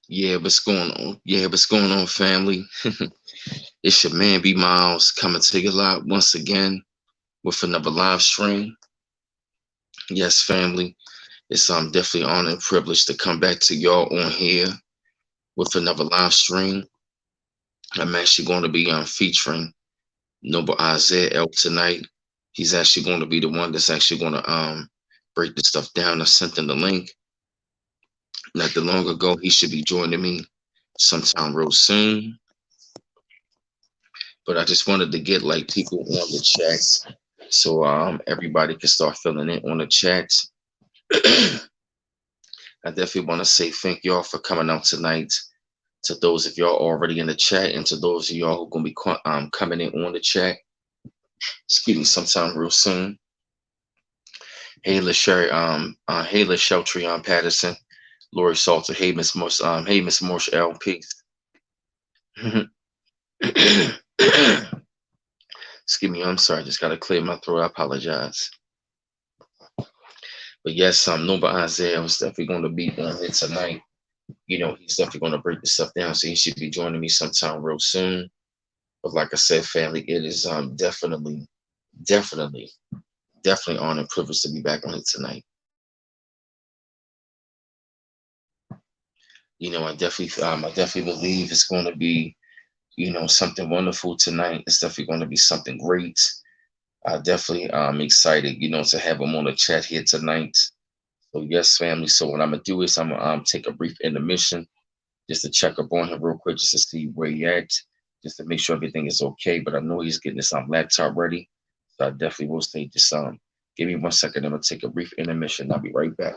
Yeah, what's going on? Yeah, what's going on, family? It's your man B Miles coming to you live once again with another live stream. Yes, family. It's definitely honor and privilege to come back to y'all on here with another live stream. I'm actually going to be featuring Noble Isaiah L tonight. He's actually going to be the one that's actually going to break the stuff down. I sent him the link not too long ago. He should be joining me sometime real soon. But I just wanted to get like people on the chat so everybody can start filling in on the chat. I definitely want to say thank y'all for coming out tonight. To those of y'all already in the chat, and to those of y'all who are gonna be coming in on the chat, excuse me, sometime real soon. Hey, LaSherry, hey, LaSheltrion Patterson, Lori Salter, hey, Miss Morse, hey, Miss Morse L, peace. Excuse me, I'm sorry, I just gotta clear my throat. I apologize. But yes, Noble Isaiah was definitely going to be on it tonight. He's definitely going to break this stuff down. So he should be joining me sometime real soon. But like I said, family, it is definitely, definitely honor and privilege to be back on it tonight. I definitely believe it's going to be, something wonderful tonight. It's definitely going to be something great. I definitely excited, to have him on the chat here tonight. So yes, family. So what I'm gonna do is I'm gonna take a brief intermission just to check up on him real quick, just to see where he at, just to make sure everything is okay. But I know he's getting his laptop ready, so I definitely will say just give me 1 second. I'm gonna take a brief intermission. I'll be right back.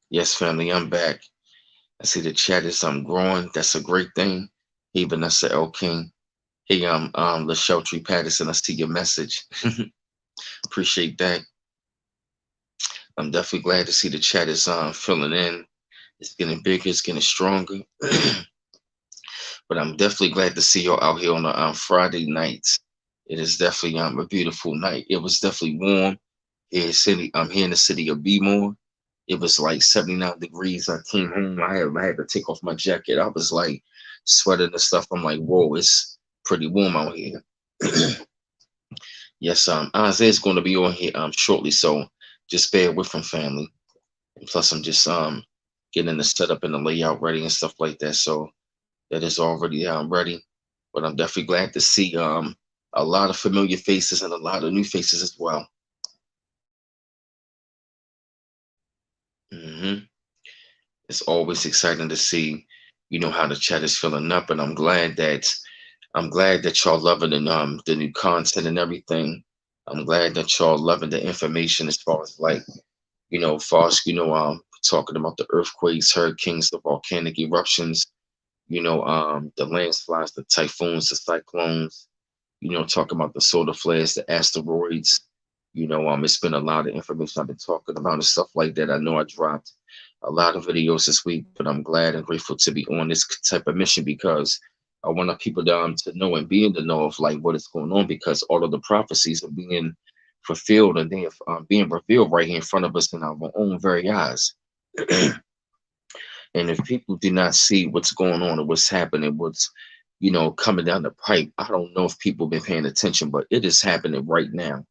Yes, family, I'm back. I see the chat is growing. That's a great thing. Hey, Vanessa L King. Hey, LaSheltree Patterson. I see your message. Appreciate that. I'm definitely glad to see the chat is filling in. It's getting bigger. It's getting stronger. But I'm definitely glad to see y'all out here on a Friday night. It is definitely a beautiful night. It was definitely warm here in city. I'm here in the city of Bmore. It was like 79 degrees. I came home. I had to take off my jacket. I was like sweating and stuff. I'm like, whoa, it's pretty warm out here. Yes, Isaiah's going to be on here shortly, so just bear with him, family. And plus, I'm just getting the setup and the layout ready and stuff like that. So that is already ready. But I'm definitely glad to see a lot of familiar faces and a lot of new faces as well. hmm It's always exciting to see, how the chat is filling up, and I'm glad that y'all loving the new content and everything. I'm glad that y'all loving the information as far as like, far as talking about the earthquakes, hurricanes, the volcanic eruptions, the landslides, the typhoons, the cyclones, talking about the solar flares, the asteroids. It's been a lot of information I've been talking about and stuff like that. I know I dropped a lot of videos this week, but I'm glad and grateful to be on this type of mission because I want our people to know and be in the know of like what is going on because all of the prophecies are being fulfilled and they are being revealed right here in front of us in our own very eyes. And if people do not see what's going on and what's happening, what's coming down the pipe. I don't know if people been paying attention, but it is happening right now.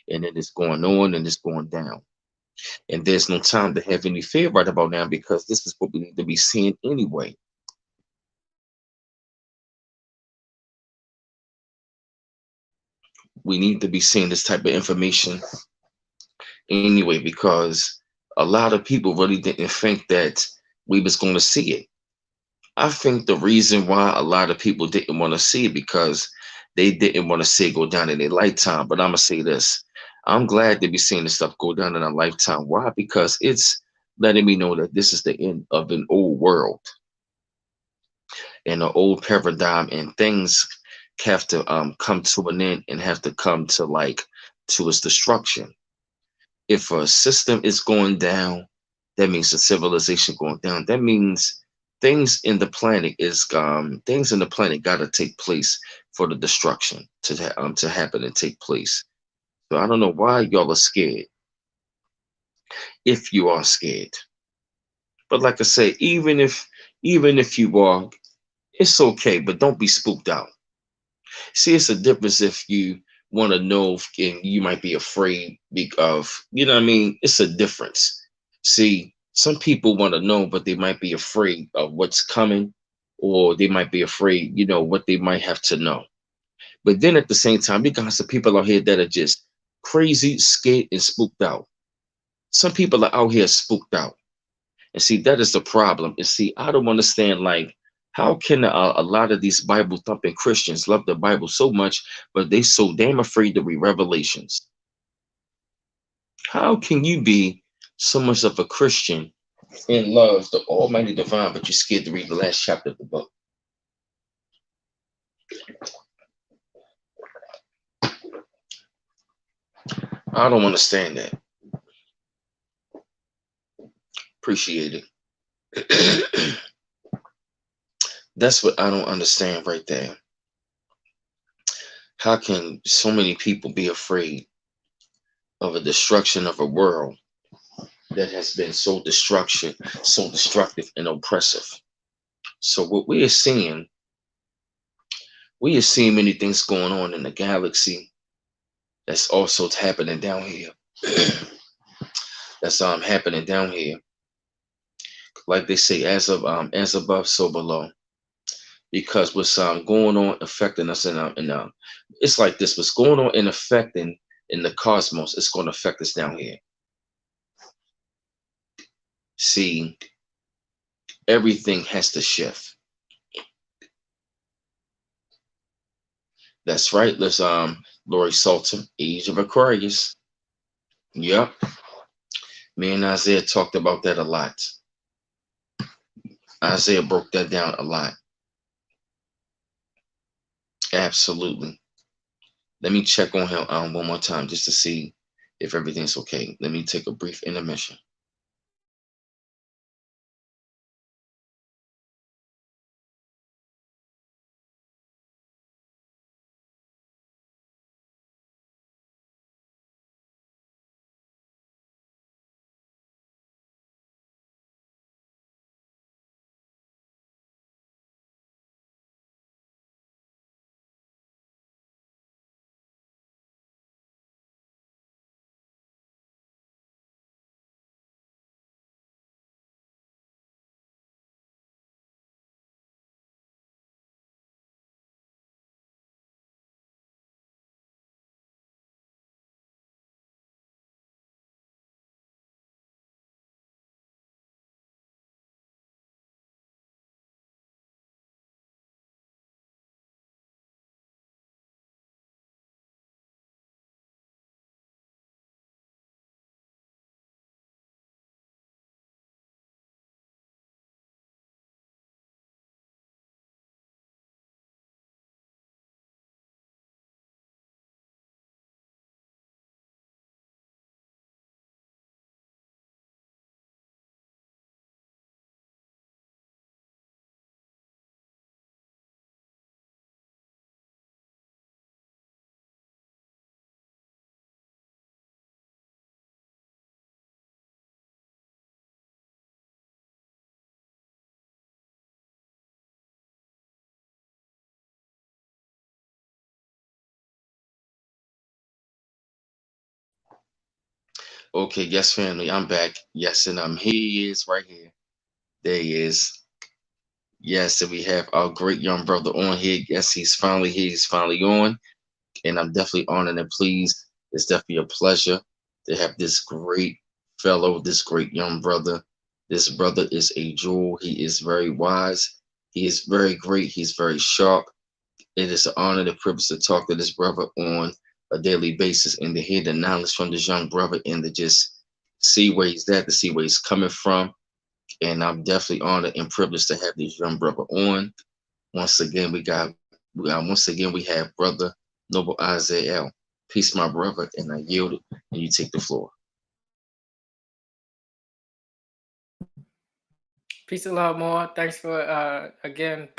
And it is going on and it's going down. And there's no time to have any fear right about now because this is what we need to be seeing anyway. We need to be seeing this type of information anyway because a lot of people really didn't think that we was going to see it. I think the reason why a lot of people didn't want to see it because they didn't want to see it go down in their lifetime. But I'm gonna say this: I'm glad to be seeing this stuff go down in a lifetime. Why? Because it's letting me know that this is the end of an old world and an old paradigm, and things have to come to an end and have to come to to its destruction. If a system is going down, that means the civilization going down. That means things in the planet got to take place for the destruction to happen and take place. So I don't know why y'all are scared. If you are scared, but like I say, even if you are, it's okay. But don't be spooked out. See, it's a difference if you want to know and you might be afraid of, what I mean? It's a difference. See, some people want to know, but they might be afraid of what's coming, or they might be afraid, what they might have to know. But then at the same time, you got some people out here that are just crazy, scared, and spooked out. Some people are out here spooked out. And see, that is the problem. And see, I don't understand, how can a lot of these Bible thumping Christians love the Bible so much, but they so damn afraid to read Revelations? How can you be so much of a Christian and love the Almighty Divine, but you're scared to read the last chapter of the book? I don't understand that. Appreciate it. That's what I don't understand right there. How can so many people be afraid of a destruction of a world that has been so destructive and oppressive? So what we are seeing many things going on in the galaxy that's also happening down here. That's happening down here. Like they say, as above, so below. Because what's going on affecting us in it's like this: what's going on and affecting in the cosmos, it's going to affect us down here. See, everything has to shift. That's right. Let's Lori Salter, Age of Aquarius. Yep. Me and Isaiah talked about that a lot. Isaiah broke that down a lot. Absolutely. Let me check on him one more time just to see if everything's okay. Let me take a brief intermission. Okay, yes, family, I'm back. Yes, and here he is right here. There he is. Yes, and we have our great young brother on here. Yes, he's finally here. He's finally on. And I'm definitely honored and pleased. It's definitely a pleasure to have this great fellow, this great young brother. This brother is a jewel. He is very wise. He is very great. He's very sharp. It is an honor and privilege to talk to this brother on a daily basis and to hear the knowledge from this young brother and to just see where he's at, to see where he's coming from. And I'm definitely honored and privileged to have this young brother on. Once again we have brother Noble Isaiah. Peace, my brother, and I yield it, and you take the floor. Peace and love, more. Thanks for again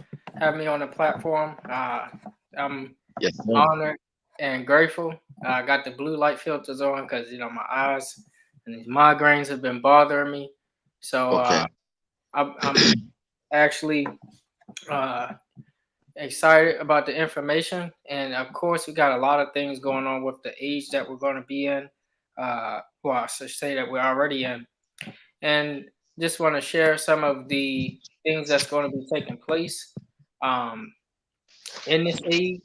having me on the platform. I'm Yes, sir. honored and grateful. I got the blue light filters on because my eyes and these migraines have been bothering me. So Okay. I'm actually uh, excited about the information, and of course, we got a lot of things going on with the age that we're going to be in. Well, I should say that we're already in, and just want to share some of the things that's going to be taking place um, in this age.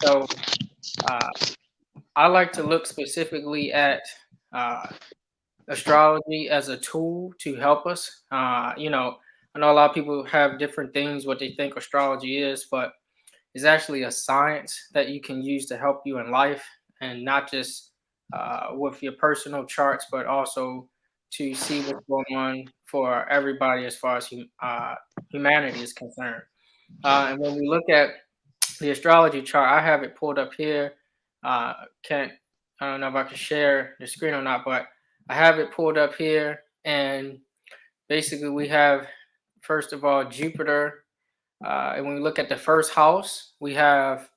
So uh, I like to look specifically at uh, astrology as a tool to help us. I know a lot of people have different things what they think astrology is, but it's actually a science that you can use to help you in life, and not just with your personal charts, but also to see what's going on for everybody as far as humanity is concerned. And when we look at the astrology chart, I have it pulled up here. Can't I don't know if I can share the screen or not, but I have it pulled up here, and basically we have first of all Jupiter, and when we look at the first house, we have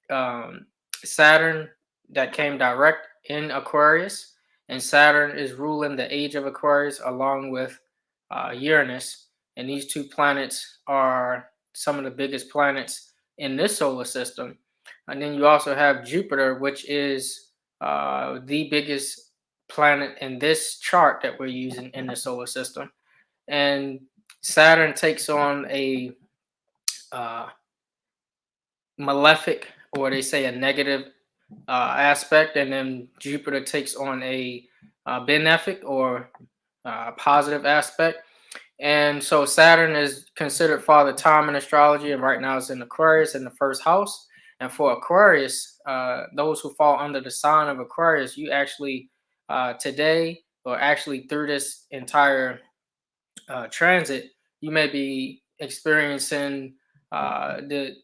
um, Saturn that came direct in Aquarius, and Saturn is ruling the age of Aquarius along with Uranus, and these two planets are some of the biggest planets in this solar system. And then you also have Jupiter, which is the biggest planet in this chart that we're using in the solar system. And Saturn takes on a uh, malefic, or they say a negative aspect, and then Jupiter takes on a benefic or positive aspect. And so Saturn is considered father time in astrology, and right now it's in Aquarius in the first house. And for Aquarius, those who fall under the sign of Aquarius, you actually today, or actually through this entire transit, you may be experiencing the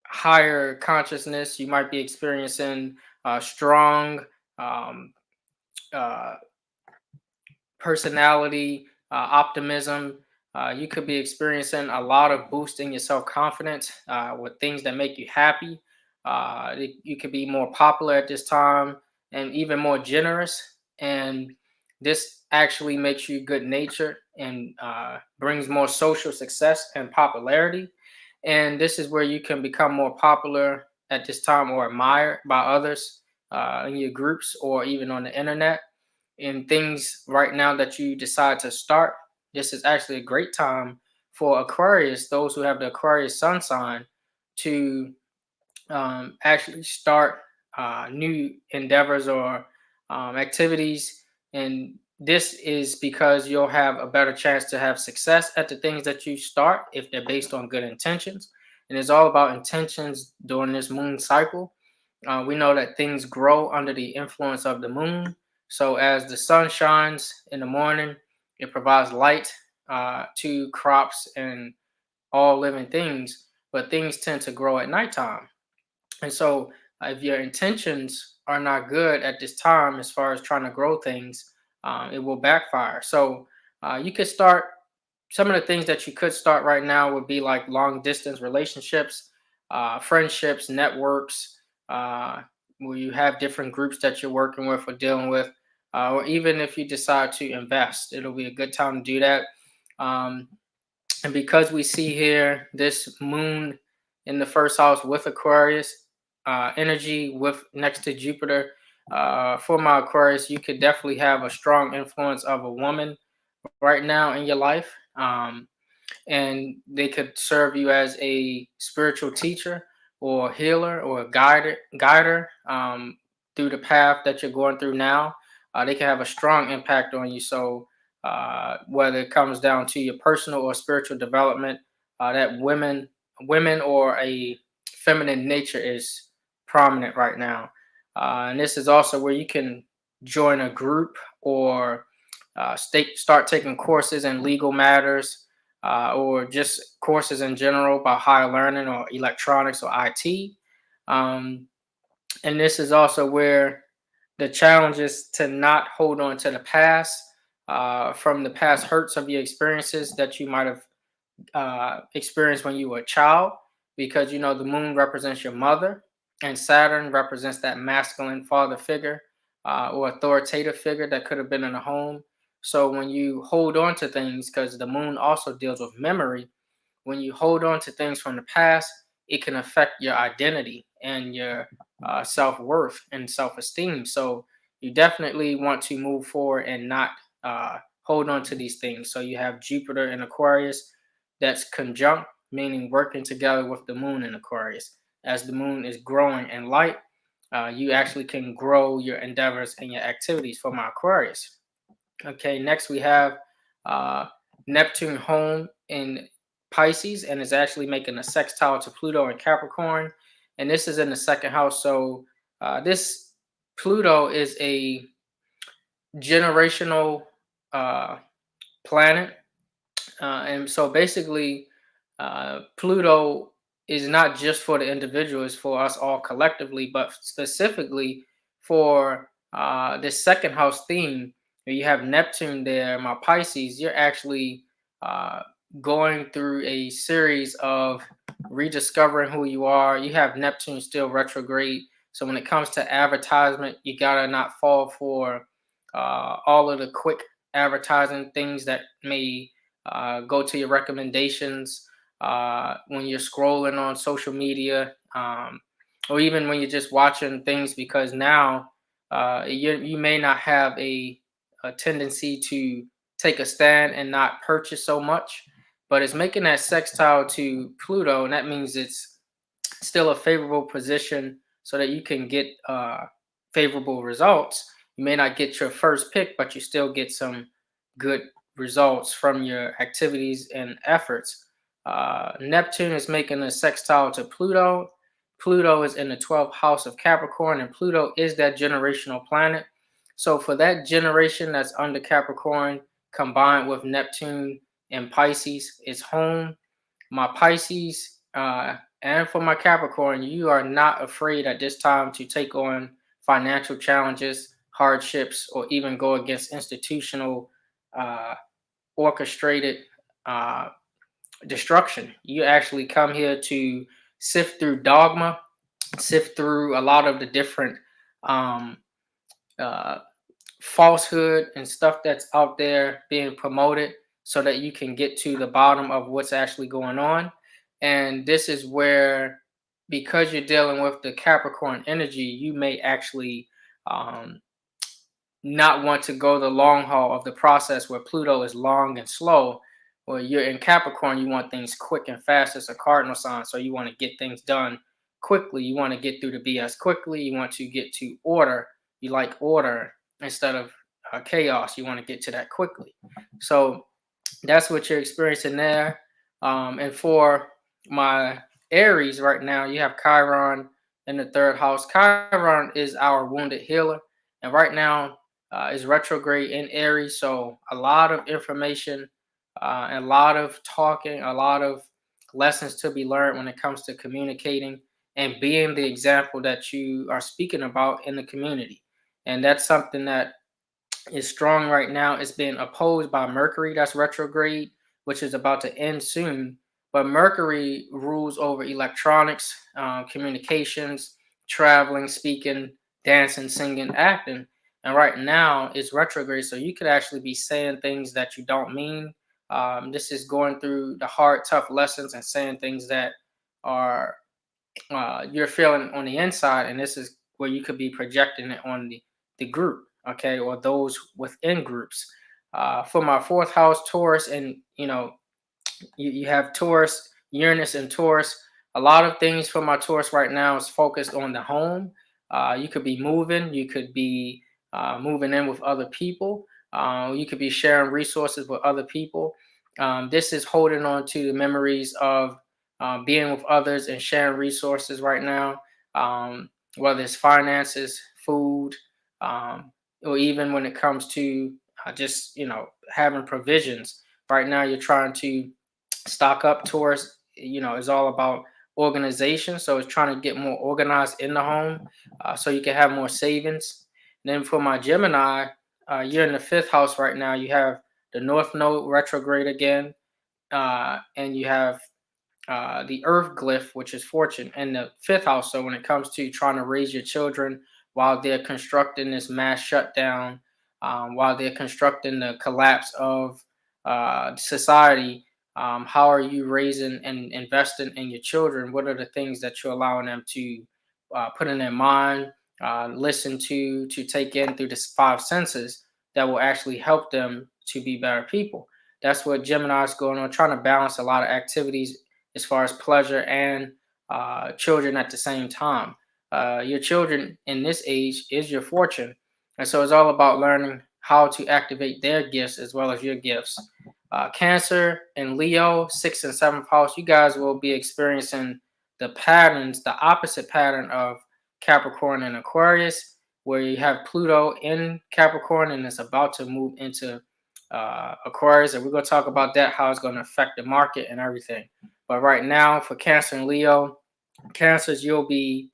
higher consciousness. You might be experiencing strong um, uh, personality, optimism. You could be experiencing a lot of boosting your self confidence with things that make you happy. You could be more popular at this time and even more generous. And this actually makes you good natured and brings more social success and popularity. And this is where you can become more popular at this time or admired by others in your groups or even on the internet. In things right now that you decide to start, this is actually a great time for Aquarius, those who have the Aquarius sun sign, to actually start new endeavors or activities. And this is because you'll have a better chance to have success at the things that you start if they're based on good intentions. And it's all about intentions during this moon cycle. We know that things grow under the influence of the moon. So as the sun shines in the morning, it provides light to crops and all living things, but things tend to grow at nighttime. And so, if your intentions are not good at this time, as far as trying to grow things, it will backfire. So, you could start some of the things that you could start right now would be like long distance relationships, friendships, networks, where you have different groups that you're working with or dealing with, or even if you decide to invest, it'll be a good time to do that. Um, and because we see here this moon in the first house with Aquarius energy with next to Jupiter, For my Aquarius, you could definitely have a strong influence of a woman right now in your life. And they could serve you as a spiritual teacher or healer or a guider through the path that you're going through now. They can have a strong impact on you. So whether it comes down to your personal or spiritual development, that women or a feminine nature is prominent right now. And this is also where you can join a group or start taking courses in legal matters or just courses in general about higher learning or electronics or IT. Um, and this is also where the challenge is to not hold on to the past from the past hurts of your experiences that you might have experienced when you were a child, because you know the moon represents your mother and Saturn represents that masculine father figure or authoritative figure that could have been in a home. So when you hold on to things, because the moon also deals with memory, when you hold on to things from the past, it can affect your identity and your self-worth and self-esteem. So you definitely want to move forward and not hold on to these things. So you have Jupiter in Aquarius that's conjunct, meaning working together with the moon in Aquarius. As the moon is growing in light, you actually can grow your endeavors and your activities for my Aquarius. Okay, next we have uh, Neptune home in Pisces and is actually making a sextile to Pluto in Capricorn. And this is in the second house. So this Pluto is a generational uh, planet. And so basically, Pluto is not just for the individual, it's for us all collectively, but specifically for this second house theme. You have Neptune there, my Pisces, you're actually uh, going through a series of rediscovering who you are. You have Neptune still retrograde. So when it comes to advertisement, you gotta not fall for all of the quick advertising things that may go to your recommendations when you're scrolling on social media, or even when you're just watching things, because now you may not have a tendency to take a stand and not purchase so much, but it's making that sextile to Pluto, and that means it's still a favorable position so that you can get favorable results. You may not get your first pick, but you still get some good results from your activities and efforts. Neptune is making a sextile to Pluto. Pluto is in the 12th house of Capricorn, and Pluto is that generational planet. So, for that generation that's under Capricorn, combined with Neptune and Pisces, it's home. My Pisces and for my Capricorn, you are not afraid at this time to take on financial challenges, hardships, or even go against institutional uh, orchestrated uh, destruction. You actually come here to sift through dogma, sift through a lot of the different um, uh, falsehood and stuff that's out there being promoted so that you can get to the bottom of what's actually going on. And this is where, because you're dealing with the Capricorn energy, you may actually um, not want to go the long haul of the process where Pluto is long and slow. Where you're in Capricorn, you want things quick and fast. It's a cardinal sign, so you want to get things done quickly. You want to get through the BS quickly. You want to get to order. You like order instead of chaos. You want to get to that quickly. So that's what you're experiencing there. And for my Aries right now, you have Chiron in the third house. Chiron is our wounded healer, and right now is retrograde in Aries. So a lot of information, a lot of talking, a lot of lessons to be learned when it comes to communicating and being the example that you are speaking about in the community. And that's something that is strong right now. It's being opposed by Mercury, that's retrograde, which is about to end soon. But Mercury rules over electronics, communications, traveling, speaking, dancing, singing, acting. And right now it's retrograde, so you could actually be saying things that you don't mean. This is going through the hard, tough lessons and saying things that are you're feeling on the inside, and this is where you could be projecting it on the group, okay, or those within groups. For my fourth house, Taurus, and you have Taurus, Uranus, and Taurus. A lot of things for my Taurus right now is focused on the home. You could be moving, you could be moving in with other people, you could be sharing resources with other people. This is holding on to the memories of being with others and sharing resources right now, whether it's finances, food, or even when it comes to just having provisions. Right now, you're trying to stock up towards, is all about organization. So it's trying to get more organized in the home, so you can have more savings. And then for my Gemini, you're in the fifth house right now. You have the North Node retrograde again, and you have the Earth glyph, which is fortune, in the fifth house. So when it comes to trying to raise your children while they're constructing this mass shutdown, while they're constructing the collapse of society, how are you raising and investing in your children? What are the things that you're allowing them to put in their mind, listen to take in through the five senses that will actually help them to be better people? That's what Gemini is going on, trying to balance a lot of activities as far as pleasure and children at the same time. Your children in this age is your fortune. And so it's all about learning how to activate their gifts as well as your gifts. Cancer and Leo, sixth and seventh house, you guys will be experiencing the patterns, the opposite pattern of Capricorn and Aquarius, where you have Pluto in Capricorn and it's about to move into Aquarius. And we're going to talk about that, how it's going to affect the market and everything. But right now, for Cancer and Leo, Cancers, you'll be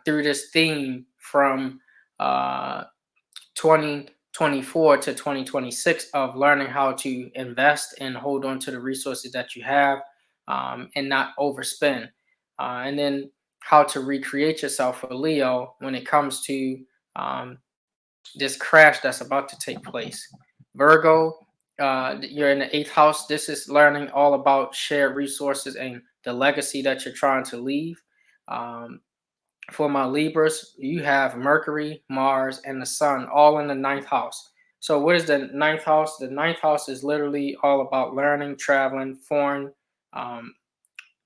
through this theme from 2024 to 2026 of learning how to invest and hold on to the resources that you have, and not overspend. And then how to recreate yourself for Leo when it comes to this crash that's about to take place. Virgo, you're in the eighth house. This is learning all about shared resources and the legacy that you're trying to leave. Um, for my Libras, you have Mercury, Mars, and the Sun all in the ninth house. So, what is the ninth house? The ninth house is literally all about learning, traveling, foreign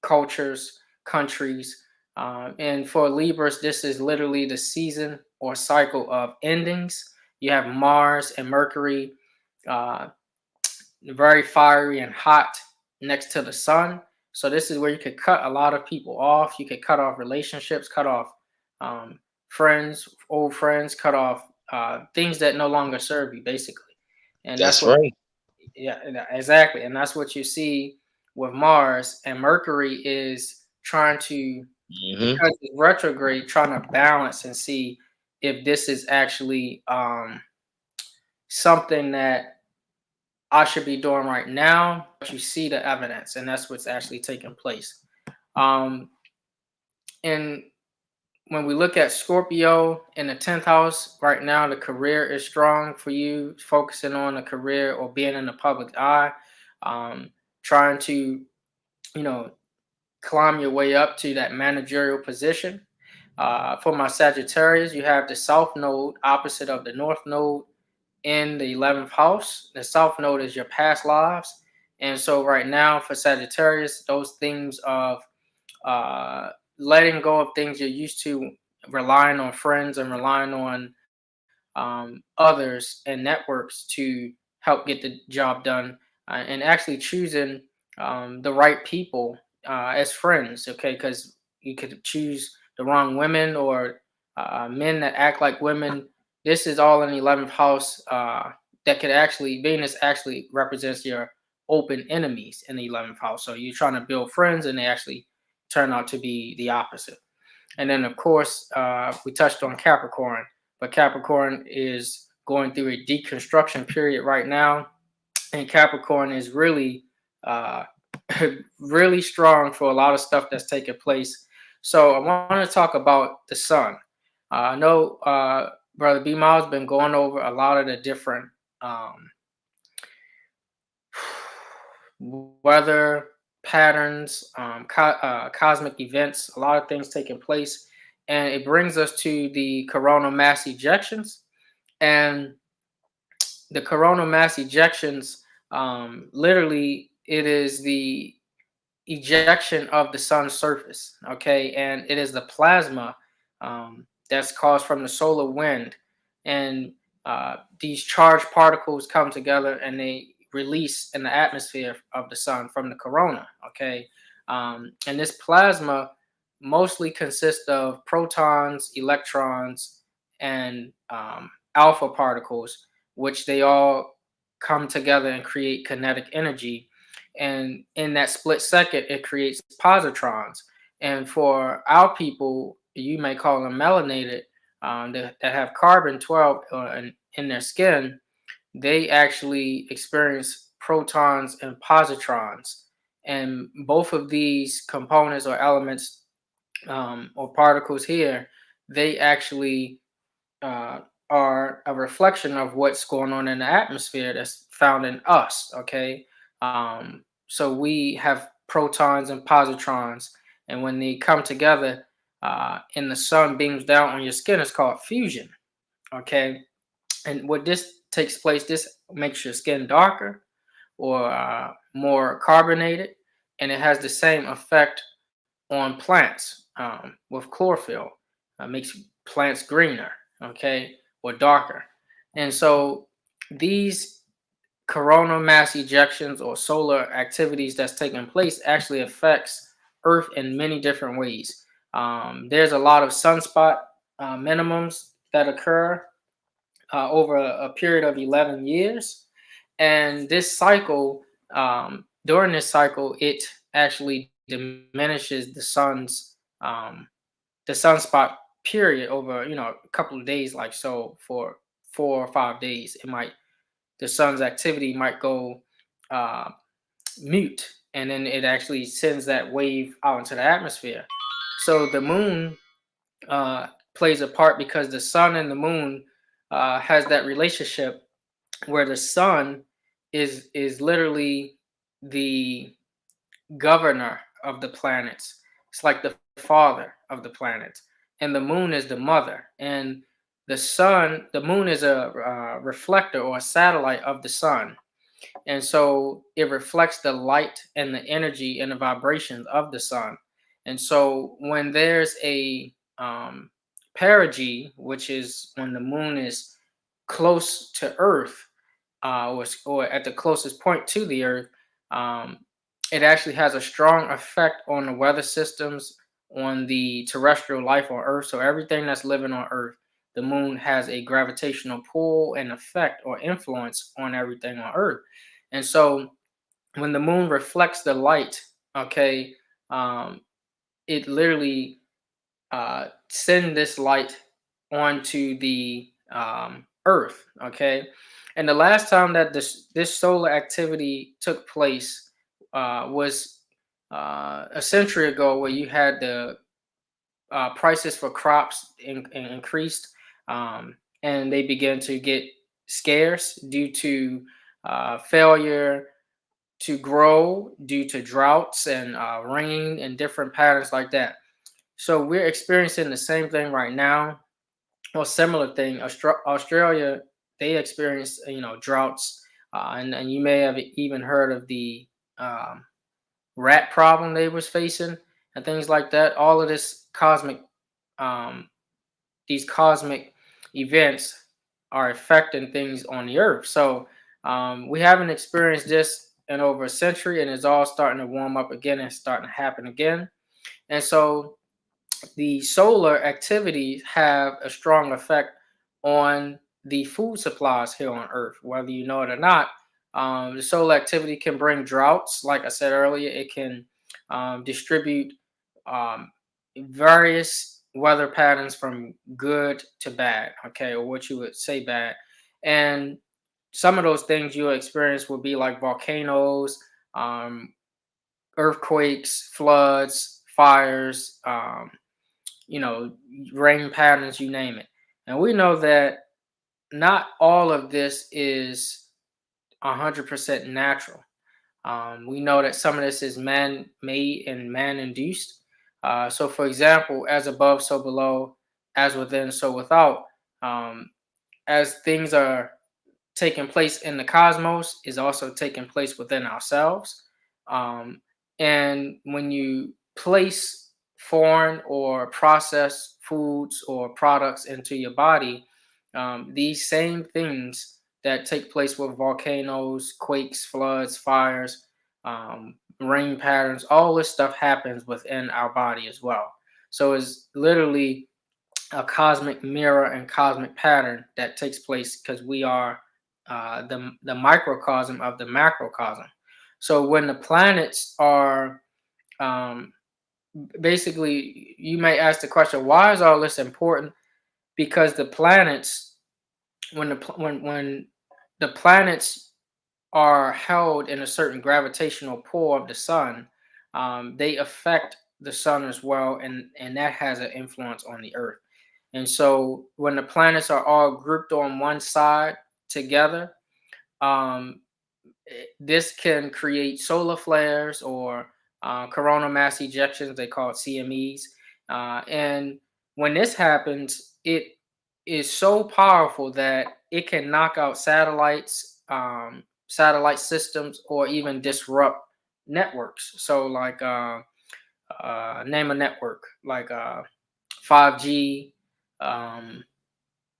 cultures, countries. And for Libras, this is literally the season or cycle of endings. You have Mars and Mercury, uh, very fiery and hot next to the sun. So this is where you could cut a lot of people off. You could cut off relationships, cut off friends, old friends, cut off things that no longer serve you, basically. And that's That's what, right. yeah, exactly. And that's what you see with Mars. And Mercury is trying to, Hmm. because it's retrograde, trying to balance and see if this is actually something that I should be doing right now. But you see the evidence, and that's what's actually taking place. Um, and when we look at Scorpio in the 10th house, right now, the career is strong for you, focusing on a career or being in the public eye, um, trying to, you know, climb your way up to that managerial position. For my Sagittarius, you have the South Node opposite of the North Node in the 11th house. The South Node is your past lives. And so, right now, for Sagittarius, those themes of uh, letting go of things you're used to, relying on friends and relying on others and networks to help get the job done, and actually choosing the right people as friends, okay? Because you could choose the wrong women or men that act like women. This is all in the 11th house. That could actually, Venus actually represents your open enemies in the 11th house. So you're trying to build friends and they actually turn out to be the opposite. And then, of course, we touched on Capricorn, but Capricorn is going through a deconstruction period right now. And Capricorn is really, uh, really strong for a lot of stuff that's taking place. So I want to talk about the sun. I know Brother B Miles been going over a lot of the different um, weather patterns, cosmic events, a lot of things taking place and it brings us to the coronal mass ejections. And the coronal mass ejections, literally, it is the ejection of the sun's surface, okay? And it is the plasma that's caused from the solar wind. And these charged particles come together and they release in the atmosphere of the sun from the corona, okay? And this plasma mostly consists of protons, electrons, and alpha particles, which they all come together and create kinetic energy. And in that split second, it creates positrons. And for our people, you may call them melanated, that have carbon 12 in their skin, they actually experience protons and positrons. And both of these components or elements, or particles here, they actually uh, are a reflection of what's going on in the atmosphere that's found in us. Okay, so we have protons and positrons, and when they come together, and the sun beams down on your skin, it's called fusion. Okay, and what this takes place, this makes your skin darker or more carbonated, and it has the same effect on plants, with chlorophyll. Makes plants greener, okay, or darker. And so these coronal mass ejections or solar activities that's taking place actually affects Earth in many different ways. There's a lot of sunspot minimums that occur over a period of 11 years. And this cycle, during this cycle, it actually diminishes um, the sunspot period over, a couple of days. Like, so for 4 or 5 days, the sun's activity might go uh, mute, and then it actually sends that wave out into the atmosphere. So the moon plays a part because the sun and the moon has that relationship where the sun is literally the governor of the planets. It's like the father of the planets, and the moon is the mother. And the moon is a reflector or a satellite of the sun, and so it reflects the light and the energy and the vibrations of the sun. And so when there's a perigee, which is when the moon is close to Earth, or at the closest point to the Earth, um, it actually has a strong effect on the weather systems, on the terrestrial life on Earth. So everything that's living on Earth, the moon has a gravitational pull and effect or influence on everything on Earth. And so when the moon reflects the light, okay, um, it literally send this light onto the Earth. Okay, and the last time that this solar activity took place was a century ago, where you had the prices for crops increased, and they began to get scarce due to failure to grow due to droughts and rain and different patterns like that. So we're experiencing the same thing right now, or similar thing. Australia, they experience droughts, and you may have even heard of the um, rat problem they was facing and things like that. All of this um, these cosmic events are affecting things on the earth. So we haven't experienced this in over a century, and it's all starting to warm up again and starting to happen again. And so the solar activities have a strong effect on the food supplies here on Earth, whether you know it or not. The solar activity can bring droughts, like I said earlier. It can distribute um, various weather patterns from good to bad, okay, or what you would say bad. And some of those things you'll experience will be like volcanoes, um, earthquakes, floods, fires, you know, rain patterns, you name it. And we know that not all of this is 100% natural. We know that some of this is man-made and man-induced. So, for example, as above, so below, as within, so without. Um, as things are taking place in the cosmos, is also taking place within ourselves. Um, and when you place foreign or processed foods or products into your body, these same things that take place with volcanoes, quakes, floods, fires, rain patterns, all this stuff happens within our body as well. So it's literally a cosmic mirror and cosmic pattern that takes place because we are the microcosm of the macrocosm. So when the planets are um, basically, you may ask the question, why is all this important? Because the planets, when the planets are held in a certain gravitational pull of the sun, they affect the sun as well, and that has an influence on the Earth. And so when the planets are all grouped on one side together, um, this can create solar flares or coronal mass ejections. They call it CMEs. And when this happens, it is so powerful that it can knock out satellites, satellite systems, or even disrupt networks. So, like, name a network like 5G, um,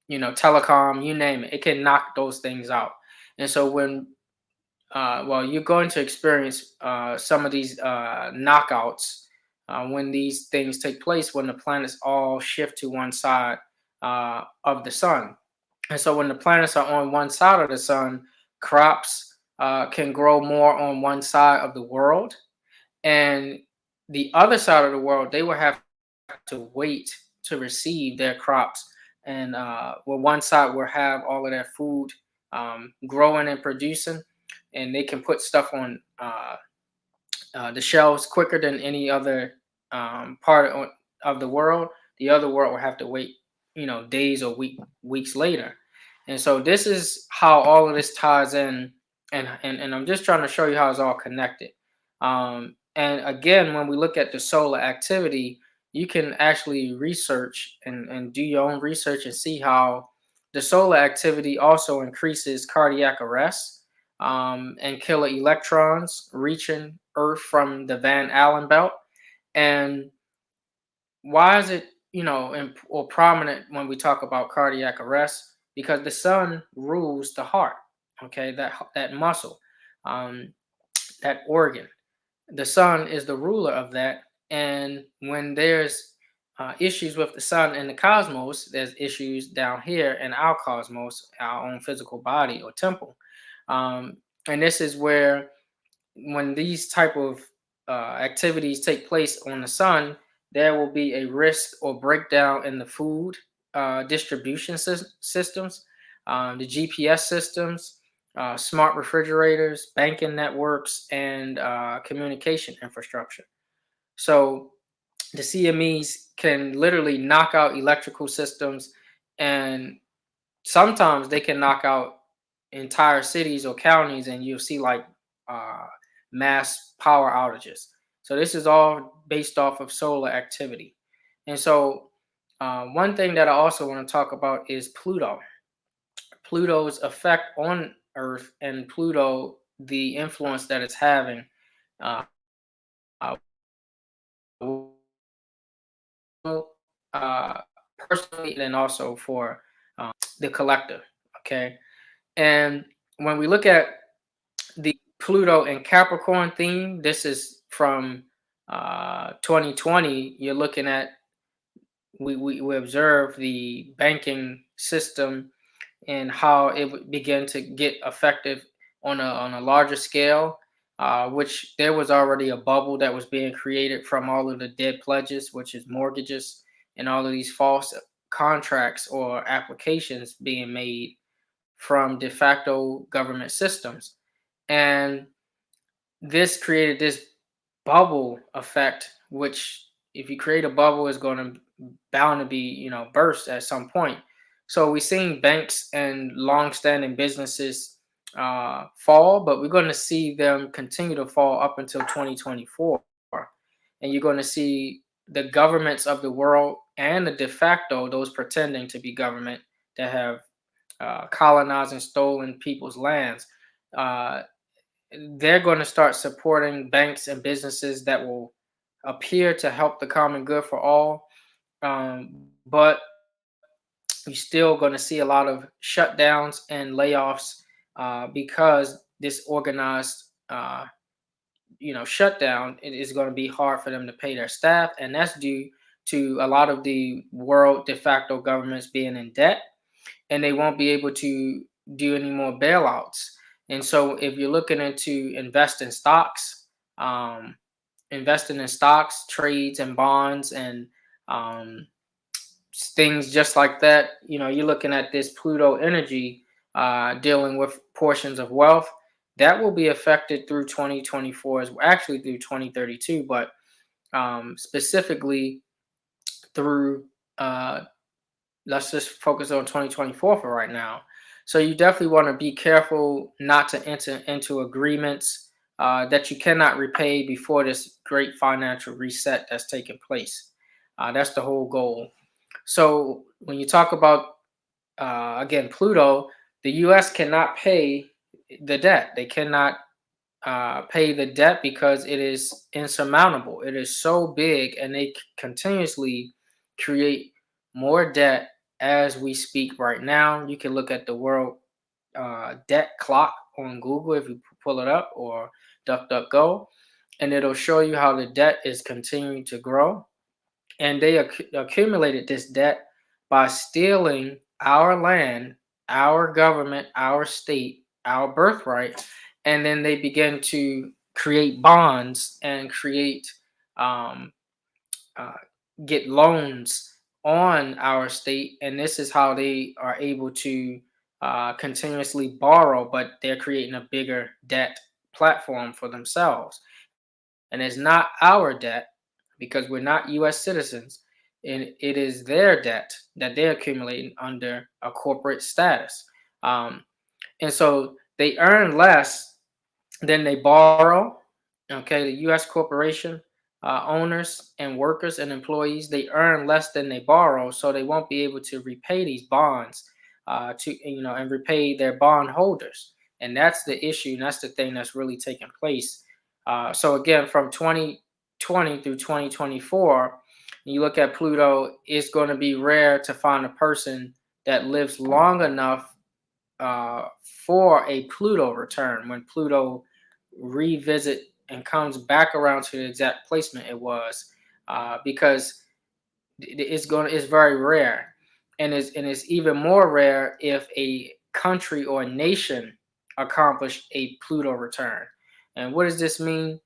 telecom, you name it. It can knock those things out. And so when well, you're going to experience some of these knockouts when these things take place, when the planets all shift to one side of the sun. And so when the planets are on one side of the sun, crops can grow more on one side of the world. And the other side of the world, they will have to wait to receive their crops. And well, one side will have all of their food growing and producing, and they can put stuff on the shelves quicker than any other part of the world. The other world will have to wait, days or weeks later. And so this is how all of this ties in, and I'm just trying to show you how it's all connected. And again, when we look at the solar activity, you can actually research and do your own research and see how the solar activity also increases cardiac arrest and killer electrons reaching Earth from the Van Allen belt. And why is it, or prominent when we talk about cardiac arrest? Because the sun rules the heart, okay, that muscle, um, that organ. The sun is the ruler of that. And when there's issues with the sun in the cosmos, there's issues down here in our cosmos, our own physical body or temple. And this is where, when these type of activities take place on the sun, there will be a risk or breakdown in the food distribution systems, the GPS systems, smart refrigerators, banking networks, and communication infrastructure. So the CMEs can literally knock out electrical systems, and sometimes they can knock out entire cities or counties, and you'll see like uh, mass power outages. So this is all based off of solar activity. And so one thing that I also want to talk about is Pluto. Pluto's effect on Earth, and Pluto, the influence that it's having uh, personally, and then also for the collective. Okay. And when we look at the Pluto and Capricorn theme, this is from 2020. You're looking at, we observe the banking system and how it would begin to get effective on a larger scale, which there was already a bubble that was being created from all of the dead pledges, which is mortgages, and all of these false contracts or applications being made from de facto government systems. And this created this bubble effect, which, if you create a bubble, is going to bound to be, burst at some point. So we've seen banks and long-standing businesses fall, but we're going to see them continue to fall up until 2024. And you're going to see the governments of the world and the de facto, those pretending to be government that have colonized and stolen people's lands, uh, they're going to start supporting banks and businesses that will appear to help the common good for all. But you're still going to see a lot of shutdowns and layoffs because this organized shutdown, it is going to be hard for them to pay their staff, and that's due to a lot of the world de facto governments being in debt, and they won't be able to do any more bailouts. And so if you're looking into um, investing in stocks, trades, and bonds, and um, things just like that, you're looking at this Pluto energy dealing with portions of wealth that will be affected through 2024, actually through 2032, but specifically through let's just focus on 2024 for right now. So you definitely want to be careful not to enter into agreements that you cannot repay before this great financial reset that's taking place. That's the whole goal. So when you talk about again Pluto, the U.S. cannot pay the debt. They cannot pay the debt because it is insurmountable. It is so big, and they continuously create more debt as we speak right now. You can look at the world debt clock on Google if you pull it up, or DuckDuckGo, and it'll show you how the debt is continuing to grow. And they accumulated this debt by stealing our land, our government, our state, our birthright, and then they began to create bonds and create um, uh, get loans on our state, and this is how they are able to continuously borrow, but they're creating a bigger debt platform for themselves. And it's not our debt because we're not US citizens, and it is their debt that they're accumulating under a corporate status. Um, and so they earn less than they borrow. Okay, the U.S. corporation owners and workers and employees, they earn less than they borrow, so they won't be able to repay these bonds and repay their bond holders. And that's the issue, and that's the thing that's really taking place. So again, from 2020 through 2024, you look at Pluto, it's going to be rare to find a person that lives long enough for a Pluto return, when Pluto revisit and comes back around to the exact placement it was, because it's very rare, and it's even more rare if a country or a nation accomplished a Pluto return. And what does this mean?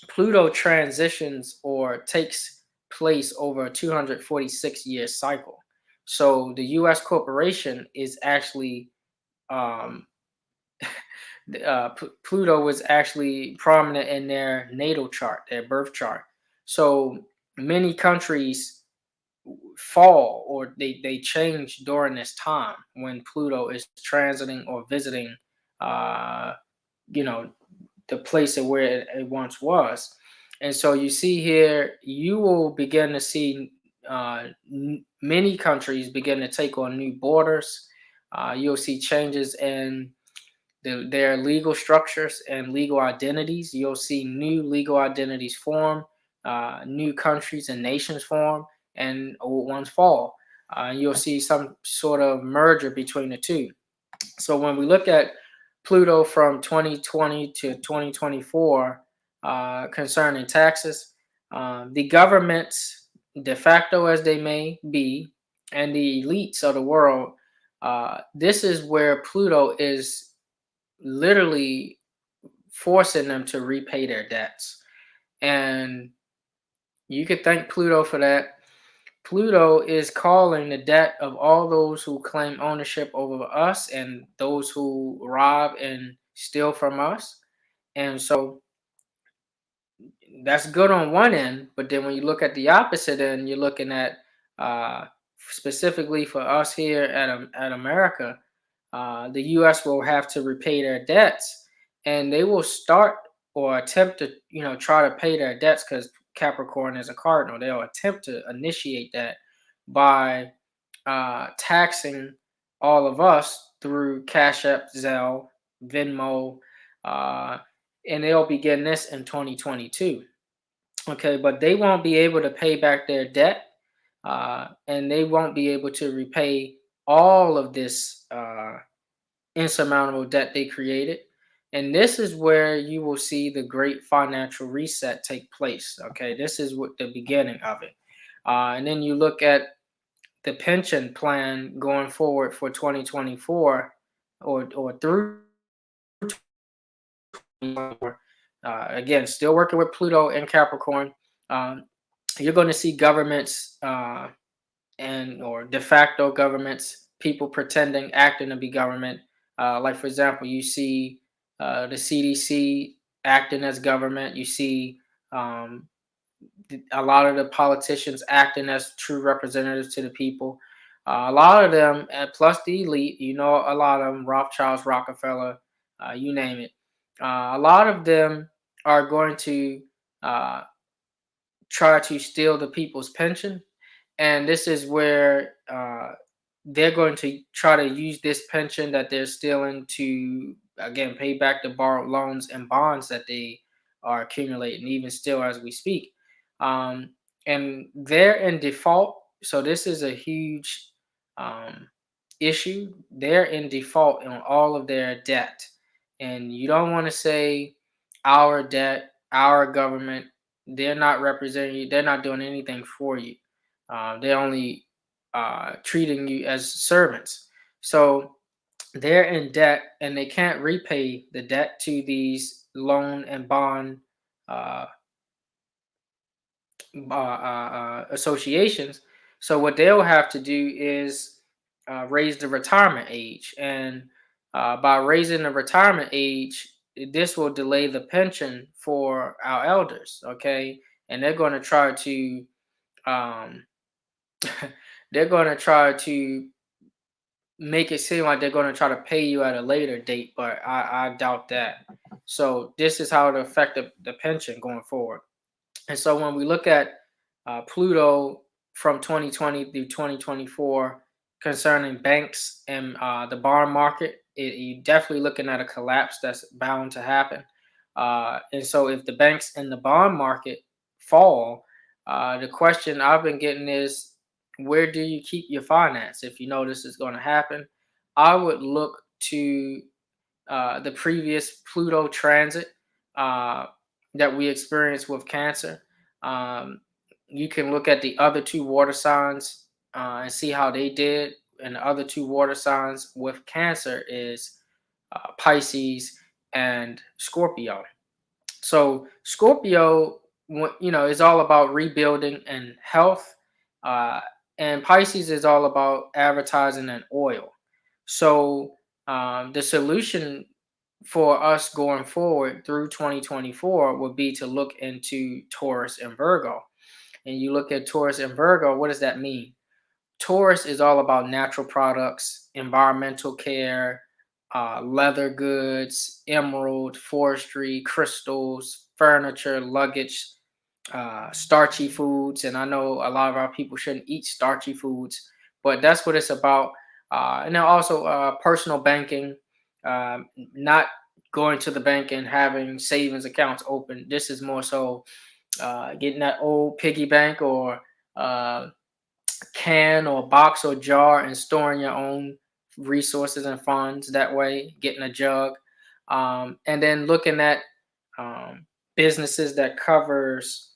Pluto transitions or takes place over a 246-year cycle. So the U.S. corporation is actually um, Pluto was actually prominent in their natal chart, their birth chart. So many countries fall, or they change during this time when Pluto is transiting or visiting, uh, you know, the place of where it once was. And so you see here, you will begin to see many countries begin to take on new borders. You'll see changes in their legal structures and legal identities. You'll see new legal identities form, new countries and nations form, and old ones fall. You'll see some sort of merger between the two. So when we look at Pluto from 2020 to 2024 concerning taxes, the governments, de facto as they may be, and the elites of the world, this is where Pluto is literally forcing them to repay their debts. And you could thank Pluto for that. Pluto is calling the debt of all those who claim ownership over us and those who rob and steal from us. And so that's good on one end, but then when you look at the opposite end, you're looking at specifically for us here at America, the U.S. will have to repay their debts, and they will start or attempt to try to pay their debts, because Capricorn as a cardinal. They'll attempt to initiate that by taxing all of us through Cash App, Zelle, Venmo, uh, and they'll begin this in 2022. Okay, but they won't be able to pay back their debt, and they won't be able to repay all of this insurmountable debt they created. And this is where you will see the great financial reset take place. Okay, this is what the beginning of it. And then you look at the pension plan going forward for 2024 or through 2024. Again, still working with Pluto and Capricorn. Um, you're going to see governments and or de facto governments, people pretending, acting to be government. Like for example, you see the CDC acting as government. You see um, a lot of the politicians acting as true representatives to the people. A lot of them, and plus the elite, you know, a lot of them, Rothschilds, Rockefeller, you name it. A lot of them are going to uh, try to steal the people's pension, and this is where they're going to try to use this pension that they're stealing to again pay back the borrowed loans and bonds that they are accumulating, even still as we speak. um, and they're in default, so this is a huge um, issue. They're in default on all of their debt, and you don't want to say our debt, our government. They're not representing you, they're not doing anything for you. They're only treating you as servants. So they're in debt and they can't repay the debt to these loan and bond uh, associations. So what they'll have to do is raise the retirement age, and by raising the retirement age, this will delay the pension for our elders. Okay, and they're going to try to um, they're going to try to make it seem like they're going to try to pay you at a later date, but I doubt that. So this is how it affect the pension going forward. And so when we look at Pluto from 2020 through 2024 concerning banks and the bond market, you're definitely looking at a collapse that's bound to happen. And so if the banks and the bond market fall, the question I've been getting is, where do you keep your finance if you know this is going to happen? I would look to the previous Pluto transit uh, that we experienced with Cancer. Um, you can look at the other two water signs and see how they did. And the other two water signs with Cancer is Pisces and Scorpio. So Scorpio, is all about rebuilding and health, uh, and Pisces is all about advertising and oil. So the solution for us going forward through 2024 would be to look into Taurus and Virgo. And you look at Taurus and Virgo, what does that mean? Taurus is all about natural products, environmental care, leather goods, emerald, forestry, crystals, furniture, luggage, starchy foods. And I know a lot of our people shouldn't eat starchy foods, but that's what it's about. And then also personal banking, not going to the bank and having savings accounts open. This is more so getting that old piggy bank or uh, can or box or jar and storing your own resources and funds that way, getting a jug. And then looking at businesses that covers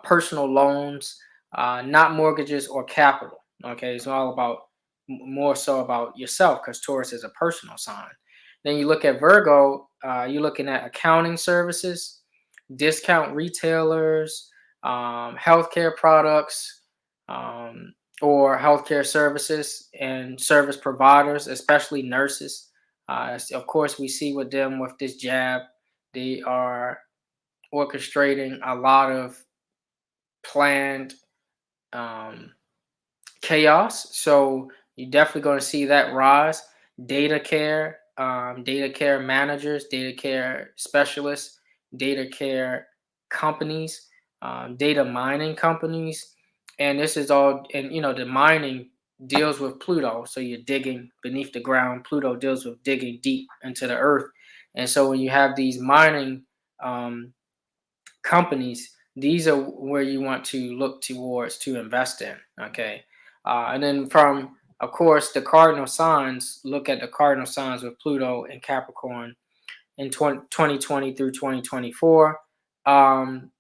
personal loans, not mortgages or capital. Okay, it's all about more so about yourself because Taurus is a personal sign. Then you look at Virgo, you're looking at accounting services, discount retailers, healthcare products, um, or healthcare services and service providers, especially nurses. Of course, we see with them with this jab, they are orchestrating a lot of planned um, chaos. So you're definitely going to see that rise. Data care managers, data care specialists, data care companies. data mining companies, and this is all, and the mining deals with Pluto, so you're digging beneath the ground. Pluto deals with digging deep into the earth, and so when you have these mining um, companies, these are where you want to look towards to invest in. Okay, and then from, of course, the cardinal signs. Look at the cardinal signs with Pluto and Capricorn in 2020 through 2024. Um,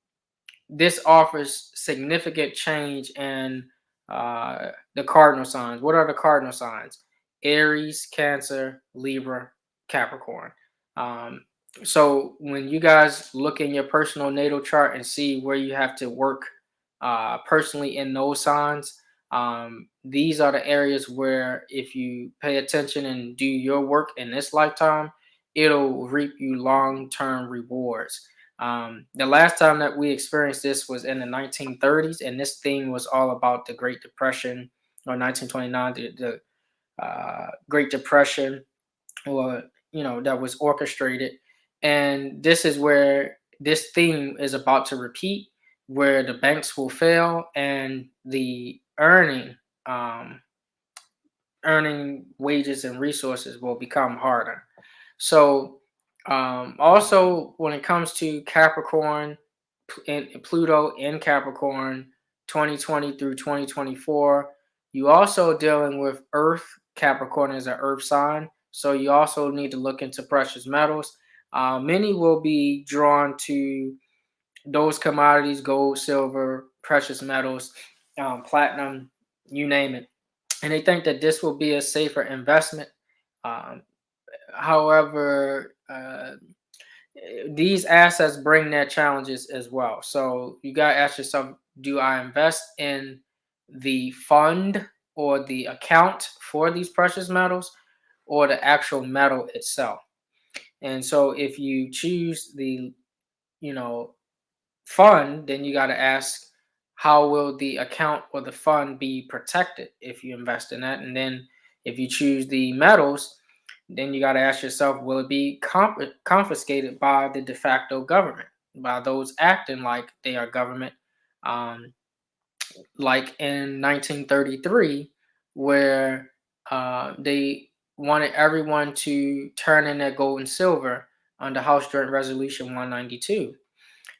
this offers significant change in the cardinal signs. What are the cardinal signs? Aries, Cancer, Libra, Capricorn. Um, so when you guys look in your personal natal chart and see where you have to work personally in those signs, these are the areas where if you pay attention and do your work in this lifetime, it'll reap you long-term rewards. The last time that we experienced this was in the 1930s, and this thing was all about the Great Depression, or 1929, the Great Depression, or that was orchestrated. And this is where this theme is about to repeat, where the banks will fail and the um, earning wages and resources will become harder. So, also when it comes to Capricorn and Pluto in Capricorn, 2020 through 2024, you also dealing with Earth. Capricorn is an Earth sign, so you also need to look into precious metals. Many will be drawn to those commodities: gold, silver, precious metals, platinum, you name it, and they think that this will be a safer investment. Um, However, these assets bring their challenges as well. So you got to ask yourself, do I invest in the fund or the account for these precious metals, or the actual metal itself? And so if you choose the, you know, fund, then you got to ask, how will the account or the fund be protected if you invest in that? And then if you choose the metals, then you got to ask yourself, will it be confiscated by the de facto government, by those acting like they are government, um, like in 1933, where they wanted everyone to turn in their gold and silver under House Joint Resolution 192.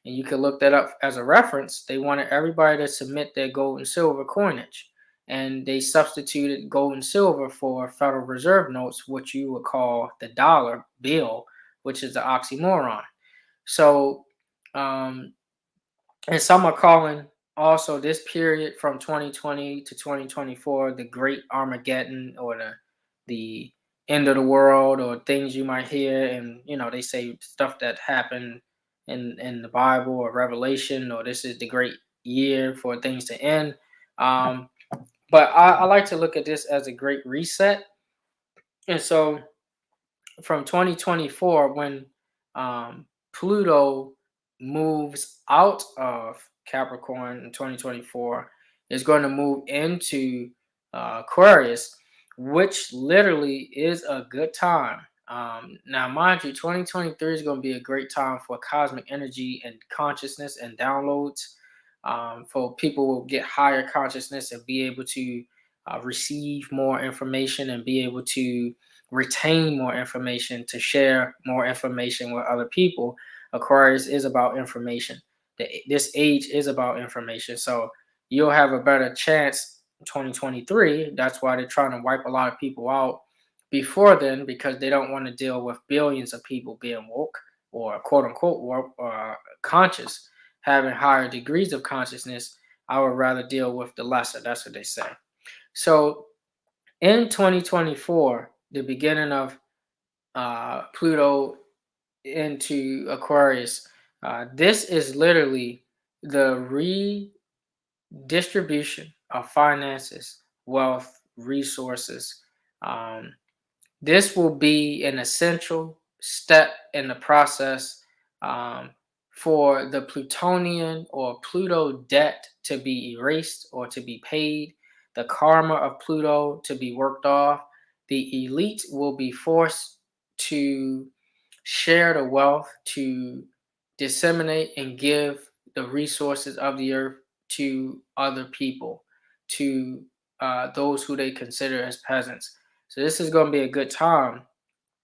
And you can look that up as a reference. They wanted everybody to submit their gold and silver coinage, and they substituted gold and silver for Federal Reserve notes, which you would call the dollar bill, which is the oxymoron. So, um, and some are calling also this period from 2020 to 2024 the Great Armageddon, or the end of the world, or things you might hear. And they say stuff that happened in the Bible or Revelation, or this is the great year for things to end. Um, but I like to look at this as a great reset. And so from 2024, when Pluto moves out of Capricorn in 2024, is going to move into Aquarius, which literally is a good time. Now, mind you, 2023 is going to be a great time for cosmic energy and consciousness and downloads. For people will get higher consciousness and be able to receive more information and be able to retain more information, to share more information with other people. Aquarius is about information. This age is about information. So you'll have a better chance in 2023. That's why they're trying to wipe a lot of people out before then, because they don't want to deal with billions of people being woke, or quote unquote woke, or conscious, having higher degrees of consciousness. I would rather deal with the lesser. That's what they say. So in 2024, the beginning of Pluto into Aquarius, this is literally the redistribution of finances, wealth, resources. Um, this will be an essential step in the process, um, for the Plutonian or Pluto debt to be erased or to be paid, the karma of Pluto to be worked off. The elite will be forced to share the wealth, to disseminate and give the resources of the earth to other people, to those who they consider as peasants. So this is going to be a good time.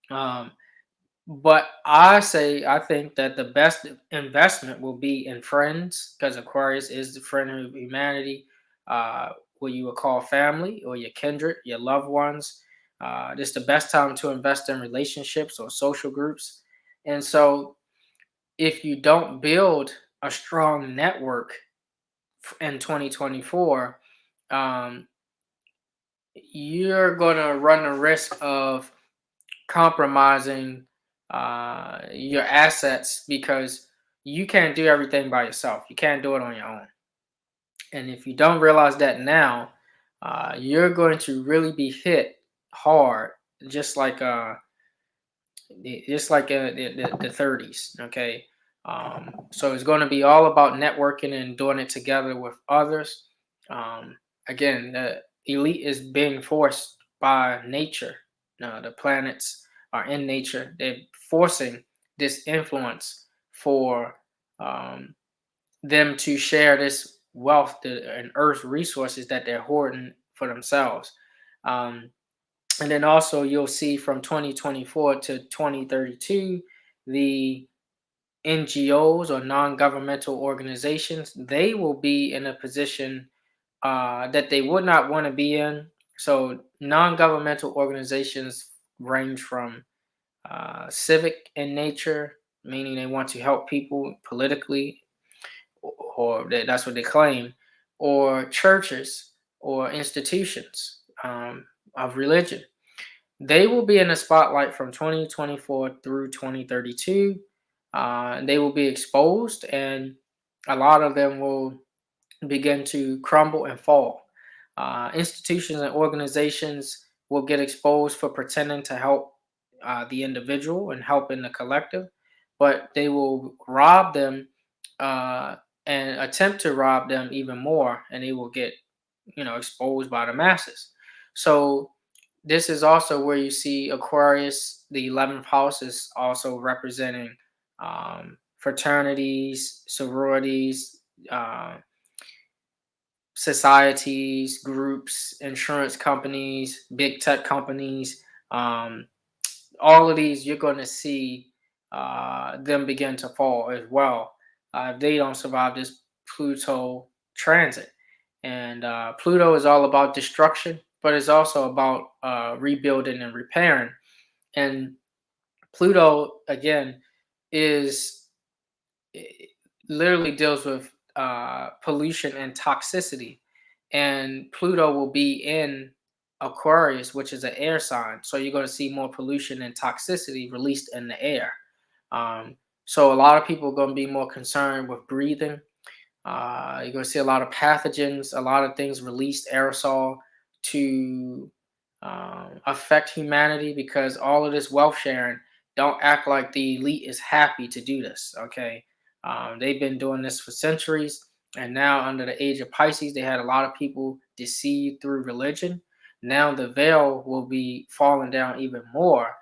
Um, but I think that the best investment will be in friends, because Aquarius is the friend of humanity, uh, what you would call family or your kindred, your loved ones. This is the best time to invest in relationships or social groups. And so, if you don't build a strong network in 2024, um, you're going to run the risk of compromising your assets, because you can't do everything by yourself. You can't do it on your own. And if you don't realize that now, you're going to really be hit hard, just like the 30s. Okay. So it's going to be all about networking and doing it together with others. Um, Again, the elite is being forced by nature. The planets are in nature. They're forcing this influence for um, them to share this wealth and earth resources that they're hoarding for themselves. Um, and then also you'll see from 2024 to 2032, the NGOs or non-governmental organizations, they will be in a position that they would not want to be in. So non-governmental organizations range from civic in nature, meaning they want to help people politically, or that's what they claim, or churches or institutions of religion. They will be in the spotlight from 2024 through 2032. They will be exposed, and a lot of them will begin to crumble and fall. Institutions and organizations will get exposed for pretending to help the individual and help in the collective, but they will rob them uh, and attempt to rob them even more, and they will get exposed by the masses. So this is also where you see Aquarius, the 11th house, is also representing fraternities, sororities, societies, groups, insurance companies, big tech companies. Um, all of these, you're going to see them begin to fall as well if they don't survive this Pluto transit. And Pluto is all about destruction, but it's also about rebuilding and repairing. And Pluto, again, is it literally deals with pollution and toxicity. And Pluto will be in Aquarius, which is an air sign. So you're going to see more pollution and toxicity released in the air. So a lot of people are going to be more concerned with breathing. You're going to see a lot of pathogens, a lot of things released, aerosol, to affect humanity, because all of this wealth sharing, don't act like the elite is happy to do this. Okay. They've been doing this for centuries. And now, under the age of Pisces, they had a lot of people deceived through religion. Now, the veil will be falling down even more.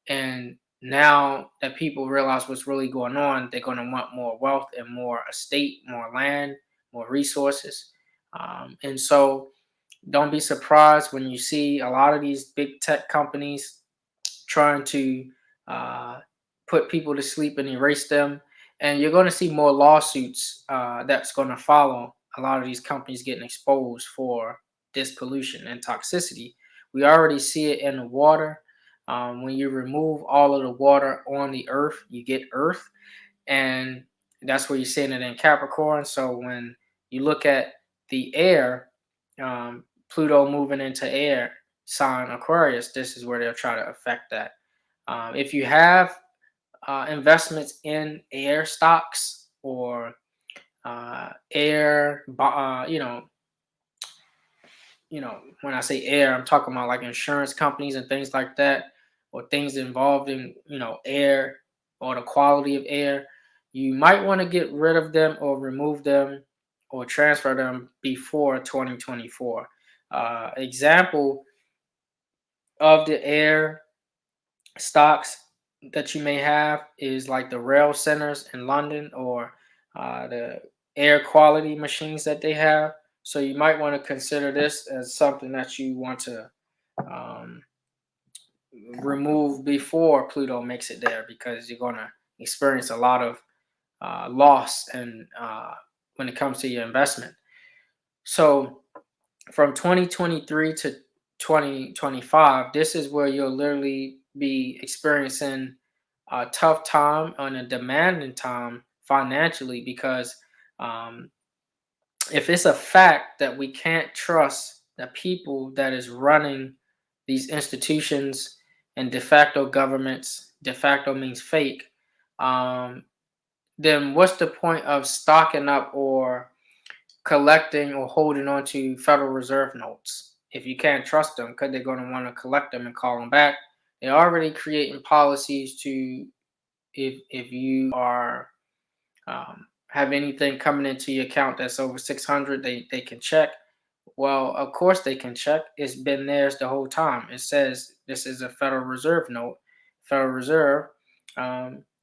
And now that people realize what's really going on, they're going to want more wealth and more estate, more land, more resources. And so don't be surprised when you see a lot of these big tech companies trying to uh, put people to sleep and erase them. And you're going to see more lawsuits that's going to follow a lot of these companies getting exposed for this pollution and toxicity. We already see it in the water. When you remove all of the water on the earth, you get earth. And that's where you're seeing it in Capricorn. So when you look at the air, Pluto moving into air sign Aquarius, this is where they'll try to affect that. If you have investments in air stocks or air, when I say air, I'm talking about like insurance companies and things like that, or things involved in, air or the quality of air. You might want to get rid of them or remove them or transfer them before 2024. Example of the air stocks that you may have is like the rail centers in London, or the air quality machines that they have. So you might want to consider this as something that you want to um, remove before Pluto makes it there, because you're going to experience a lot of loss and when it comes to your investment. So from 2023 to 2025, this is where you'll literally be experiencing a tough time and a demanding time financially, because um, if it's a fact that we can't trust the people that is running these institutions and de facto governments, de facto means fake, um, then what's the point of stocking up or collecting or holding on to Federal Reserve notes if you can't trust them, because they're going to want to collect them and call them back? They're already creating policies to, if you are have anything coming into your account that's over 600, they can check. Well, of course they can check. It's been theirs the whole time. It says this is a Federal Reserve note. Federal Reserve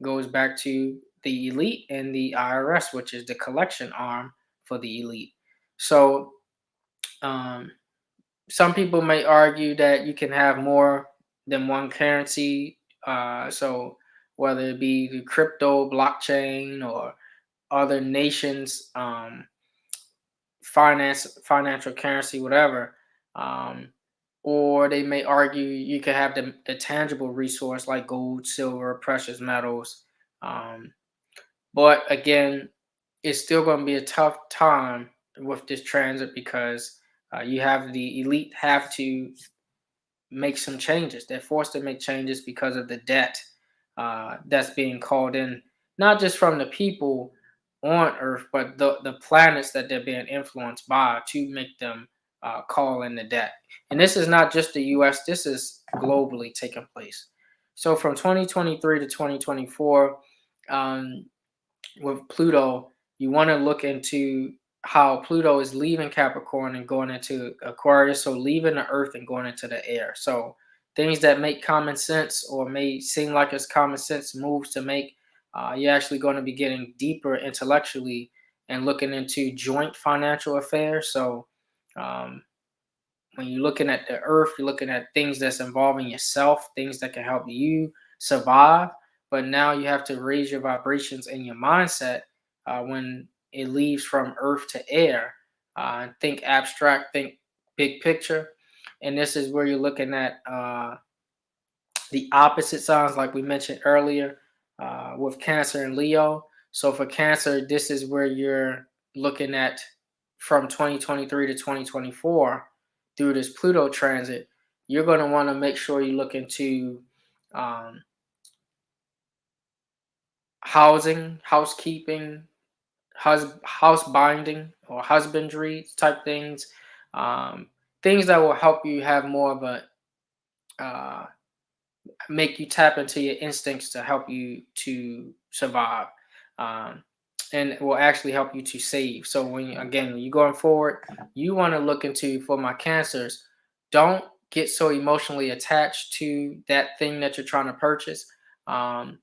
goes back to the elite and the IRS, which is the collection arm for the elite. So um, some people may argue that you can have more than one currency. So whether it be the crypto, blockchain, or other nations' financial currency, whatever. Um, or they may argue you could have the tangible resource like gold, silver, precious metals. Um, but again, it's still going to be a tough time with this transit, because you have the elite have to make some changes. They're forced to make changes because of the debt that's being called in, not just from the people on Earth, but the planets that they're being influenced by to make them call in the debt. And this is not just the US, this is globally taking place. So from 2023 to 2024, um, with Pluto, you want to look into how Pluto is leaving Capricorn and going into Aquarius, so leaving the Earth and going into the air. So things that make common sense or may seem like it's common sense moves to make, you're actually going to be getting deeper intellectually and looking into joint financial affairs. So um, when you're looking at the earth, you're looking at things that's involving yourself, things that can help you survive. But now you have to raise your vibrations and your mindset when it leaves from earth to air. Think abstract, think big picture. And this is where you're looking at the opposite signs, like we mentioned earlier, with Cancer and Leo. So for Cancer, this is where you're looking at from 2023 to 2024 through this Pluto transit. You're going to want to make sure you look into um, housing, housekeeping, house binding, or husbandry type things. Um, Things that will help you have more of a make you tap into your instincts to help you to survive, um, and it will actually help you to save. So when you're going forward, you want to look into, for my Cancers, don't get so emotionally attached to that thing that you're trying to purchase. um,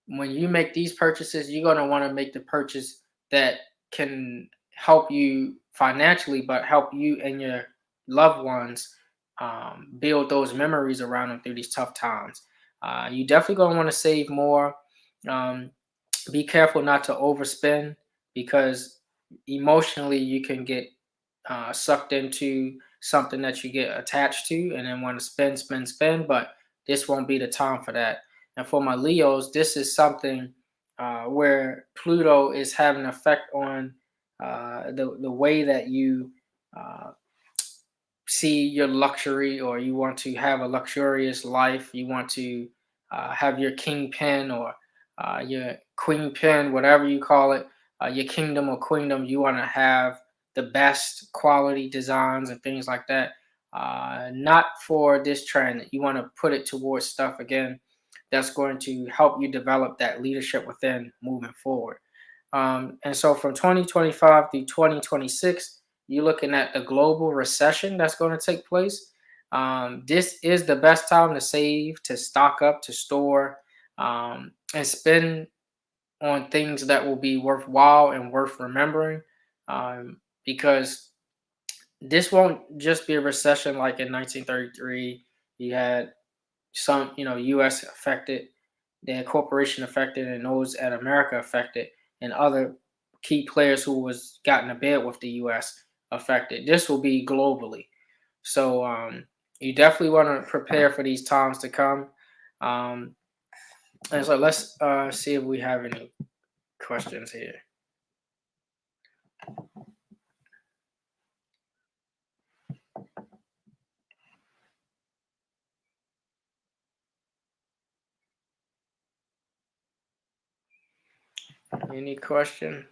when you make these purchases, you're going to want to make the purchase that can help you financially, but help you and your loved ones build those memories around them through these tough times. You definitely going to want to save more. Um, be careful not to overspend, because emotionally you can get sucked into something that you get attached to and then want to spend, spend, spend. But this won't be the time for that. And for my Leos, this is something where Pluto is having an effect on the way that you uh, see your luxury, or you want to have a luxurious life. You want to have your king pin, or your queen pin, whatever you call it, your kingdom or queendom. You want to have the best quality designs and things like that. Not for this trend. You want to put it towards stuff again that's going to help you develop that leadership within moving forward. And so from 2025 through 2026, you're looking at the global recession that's going to take place. This is the best time to save, to stock up, to store, and spend on things that will be worthwhile and worth remembering, because this won't just be a recession like in 1933. You had some, U.S. affected, the corporation affected, and those at America affected, and other key players who was gotten a bid with the U.S. affected. This will be globally, so you definitely want to prepare for these times to come. Um, and so let's see if we have any questions here. Any question?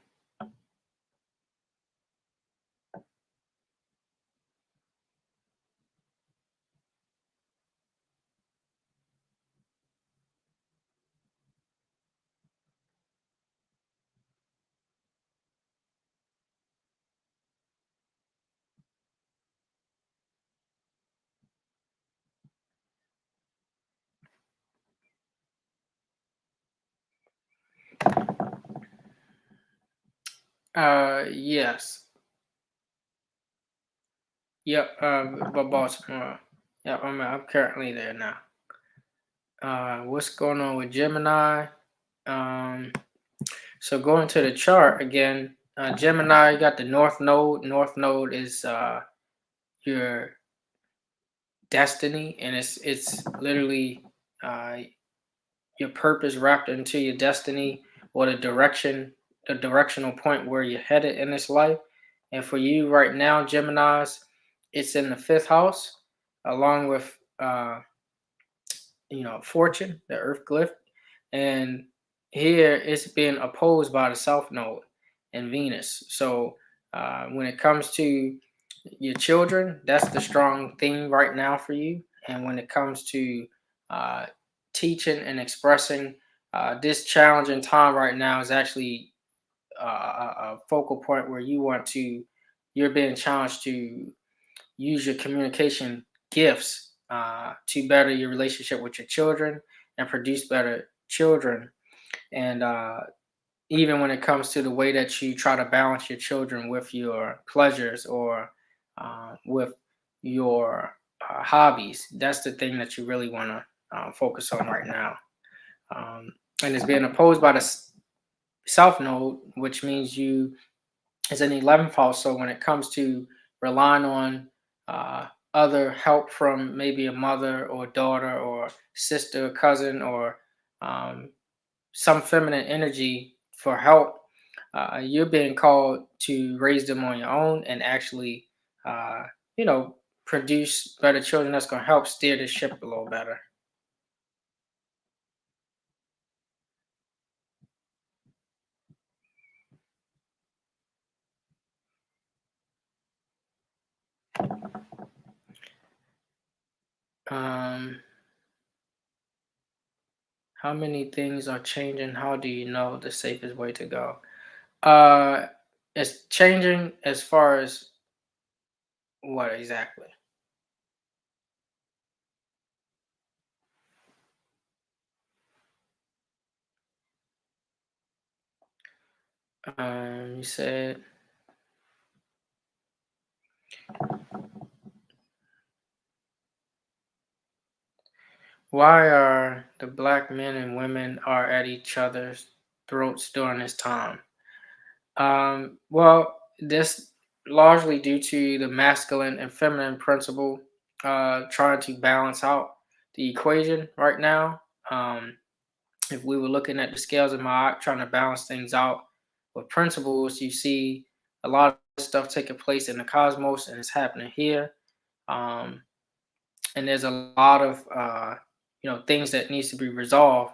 Yes. Yep. But Baltimore. Yep. I'm currently there now. What's going on with Gemini? Um, so going to the chart again, Gemini, you got the North Node. North Node is your destiny, and it's literally uh, your purpose wrapped into your destiny, or the directional point where you're headed in this life. And for you right now, Gemini's, it's in the fifth house, along with fortune, the earth glyph. And here it's being opposed by the south node and Venus. So when it comes to your children, that's the strong theme right now for you. And when it comes to uh, teaching and expressing, this challenging time right now is actually a focal point where you're being challenged to use your communication gifts to better your relationship with your children and produce better children. And even when it comes to the way that you try to balance your children with your pleasures, or with your hobbies, that's the thing that you really want to focus on right now. And it's being opposed by the south node, which means you is in the 11th house. So when it comes to relying on other help from maybe a mother or daughter or sister, cousin, or um, some feminine energy for help, you're being called to raise them on your own and actually, uh, produce better children that's going to help steer the ship a little better. Um, how many things are changing? How do you know the safest way to go? Uh, it's changing as far as what exactly? You said, why are the black men and women are at each other's throats during this time? Well, this largely due to the masculine and feminine principle trying to balance out the equation right now. If we were looking at the scales of my eye, trying to balance things out with principles, you see a lot of stuff taking place in the cosmos, and it's happening here. Um, and there's a lot of things that needs to be resolved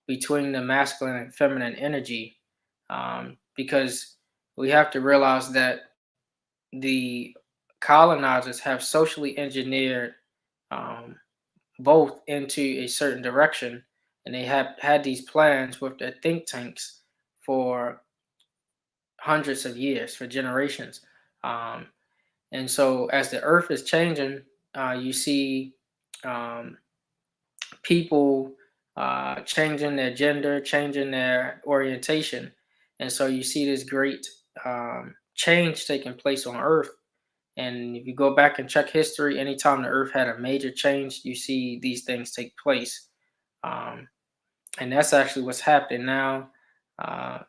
between the masculine and feminine energy, because we have to realize that the colonizers have socially engineered um, both into a certain direction, and they have had these plans with their think tanks for hundreds of years, for generations. Um, and so, as the earth is changing, you see um, people changing their gender, changing their orientation. And so you see this great change taking place on Earth. And if you go back and check history, anytime the Earth had a major change, you see these things take place. Um, and that's actually what's happening now.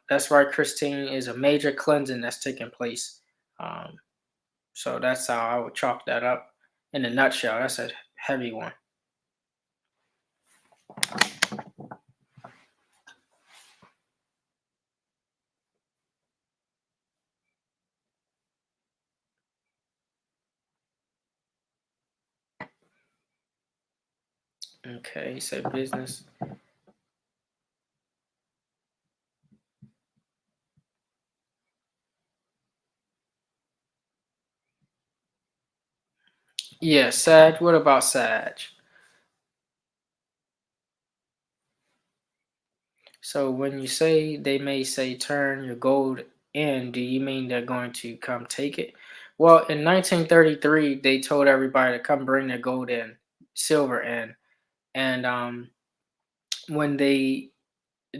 That's right, Christine, is a major cleansing that's taking place. Um, so that's how I would chalk that up in a nutshell. That's a heavy one. Okay, he said business. Yeah, Sag. What about Sag? So when you say they may say turn your gold in, do you mean they're going to come take it? Well, in 1933, they told everybody to come bring their gold in, silver in, and when they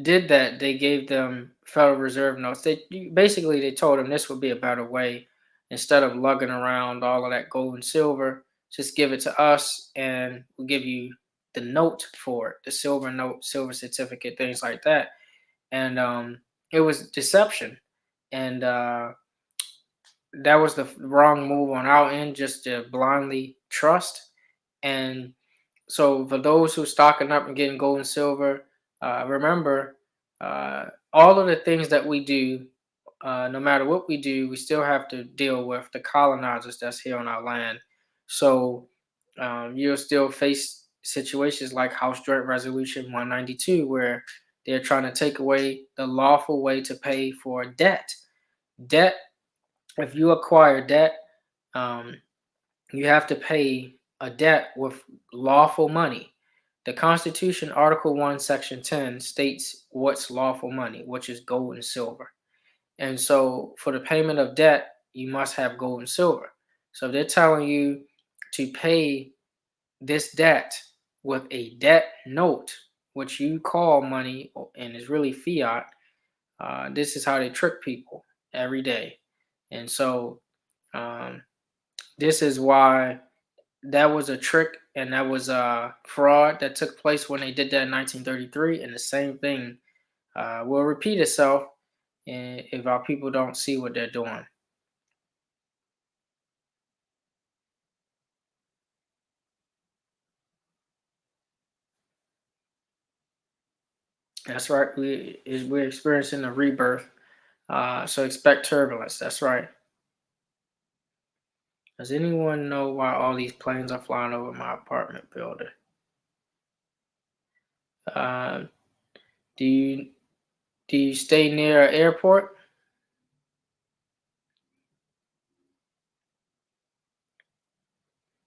did that, they gave them Federal Reserve notes. They told them this would be a better way instead of lugging around all of that gold and silver. Just give it to us, and we'll give you the note for it, the silver note, silver certificate, things like that. And it was deception, and that was the wrong move on our end, just to blindly trust. And so for those who stocking up and getting gold and silver, remember, all of the things that we do, no matter what we do, we still have to deal with the colonizers that's here on our land. So you'll still face situations like House Joint Resolution 192, where they're trying to take away the lawful way to pay for debt. Debt, if you acquire debt, um, you have to pay a debt with lawful money. The Constitution, Article 1, Section 10, states what's lawful money, which is gold and silver. And so, for the payment of debt, you must have gold and silver. So, if they're telling you to pay this debt with a debt note, which you call money and is really fiat, this is how they trick people every day. And so, um, this is why that was a trick and that was a fraud that took place when they did that in 1933. And the same thing will repeat itself if our people don't see what they're doing. That's right. We're experiencing a rebirth. So expect turbulence. That's right. Does anyone know why all these planes are flying over my apartment building? Uh, do you do you stay near an airport?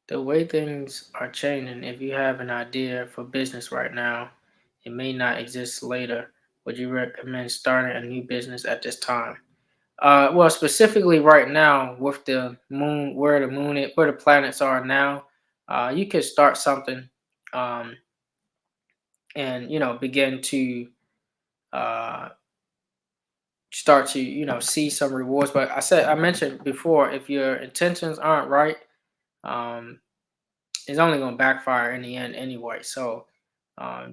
The way things are changing, if you have an idea for business right now, it may not exist later. Would you recommend starting a new business at this time? Well, specifically right now with the moon, where the planets are now, you could start something, um, and begin to uh, start to see some rewards. But I mentioned before, if your intentions aren't right, um, it's only going to backfire in the end anyway. So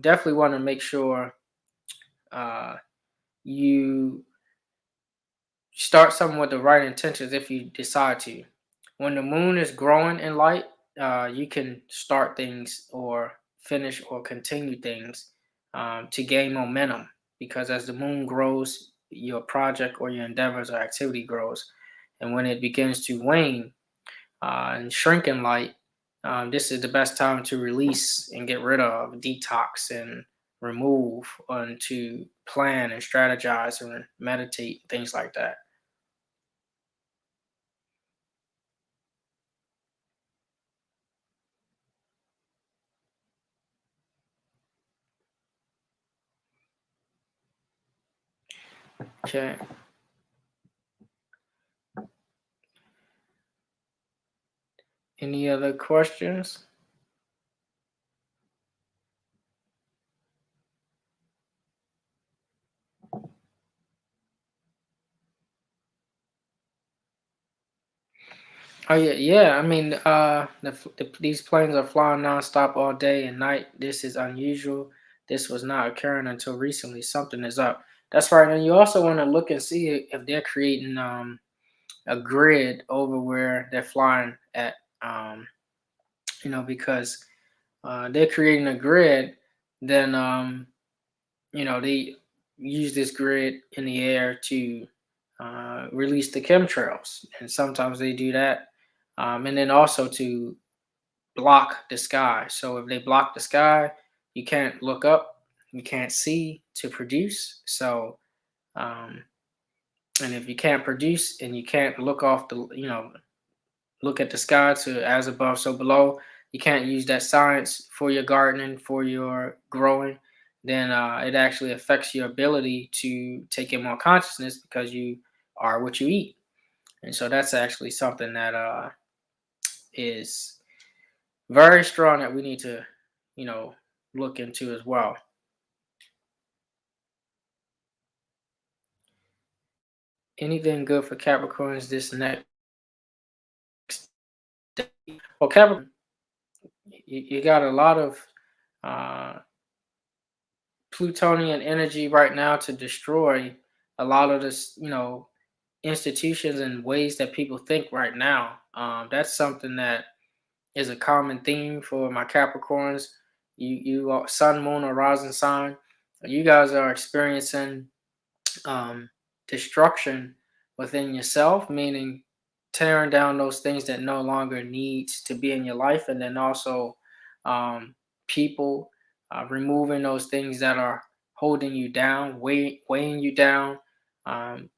definitely want to make sure uh, you start something with the right intentions if you decide to. When the moon is growing in light, you can start things or finish or continue things to gain momentum, because as the moon grows, your project or your endeavors or activity grows. And when it begins to wane, and shrink in light, this is the best time to release and get rid of, detox, and remove, and to plan and strategize and meditate, things like that. Okay. Any other questions? Oh yeah, yeah. I mean, these planes are flying nonstop all day and night. This is unusual. This was not occurring until recently. Something is up. That's right. And you also want to look and see if they're creating a grid over where they're flying at. Um, because they're creating a grid, then they use this grid in the air to release the chemtrails, and sometimes they do that, and then also to block the sky. So if they block the sky, you can't look up, you can't see to produce. So um, and if you can't produce and you can't look off look at the sky to as above, so below. You can't use that science for your gardening, for your growing. Then it actually affects your ability to take in more consciousness because you are what you eat. And so that's actually something that is very strong that we need to, you know, look into as well. Anything good for Capricorns this next day? Well, Capricorn, you got a lot of uh, plutonian energy right now to destroy a lot of this, institutions and ways that people think right now. That's something that is a common theme for my Capricorns. You are sun, moon, or rising sign. You guys are experiencing um, destruction within yourself, meaning tearing down those things that no longer needs to be in your life, and then also um, people removing those things that are holding you down, weighing you down. Um,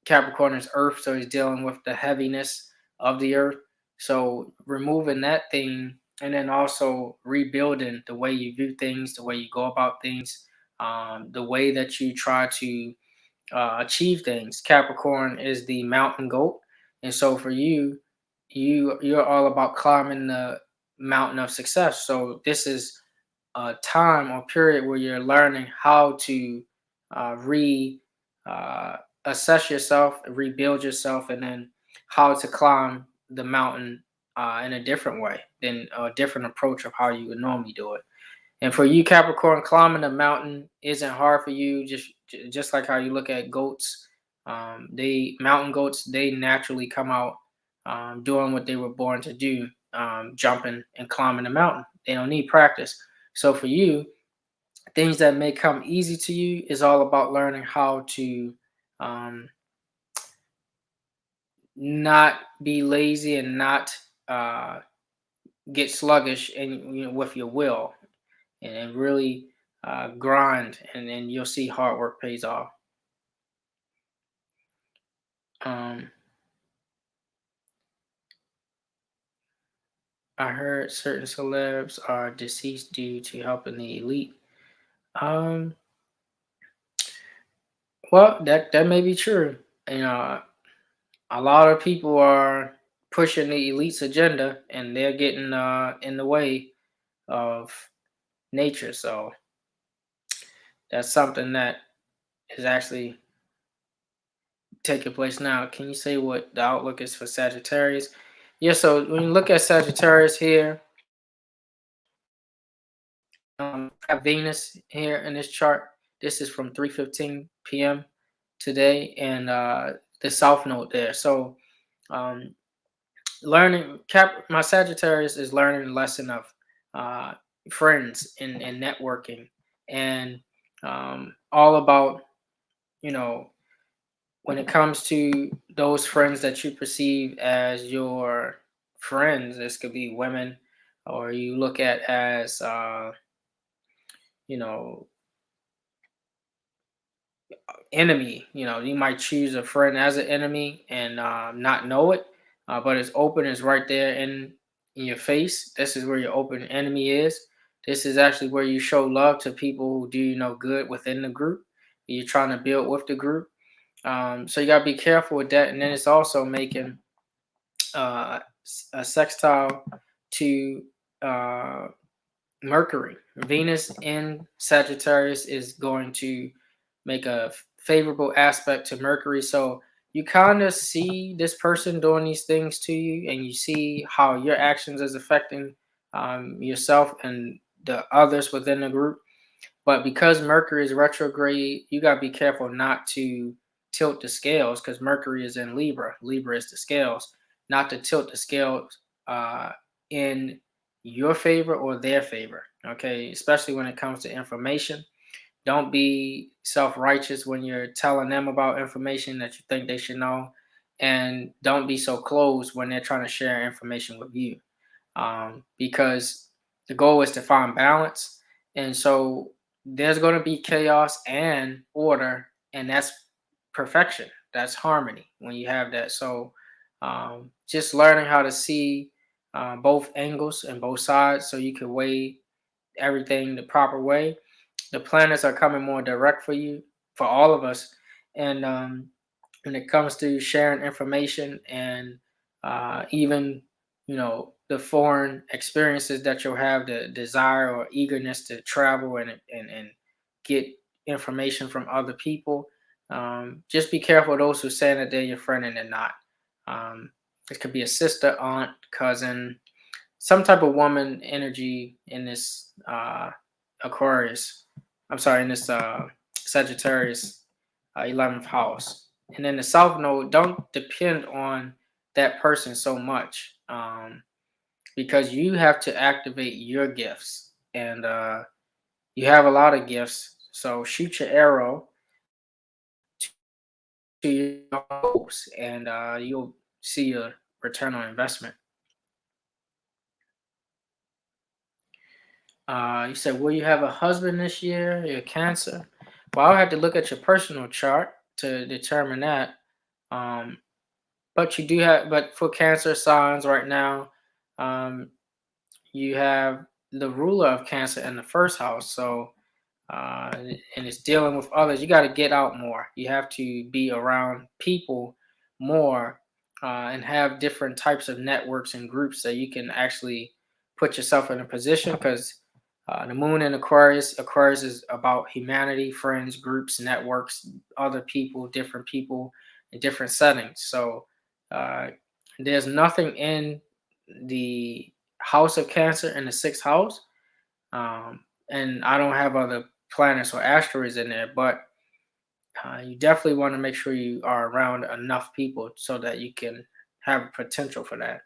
Capricorn is Earth, so he's dealing with the heaviness of the Earth. So removing that thing, and then also rebuilding the way you view things, the way you go about things, the way that you try to achieve things. Capricorn is the mountain goat, and so for you, you're all about climbing the mountain of success. So this is a time or period where you're learning how to re uh, assess yourself, rebuild yourself, and then how to climb the mountain in a different way than a different approach of how you would normally do it. And for you, Capricorn, climbing a mountain isn't hard for you. Just like how you look at goats, they mountain goats, they naturally come out doing what they were born to do, jumping and climbing a mountain. They don't need practice. So for you, things that may come easy to you is all about learning how to um, not be lazy and not uh, get sluggish and with your will, and really grind, and then you'll see hard work pays off. Um, I heard certain celebs are deceased due to helping the elite. Um, well, that may be true. You know, a lot of people are pushing the elite's agenda, and they're getting in the way of nature. So that's something that is actually taking place now. Can you say what the outlook is for Sagittarius? Yeah, so when you look at Sagittarius here, I have Venus here in this chart. This is from 3:15 p.m. today, and the south node there. So um, my Sagittarius is learning a lesson of uh, friends and networking, and all about, you know, when it comes to those friends that you perceive as your friends. This could be women, or you look at as you know enemy. You might choose a friend as an enemy and not know it, but it's open, it's right there in your face. This is where your open enemy is. This is actually where you show love to people who do good within the group. You're trying to build with the group. So you got to be careful with that. And then it's also making a sextile to uh, Mercury. Venus in Sagittarius is going to make a favorable aspect to Mercury. So you kind of see this person doing these things to you, and you see how your actions is affecting yourself and the others within the group. But because Mercury is retrograde, you got to be careful not to tilt the scales, because Mercury is in Libra. Libra is the scales. Not to tilt the scales in your favor or their favor. Okay, especially when it comes to information. Don't be self-righteous when you're telling them about information that you think they should know, and don't be so closed when they're trying to share information with you, because the goal is to find balance. And so there's going to be chaos and order, and that's perfection. That's harmony when you have that. So just learning how to see both angles and both sides so you can weigh everything the proper way. The planets are coming more direct for you, for all of us. And when it comes to sharing information and even, the foreign experiences that you'll have, the desire or eagerness to travel and get information from other people. Just be careful of those who saying that they're your friend and they're not. It could be a sister, aunt, cousin, some type of woman energy in this Aquarius. I'm sorry, in this Sagittarius 11th house. And then the South Node, don't depend on that person so much, because you have to activate your gifts. And you have a lot of gifts. So shoot your arrow to your goals, and you'll see a return on investment. You said, will you have a husband this year? You're Cancer. Well, I'll have to look at your personal chart to determine that. Um, but you do have, but for Cancer signs right now, um, you have the ruler of Cancer in the first house. So, and it's dealing with others. You got to get out more. You have to be around people more, and have different types of networks and groups that you can actually put yourself in a position, because the moon in Aquarius, Aquarius is about humanity, friends, groups, networks, other people in different settings. So uh, there's nothing in the house of Cancer in the sixth house. And I don't have other planets or asteroids in there, but you definitely want to make sure you are around enough people so that you can have potential for that.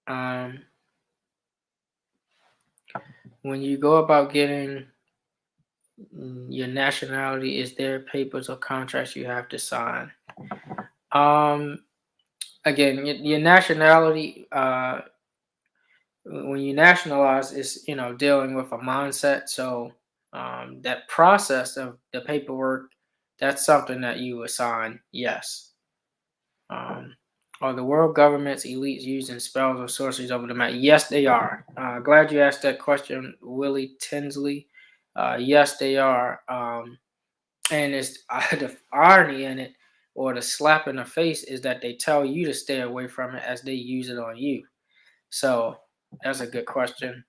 Um, when you go about getting your nationality, is there papers or contracts you have to sign? Um, Again, your nationality, when you nationalize, is dealing with a mindset. So that process of the paperwork, that's something that you assign. Yes. Are the world governments elites using spells or sorceries over the map? Yes, they are. Glad you asked that question, Willie Tinsley. Yes, they are. And it's the irony in it, or the slap in the face, is that they tell you to stay away from it as they use it on you. So that's a good question.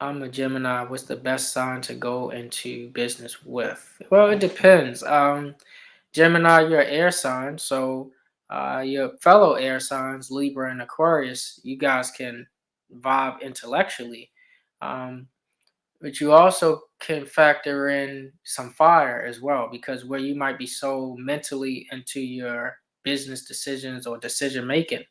I'm a Gemini. What's the best sign to go into business with? Well, it depends. Gemini, you're an air sign, so your fellow air signs, Libra and Aquarius, you guys can vibe intellectually. Um, but you also can factor in some fire as well, because where you might be so mentally into your business decisions or decision making,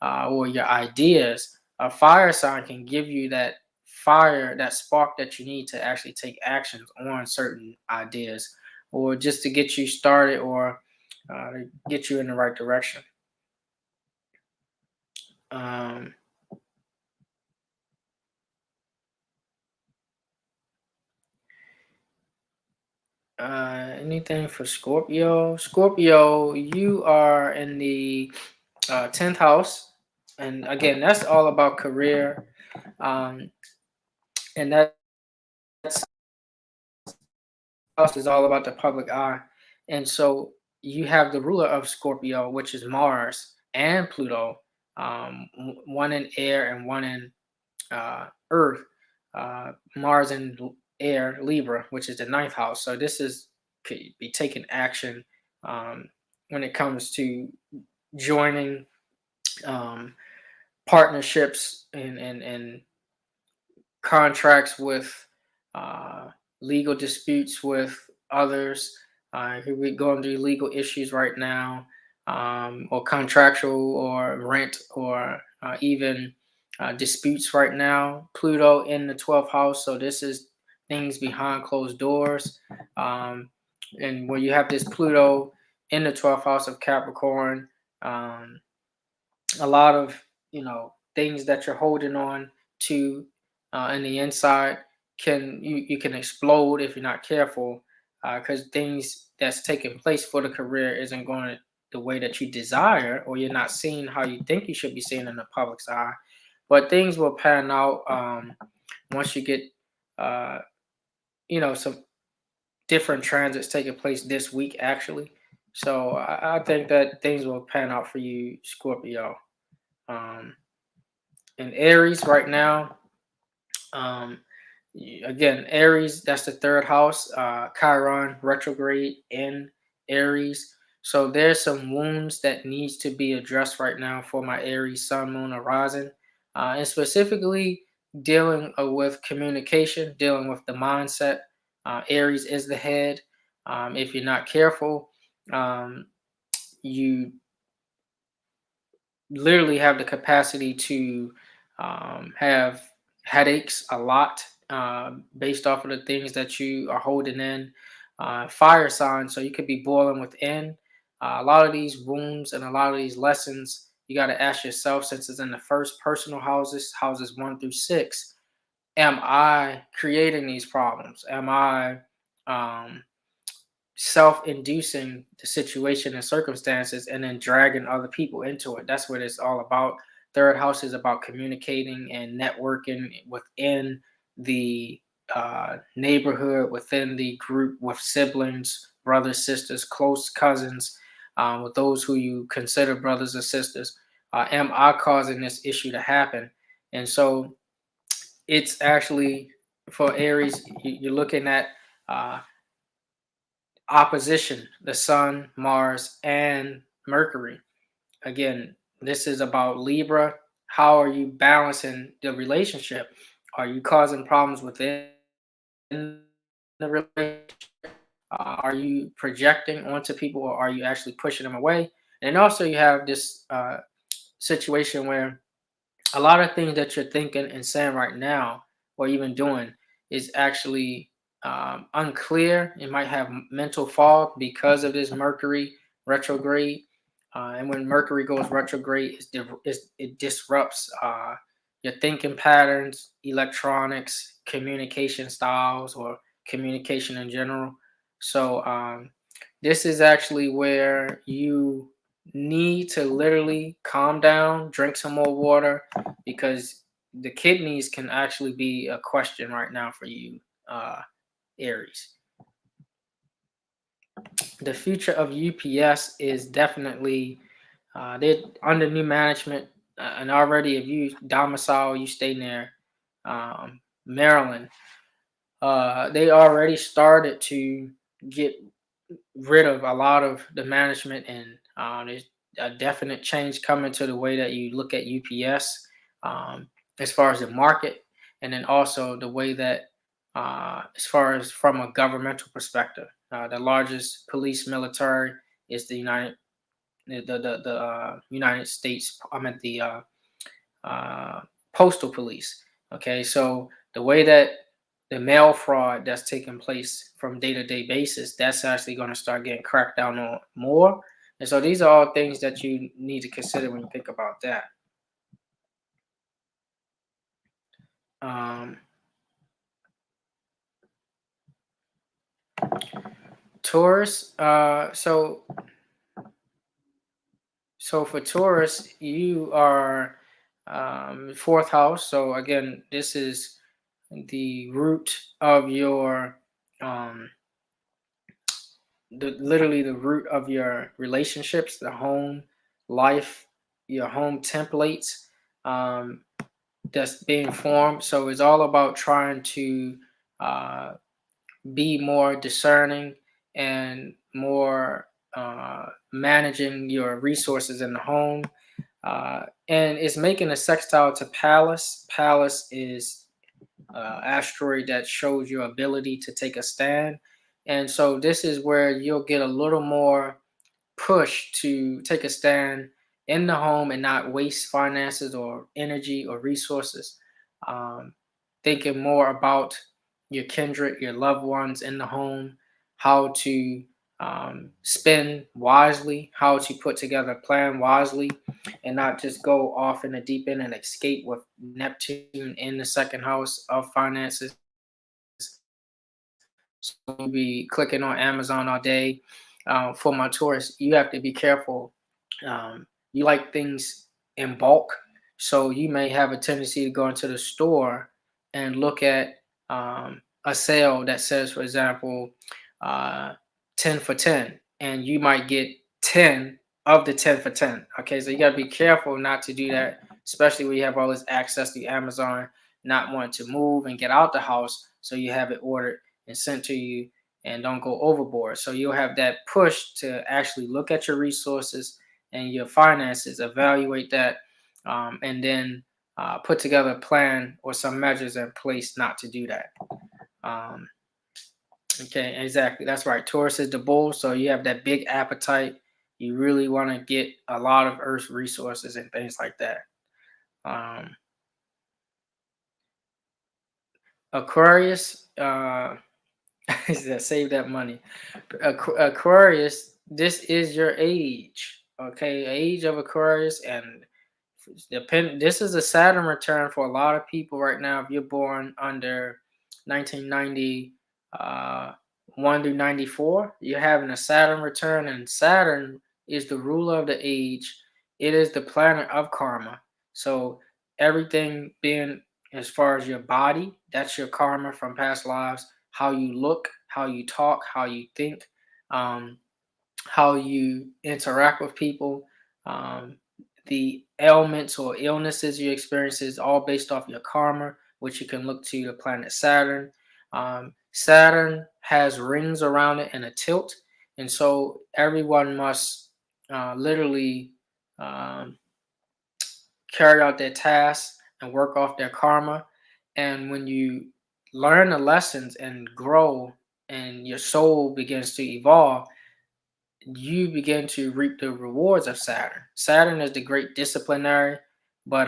or your ideas, a fire sign can give you that fire, that spark that you need to actually take actions on certain ideas, or just to get you started, or to get you in the right direction. Um, Anything for Scorpio? Scorpio, you are in the 10th house. And again, that's all about career. Um, and that house is all about the public eye. And so you have the ruler of Scorpio, which is Mars and Pluto, one in air and one in Earth. Mars in air Libra, which is the ninth house. So this is could be taking action when it comes to joining um, partnerships and contracts with uh, legal disputes with others. We're going through legal issues right now, or contractual or rent or even disputes right now. Pluto in the 12th house. So this is things behind closed doors. Um, and where you have this Pluto in the 12th house of Capricorn, um, a lot of things that you're holding on to in the inside you can explode if you're not careful, because things that's taking place for the career isn't going the way that you desire, or you're not seeing how you think you should be seen in the public's eye. But things will pan out once you get uh, some different transits taking place this week actually. So I think that things will pan out for you, Scorpio. um, in Aries right now. Um, Again, Aries, that's the third house. Chiron retrograde in Aries. So there's some wounds that needs to be addressed right now for my Aries Sun, Moon, horizon, and specifically dealing with communication, dealing with the mindset. Aries is the head. If you're not careful, um, you literally have the capacity to have headaches a lot, based off of the things that you are holding in. Fire sign, so you could be boiling within. A lot of these wounds and a lot of these lessons, you got to ask yourself, since it's in the first personal houses, houses 1 through 6, am I creating these problems? Am I um, self-inducing the situation and circumstances and then dragging other people into it? That's what it's all about. Third house is about communicating and networking within the neighborhood, within the group, with siblings, brothers, sisters, close cousins, with those who you consider brothers or sisters. Am I causing this issue to happen? And so it's actually, for Aries, you're looking at uh, opposition, the sun, Mars, and Mercury. Again, this is about Libra. How are you balancing the relationship? Are you causing problems within the relationship? Are you projecting onto people, or are you actually pushing them away? And also, you have this situation where a lot of things that you're thinking and saying right now, or even doing, is actually unclear. You might have mental fog because of this Mercury retrograde. And when Mercury goes retrograde, it disrupts your thinking patterns, electronics, communication styles, or communication in general. So this is actually where you need to literally calm down, drink some more water, because the kidneys can actually be a question right now for you, Aries. The future of UPS is definitely they're under new management, and already if you domicile, you stay near Maryland. They already started to get rid of a lot of the management, and there's a definite change coming to the way that you look at UPS, as far as the market, and then also the way that, as far as from a governmental perspective, the largest police military is the United States. I meant the postal police. Okay, so the way that the mail fraud that's taking place from day-to-day basis, that's actually going to start getting cracked down on more. And so these are all things that you need to consider when you think about that. Um, Taurus. So for Taurus, you are fourth house. So again, this is the root of your um, literally the root of your relationships, the home life, your home templates, um, that's being formed. So it's all about trying to uh, be more discerning and more managing your resources in the home. And it's making a sextile to Pallas. Pallas is asteroid that shows your ability to take a stand. And so this is where you'll get a little more push to take a stand in the home and not waste finances or energy or resources. Um, Thinking more about your kindred, your loved ones in the home, how to spend wisely, how to put together a plan wisely, and not just go off in the deep end and escape with Neptune in the second house of finances. So you'll be clicking on Amazon all day. For my Taurus, you have to be careful. You like things in bulk, so you may have a tendency to go into the store and look at a sale that says, for example, uh, 10 for 10, and you might get 10 of the 10 for 10. Okay, so you got to be careful not to do that, especially when you have all this access to Amazon, not wanting to move and get out the house, so you have it ordered and sent to you and don't go overboard. So you'll have that push to actually look at your resources and your finances, evaluate that, and then put together a plan or some measures in place not to do that. Um, okay, exactly. That's right. Taurus is the bull, so you have that big appetite. You really want to get a lot of Earth resources and things like that. Um, Aquarius, save that money. Aquarius, this is your age. Okay, age of Aquarius, and this is a Saturn return for a lot of people right now. If you're born under 1990, 1 through 94, you're having a Saturn return, and Saturn is the ruler of the age. It is the planet of karma. So everything being as far as your body, that's your karma from past lives. How you look, how you talk, how you think, um, how you interact with people, um, the ailments or illnesses you experience is all based off your karma, which you can look to the planet Saturn. Saturn has rings around it and a tilt, and so everyone must literally um, carry out their tasks and work off their karma. And when you learn the lessons and grow, and your soul begins to evolve, you begin to reap the rewards of Saturn. Saturn is the great disciplinary, but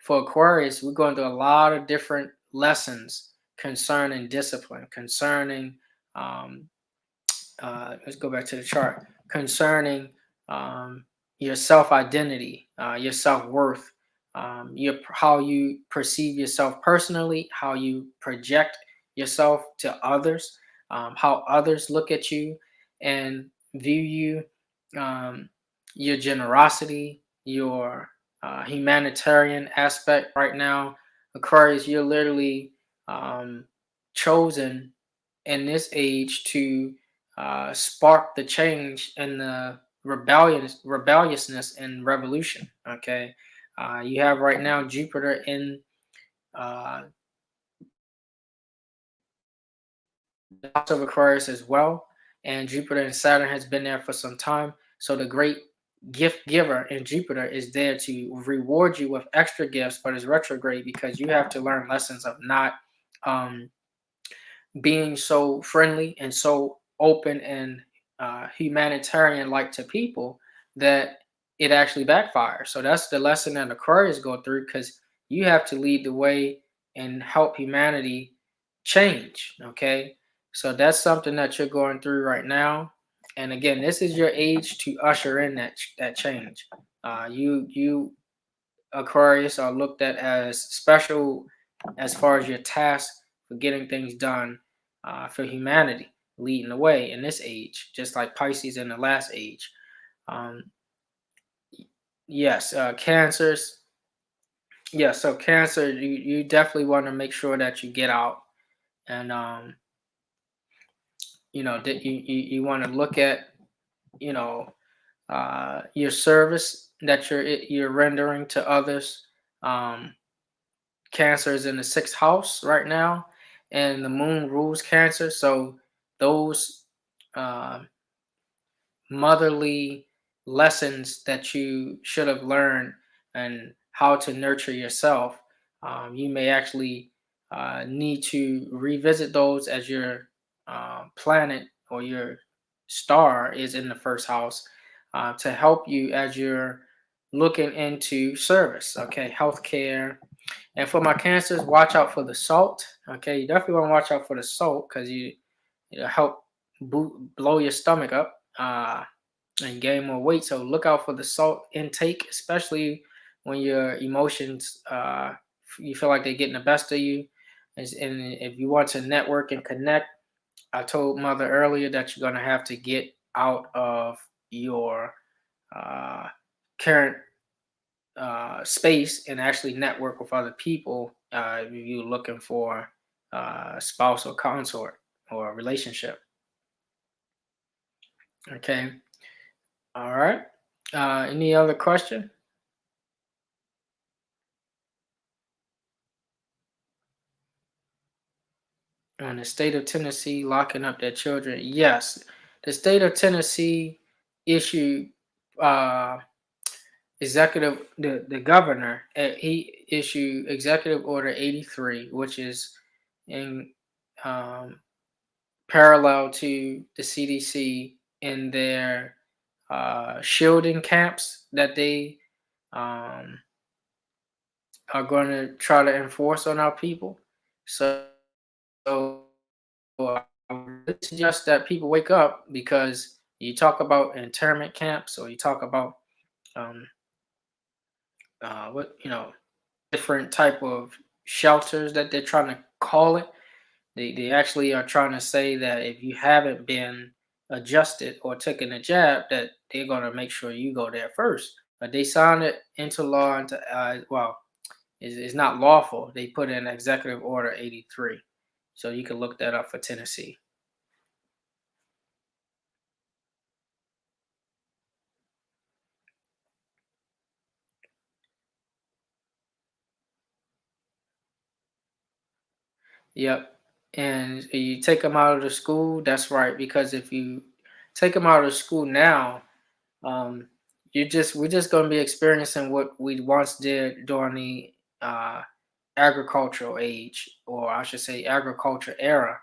for Aquarius, we're going through a lot of different lessons concerning discipline, concerning um, let's go back to the chart, concerning your self-identity, your self-worth, your how you perceive yourself personally, how you project yourself to others, how others look at you and view you, um, your generosity, your humanitarian aspect. Right now, Aquarius, you're literally chosen in this age to spark the change and the rebelliousness and revolution. Okay, you have right now Jupiter in uh, the house of Aquarius as well, and Jupiter and Saturn has been there for some time. So the great gift giver in Jupiter is there to reward you with extra gifts, but it's retrograde because you have to learn lessons of not um, being so friendly and so open and humanitarian like to people that it actually backfires. So that's the lesson that Aquarius go through, because you have to lead the way and help humanity change. Okay, so that's something that you're going through right now. And again, this is your age to usher in that change. You Aquarius are looked at as special as far as your task for getting things done for humanity, leading the way in this age, just like Pisces in the last age. Um, yes, cancers. Yeah, so Cancer, you definitely want to make sure that you get out and that you want to look at you know your service that you're rendering to others. Um, Cancer is in the sixth house right now, and the moon rules Cancer. So those uh, motherly lessons that you should have learned and how to nurture yourself, you may actually need to revisit those as your planet or your star is in the first house to help you as you're looking into service, okay, healthcare. And for my cancers, watch out for the salt. Okay, you definitely want to watch out for the salt because it'll help blow your stomach up and gain more weight. So look out for the salt intake, especially when your emotions you feel like they're getting the best of you. And if you want to network and connect, I told Mother earlier that you're gonna have to get out of your uh, current space and actually network with other people if you're looking for spouse or consort or a relationship. Okay. All right. Any other question on the state of Tennessee locking up their children? Yes, the state of Tennessee issued uh, the governor. He issued Executive Order 83, which is in um, parallel to the CDC in their shielding camps that they um, are going to try to enforce on our people. So I would suggest that people wake up because you talk about internment camps or you talk about um, what different type of shelters that they're trying to call it. They actually are trying to say that if you haven't been adjusted or taken a jab, that they're going to make sure you go there first. But they signed it into law into well, it's not lawful. They put in Executive Order 83, so you can look that up for Tennessee. Yep. And you take them out of the school, that's right. Because if you take them out of school now, um, we're just going to be experiencing what we once did during the uh, agricultural age, or I should say, agriculture era,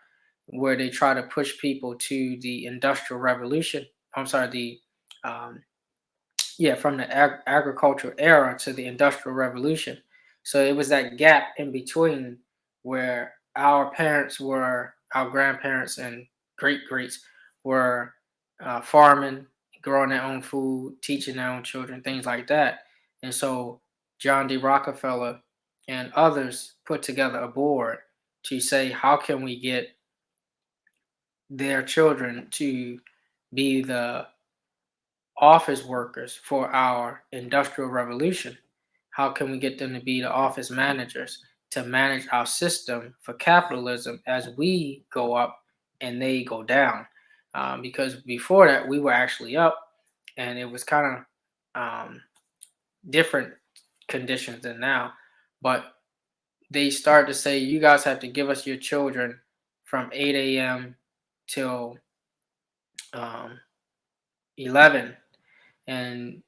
where they try to push people to the industrial revolution. I'm sorry, the um, yeah, from the agricultural era to the industrial revolution. So it was that gap in between where our parents were, our grandparents and great greats were farming, growing their own food, teaching their own children, things like that. And so John D. Rockefeller and others put together a board to say, how can we get their children to be the office workers for our industrial revolution? How can we get them to be the office managers to manage our system for capitalism as we go up and they go down? Because before that, we were actually up and it was kind of different conditions than now. But they started to say, you guys have to give us your children from 8 a.m. till um, 11. And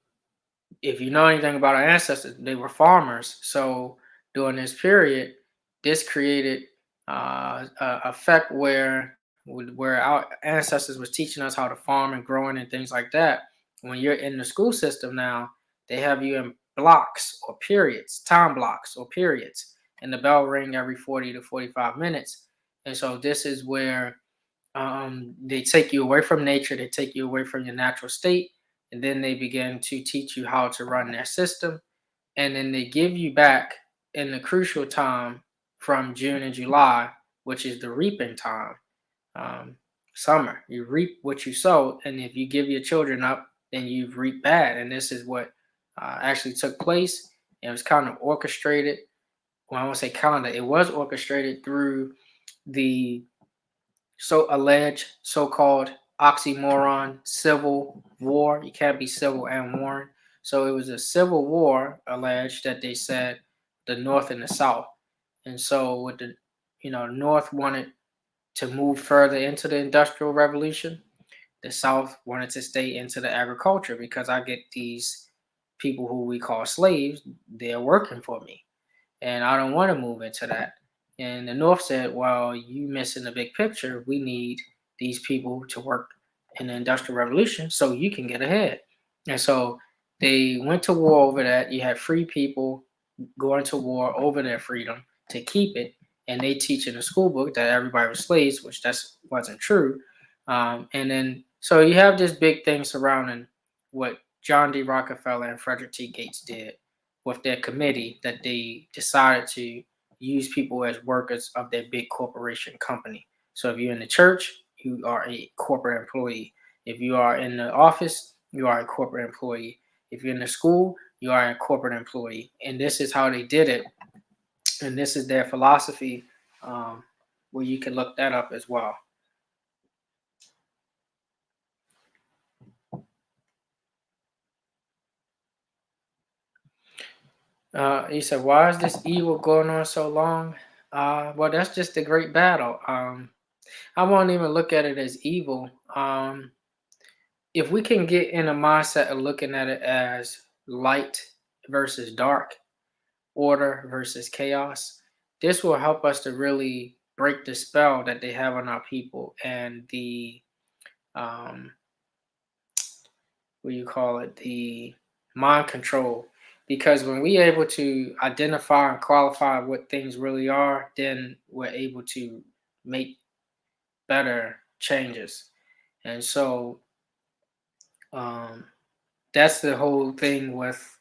if you know anything about our ancestors, they were farmers. So during this period, this created a effect where our ancestors was teaching us how to farm and growing and things like that. When you're in the school system now, they have you in blocks or periods, time blocks or periods, and the bell ring every 40 to 45 minutes. And so this is where they take you away from nature, they take you away from your natural state, and then they begin to teach you how to run their system. And then they give you back in the crucial time from June and July, which is the reaping time, um, summer. You reap what you sow, and if you give your children up, then you reap bad. And this is what actually took place. It was kind of orchestrated. Well, I won't say kind of, it was orchestrated through the alleged so-called oxymoron civil war. You can't be civil and warring. So it was a civil war alleged that they said the North and the South. And so with the North wanted to move further into the Industrial Revolution. The South wanted to stay into the agriculture, because I get these people who we call slaves, they're working for me, and I don't want to move into that. And the North said, well, you missing the big picture. We need these people to work in the Industrial Revolution so you can get ahead. And so they went to war over that. You had free people going to war over their freedom to keep it, and they teach in the school book that everybody was slaves, which that's wasn't true. And then so you have this big thing surrounding what John D. Rockefeller and Frederick T. Gates did with their committee, that they decided to use people as workers of their big corporation company. So if you're in the church, you are a corporate employee. If you are in the office, you are a corporate employee. If you're in the school, you are a corporate employee. And this is how they did it. And this is their philosophy, where you can look that up as well. He said, why is this evil going on so long? Well, that's just a great battle. I won't even look at it as evil. If we can get in a mindset of looking at it as light versus dark, order versus chaos, this will help us to really break the spell that they have on our people, and the what you call it, the mind control. Because when we're able to identify and qualify what things really are, then we're able to make better changes. And so that's the whole thing with,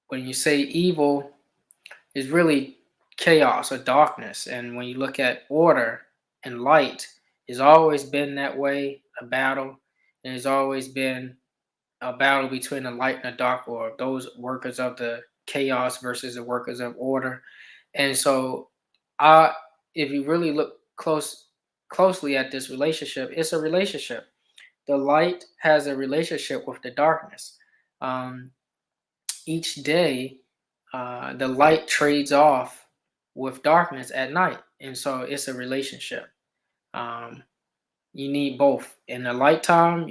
when you say evil, is really chaos or darkness. And when you look at order and light, it's always been that way, a battle. And it's always been a battle between the light and the dark, or those workers of the chaos versus the workers of order. And so, if you really look closely at this relationship, it's a relationship. The light has a relationship with the darkness. Each day, the light trades off with darkness at night, and so it's a relationship. Um, you need both. In the light time,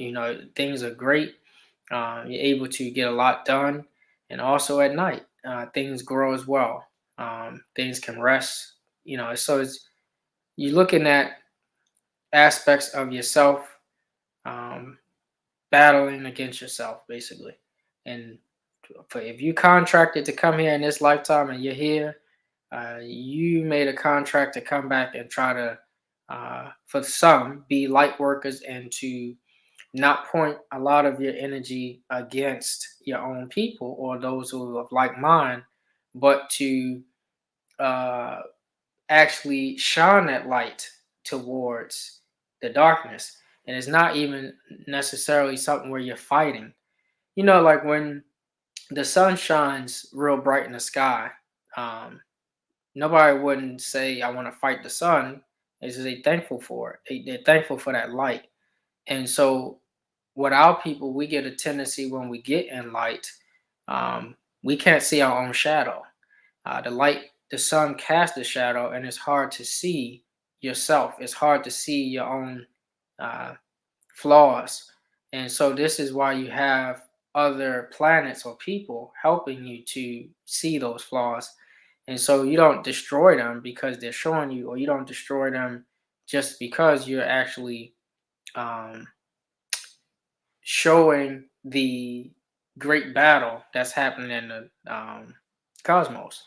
things are great. You're able to get a lot done, and also at night, things grow as well. Things can rest. So you're looking at aspects of yourself, um, battling against yourself, basically. And if you contracted to come here in this lifetime and you're here, you made a contract to come back and try to, for some, be light workers, and to not point a lot of your energy against your own people or those who are of like mind, but to uh, actually shine that light towards the darkness. And it's not even necessarily something where you're fighting. Like when the sun shines real bright in the sky, um, nobody wouldn't say, I want to fight the sun. They're thankful for it. They're thankful for that light. And so, with our people, we get a tendency when we get in light, we can't see our own shadow. The sun casts a shadow, and it's hard to see yourself. It's hard to see your own uh, flaws. And so, this is why you have other planets or people helping you to see those flaws. And so, you don't destroy them because they're showing you, or you don't destroy them just because you're actually um, showing the great battle that's happening in the cosmos.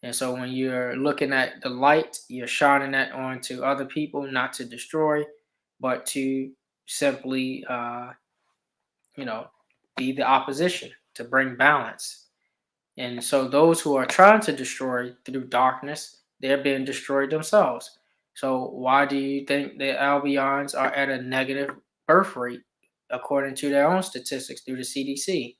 And so when you're looking at the light, you're shining that onto other people, not to destroy, but to simply, be the opposition, to bring balance. And so those who are trying to destroy through darkness, they're being destroyed themselves. So why do you think the Albions are at a negative birth rate according to their own statistics through the CDC?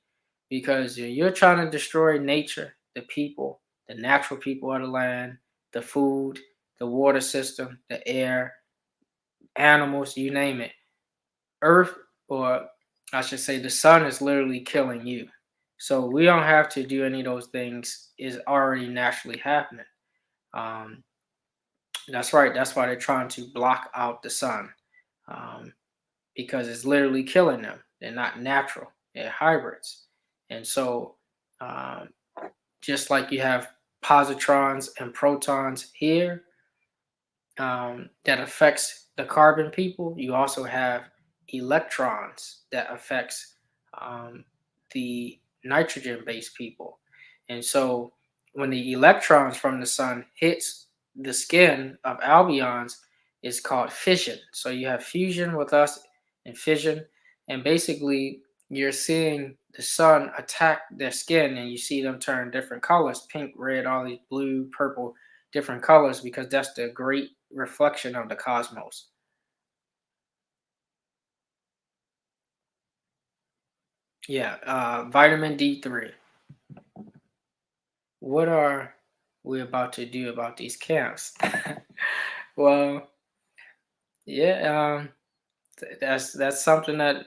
Because you're trying to destroy nature, the people, the natural people of the land, the food, the water system, the air, animals, you name it. Earth, or I should say, the sun is literally killing you. So we don't have to do any of those things. Is already naturally happening. Um, that's right. That's why they're trying to block out the sun, um, because it's literally killing them. They're not natural. They're hybrids, and so um, just like you have positrons and protons here, that affects the carbon people, you also have electrons that affects um, the nitrogen based people. And so when the electrons from the sun hits the skin of albions, it's called fission. So you have fusion with us and fission, and basically you're seeing the sun attack their skin, and you see them turn different colors: pink, red, all these blue, purple, different colors, because that's the great reflection of the cosmos. Yeah, vitamin D3. What are we about to do about these camps? Well, yeah, that's something that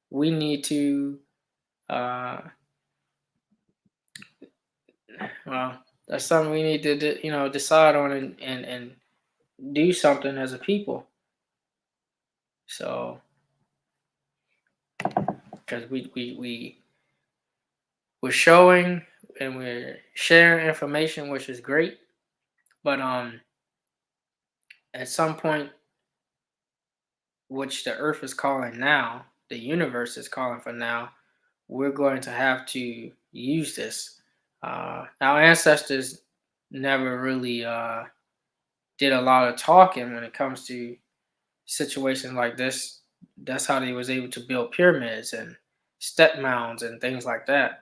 we need to. Uh, well, that's something we need to decide on, and do something as a people. So, because we're showing and we're sharing information, which is great, but at some point, which the earth is calling now, the universe is calling for now, we're going to have to use this. Our ancestors never really did a lot of talking when it comes to situations like this. That's how they was able to build pyramids and step mounds and things like that.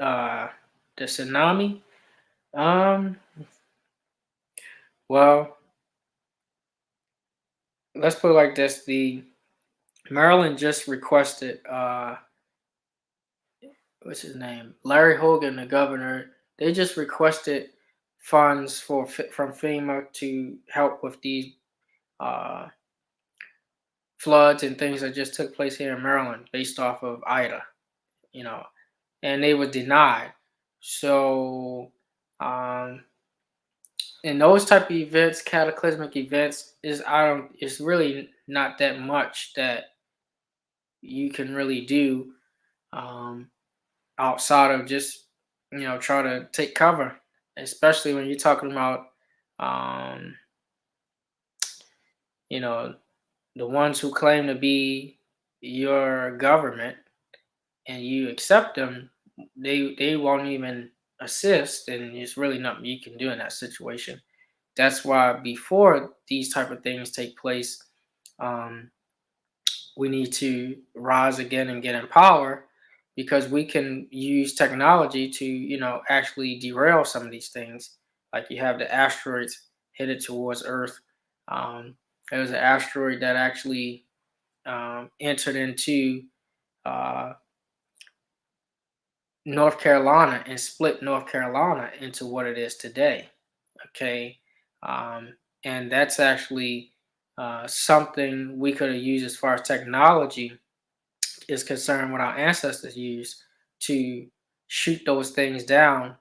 Uh, the tsunami. Um, well, let's put it like this: the Maryland just requested what's his name, Larry Hogan, the governor. They just requested funds from FEMA to help with these uh, floods and things that just took place here in Maryland based off of Ida, you know, and they were denied. So, um, in those type of events, cataclysmic events, it's really not that much that you can really do. Um, Outside of just try to take cover, especially when you're talking about um you know the ones who claim to be your government, and you accept them. They won't even assist, and there's really nothing you can do in that situation. That's why before these type of things take place, um we need to rise again and get in power, because we can use technology to actually derail some of these things. Like you have the asteroids headed towards earth. There was an asteroid that actually entered into uh, North Carolina and split North Carolina into what it is today. Okay. And that's actually something we could have used as far as technology is concerned, what our ancestors used to shoot those things down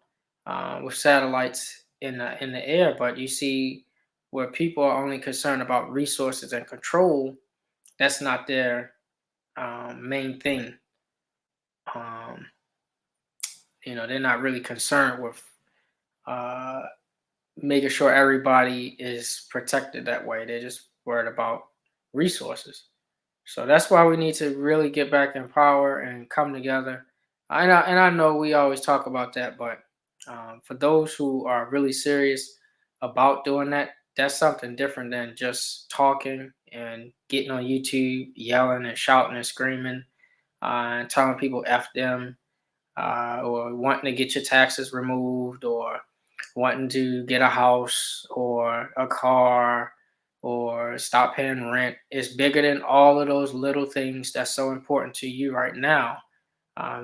with satellites in the air. But you see, where people are only concerned about resources and control, that's not their main thing. Um, they're not really concerned with uh, making sure everybody is protected that way. They're just worried about resources. So that's why we need to really get back in power and come together. I know we always talk about that, but for those who are really serious about doing that, that's something different than just talking and getting on YouTube, yelling and shouting and screaming, and telling people F them, or wanting to get your taxes removed, or wanting to get a house or a car or stop paying rent. Is bigger than all of those little things that's so important to you right now.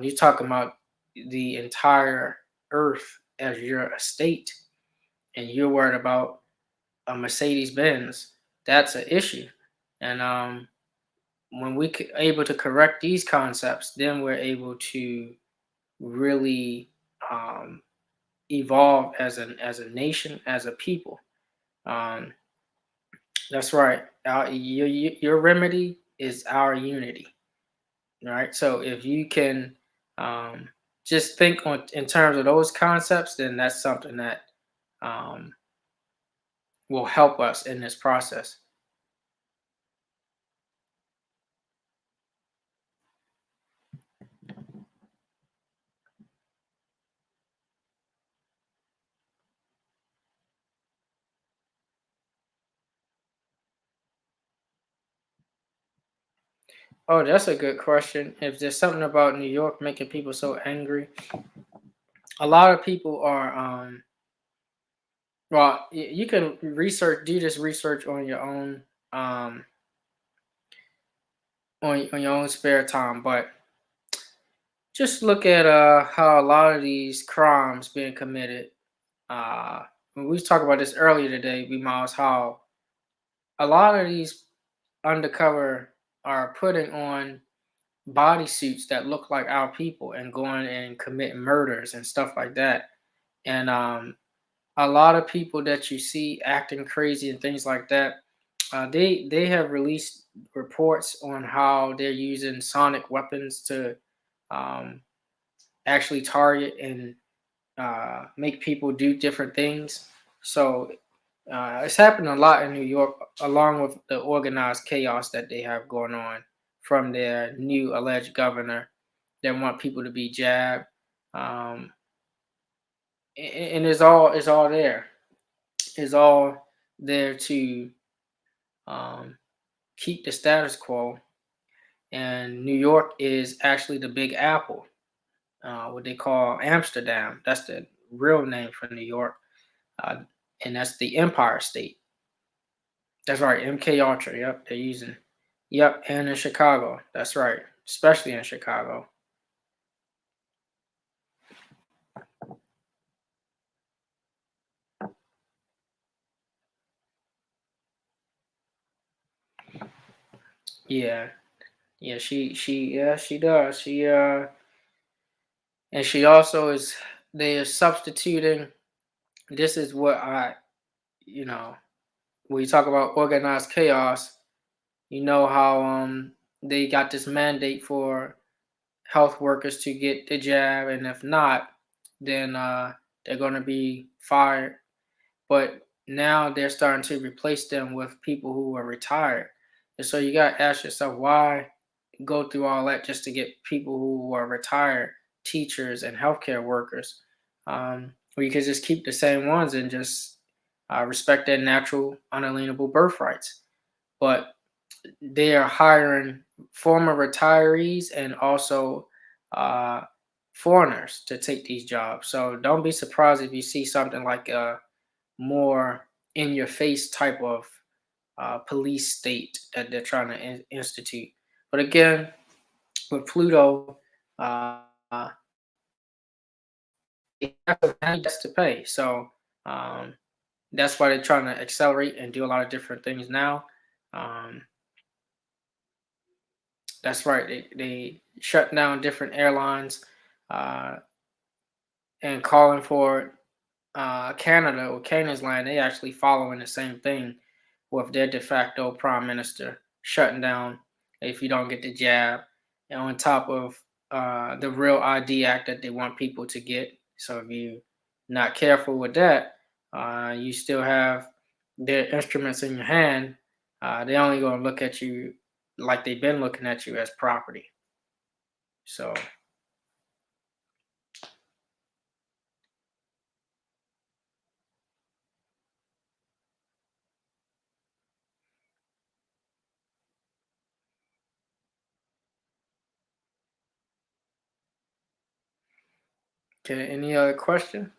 You're talking about the entire earth as your estate, and you're worried about a Mercedes Benz. That's an issue. And when we able to correct these concepts, then we're able to really um, evolve as a nation, as a people. Um, that's right. Your remedy is our unity. Right. So if you can um, just think on in terms of those concepts, then that's something that um, will help us in this process. Oh, that's a good question. If there's something about New York making people so angry, a lot of people are. Well, you can do this research on your own, um, on your own spare time. But just look at how a lot of these crimes being committed. When we talked about this earlier today, we Miles, how a lot of these undercover are putting on bodysuits that look like our people and going and committing murders and stuff like that. And a lot of people that you see acting crazy and things like that, they have released reports on how they're using sonic weapons to um, actually target and make people do different things. So it's happening a lot in New York, along with the organized chaos that they have going on from their new alleged governor that want people to be jabbed. Um, and it's all there. It's all there to um, keep the status quo. And New York is actually the Big Apple, what they call Amsterdam. That's the real name for New York, uh, and that's the Empire State. That's right, MK Ultra. Yep, they're using. Yep, and in Chicago. That's right, especially in Chicago. Yeah, yeah. She does. And she also is. They are substituting. This is what you know, when you talk about organized chaos, you know how they got this mandate for health workers to get the jab, and if not, then they're going to be fired. But now they're starting to replace them with people who are retired, and so you got to ask yourself why go through all that just to get people who are retired, teachers and healthcare workers, or you could just keep the same ones and just respect their natural unalienable birthrights. But they are hiring former retirees and also uh, foreigners to take these jobs. So don't be surprised if you see something like a more in your face type of police state that they're trying to institute. But again, with Pluto, uh, they have many debts to pay. So um, that's why they're trying to accelerate and do a lot of different things now. Um, that's right. They shut down different airlines uh, and calling for Canada or Canada's line. They actually following the same thing with their de facto prime minister shutting down if you don't get the jab, and on top of the Real ID Act that they want people to get. So if you not careful with that, you still have their instruments in your hand. They only gonna look at you like they've been looking at you as property. So okay, any other question?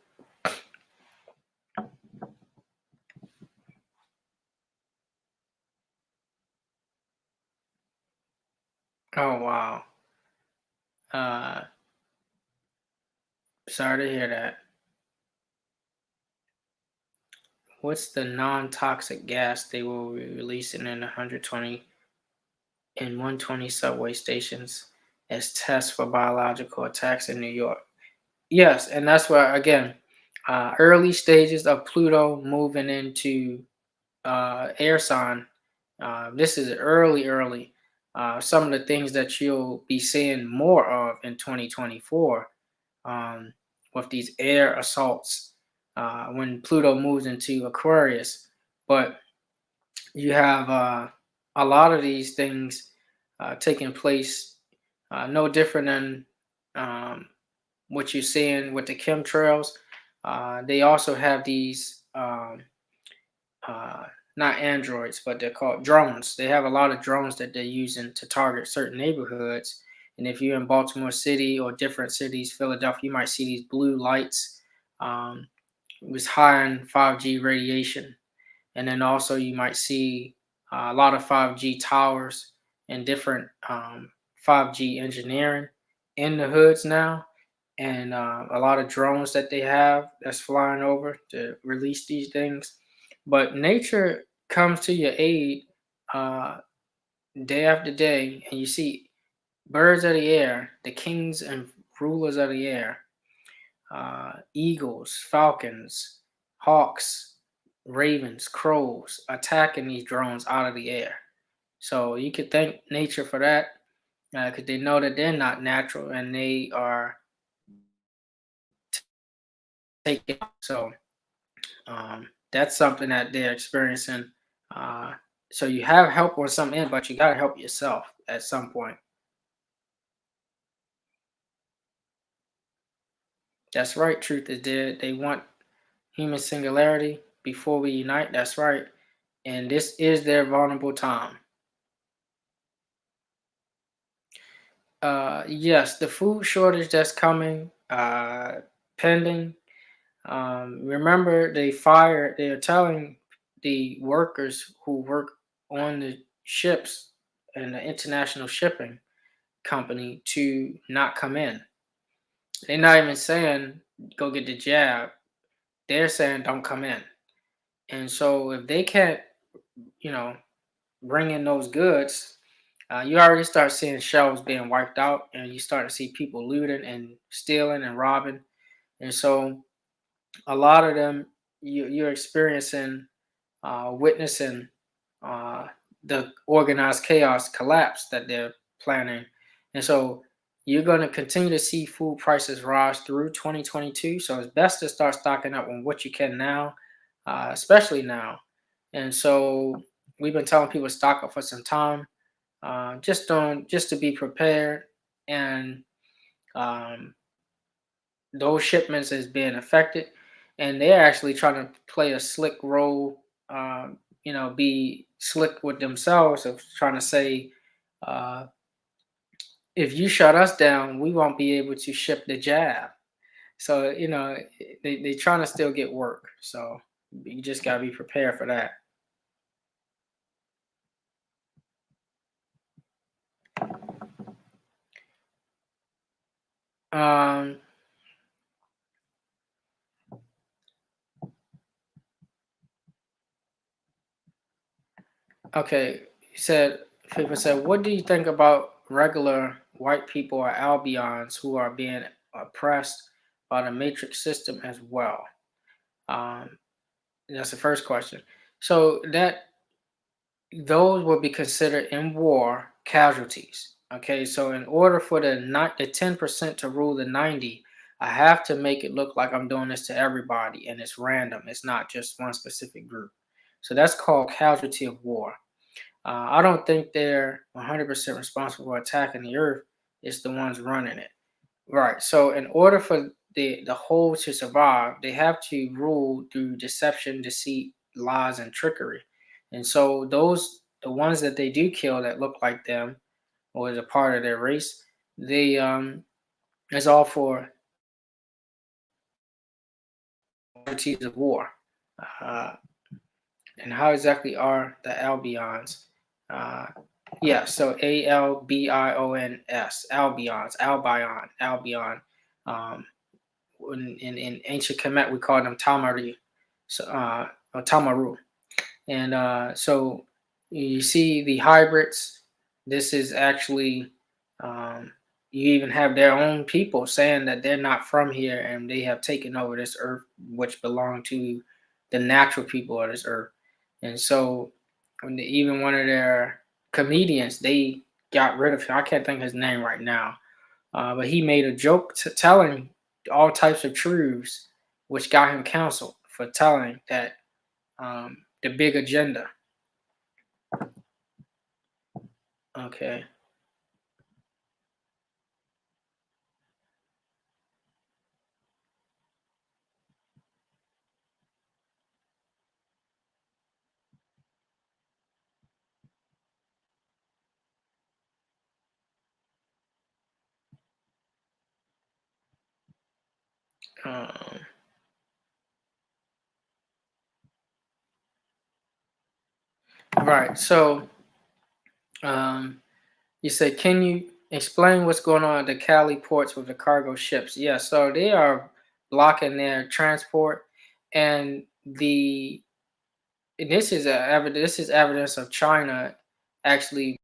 Oh wow. Uh, sorry to hear that. What's the non-toxic gas they will be releasing in 120? in 120 subway stations as tests for biological attacks in New York. Yes, and that's where, again, early stages of Pluto moving into air sign. This is early. Some of the things that you'll be seeing more of in 2024, um, with these air assaults when Pluto moves into Aquarius. But you have a lot of these things taking place, no different than um, what you're seeing with the chemtrails. They also have these uh, not androids, but they're called drones. They have a lot of drones that they're using to target certain neighborhoods. And if you're in Baltimore City or different cities, Philadelphia, you might see these blue lights. It was high in 5G radiation. And then also you might see a lot of 5G towers and different 5G engineering in the hoods now, and a lot of drones that they have that's flying over to release these things. But nature comes to your aid uh, day after day, and you see birds of the air, the kings and rulers of the air, eagles, falcons, hawks, ravens, crows attacking these drones out of the air. So you could thank nature for that, because they know that they're not natural and they are taken. So that's something that they're experiencing. Uh, so you have help on some end, but you got to help yourself at some point. That's right. Truth is dead. They want human singularity before we unite. That's right. And this is their vulnerable time. Yes, the food shortage that's coming, pending. Remember, they're telling the workers who work on the ships and the international shipping company to not come in. They're not even saying go get the jab. They're saying don't come in. And so if they can't, you know, bring in those goods, you already start seeing shelves being wiped out, and you start to see people looting and stealing and robbing. And so a lot of them, you're experiencing, witnessing uh, the organized chaos collapse that they're planning. And so you're going to continue to see food prices rise through 2022. So it's best to start stocking up on what you can now, especially now. And so we've been telling people to stock up for some time, just to be prepared. And um, those shipments is being affected, and they're actually trying to play a slick role, be slick with themselves of trying to say, uh, if you shut us down, we won't be able to ship the jab. So they trying to still get work, so you just got to be prepared for that. um okay, he said, people said, what do you think about regular white people or albions who are being oppressed by the matrix system as well? Um, that's the first question. So that those will be considered in war casualties. Okay, so in order for the 10% to rule the 90, I have to make it look like I'm doing this to everybody, and it's random. It's not just one specific group. So that's called casualty of war. I don't think they're 100% responsible for attacking the Earth. It's the ones running it. Right. So in order for the whole to survive, they have to rule through deception, deceit, lies, and trickery. And so the ones that they do kill that look like them or is a part of their race, they it's all for casualties of war. Uh, and how exactly are the Albions? Uh, yeah, so Albion. Um, in ancient Kemet, we call them Tamari, so, or Tamaru. And so you see the hybrids. this is actually, um, you even have their own people saying that they're not from here and they have taken over this earth, which belonged to the natural people of this earth. And so, even one of their comedians, they got rid of him. I can't think of his name right now, but he made a joke telling all types of truths, which got him canceled for telling that, the big agenda. Okay. Um, right. So, um, you say, can you explain what's going on at the Cali ports with the cargo ships? Yeah. So they are blocking their transport, and this is evidence of China actually,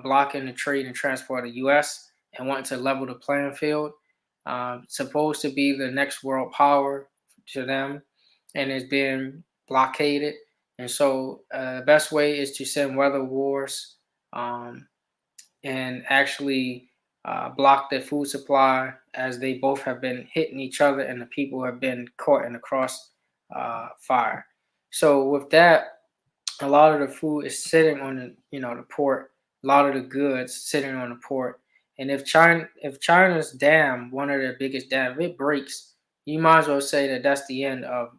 blocking the trade and transport of the U.S. and wanting to level the playing field. Supposed to be the next world power to them, and it's being blockaded. And so, the best way is to send weather wars, um, and actually, block their food supply, as they both have been hitting each other and the people have been caught in the cross, fire. So with that, a lot of the food is sitting on the port. A lot of the goods sitting on the port. And if China's dam, one of their biggest dams, if it breaks, you might as well say that that's the end of,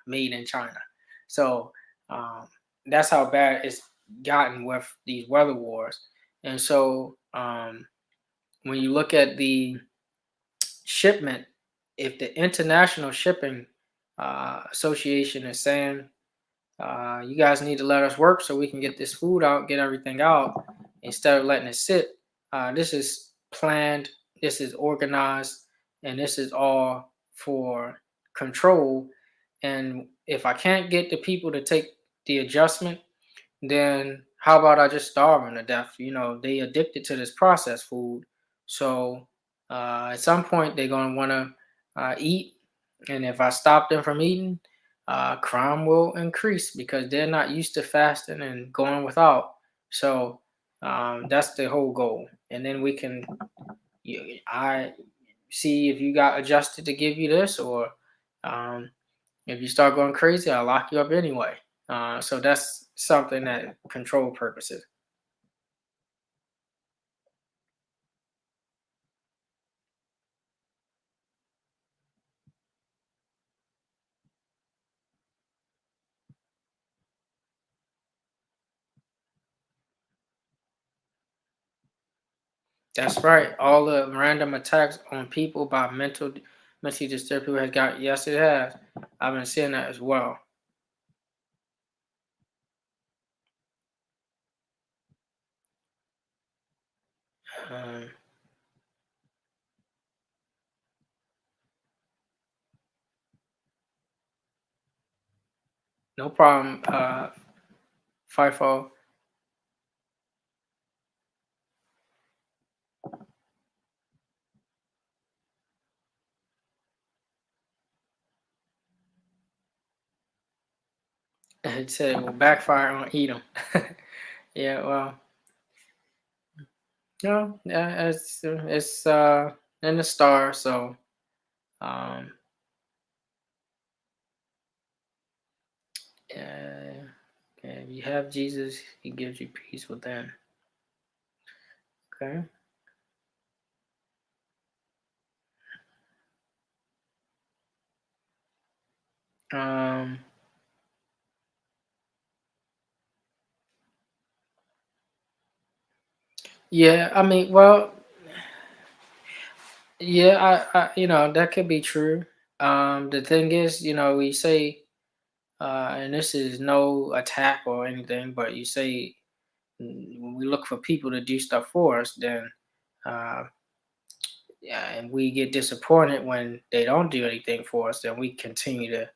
made in China. So, um, that's how bad it's gotten with these weather wars. And so, when you look at the shipment, if the International Shipping, Association is saying, you guys need to let us work so we can get this food out, get everything out, instead of letting it sit. This is planned, this is organized, and this is all for control. And if I can't get the people to take the adjustment, then how about I just starve them to death? They addicted to this processed food. So, at some point, they're going to want to, eat. And if I stop them from eating, crime will increase because they're not used to fasting and going without. So, that's the whole goal. And then I see if you got adjusted to give you this, or, um, if you start going crazy, I'll lock you up anyway. So that's something that control purposes. That's right. All the random attacks on people by mentally disturbed people has got. Yes, it has. I've been seeing that as well. Um, no problem. FIFO. It said it will backfire on Edom. Yeah. Well. No. Yeah. It's in the star. So. Um. Yeah. If you have Jesus, He gives you peace within. Okay. Um. Yeah. I mean. Well. Yeah. That could be true. The thing is, we say, and this is no attack or anything, but you say, when we look for people to do stuff for us, then, uh, yeah, and we get disappointed when they don't do anything for us, then we continue to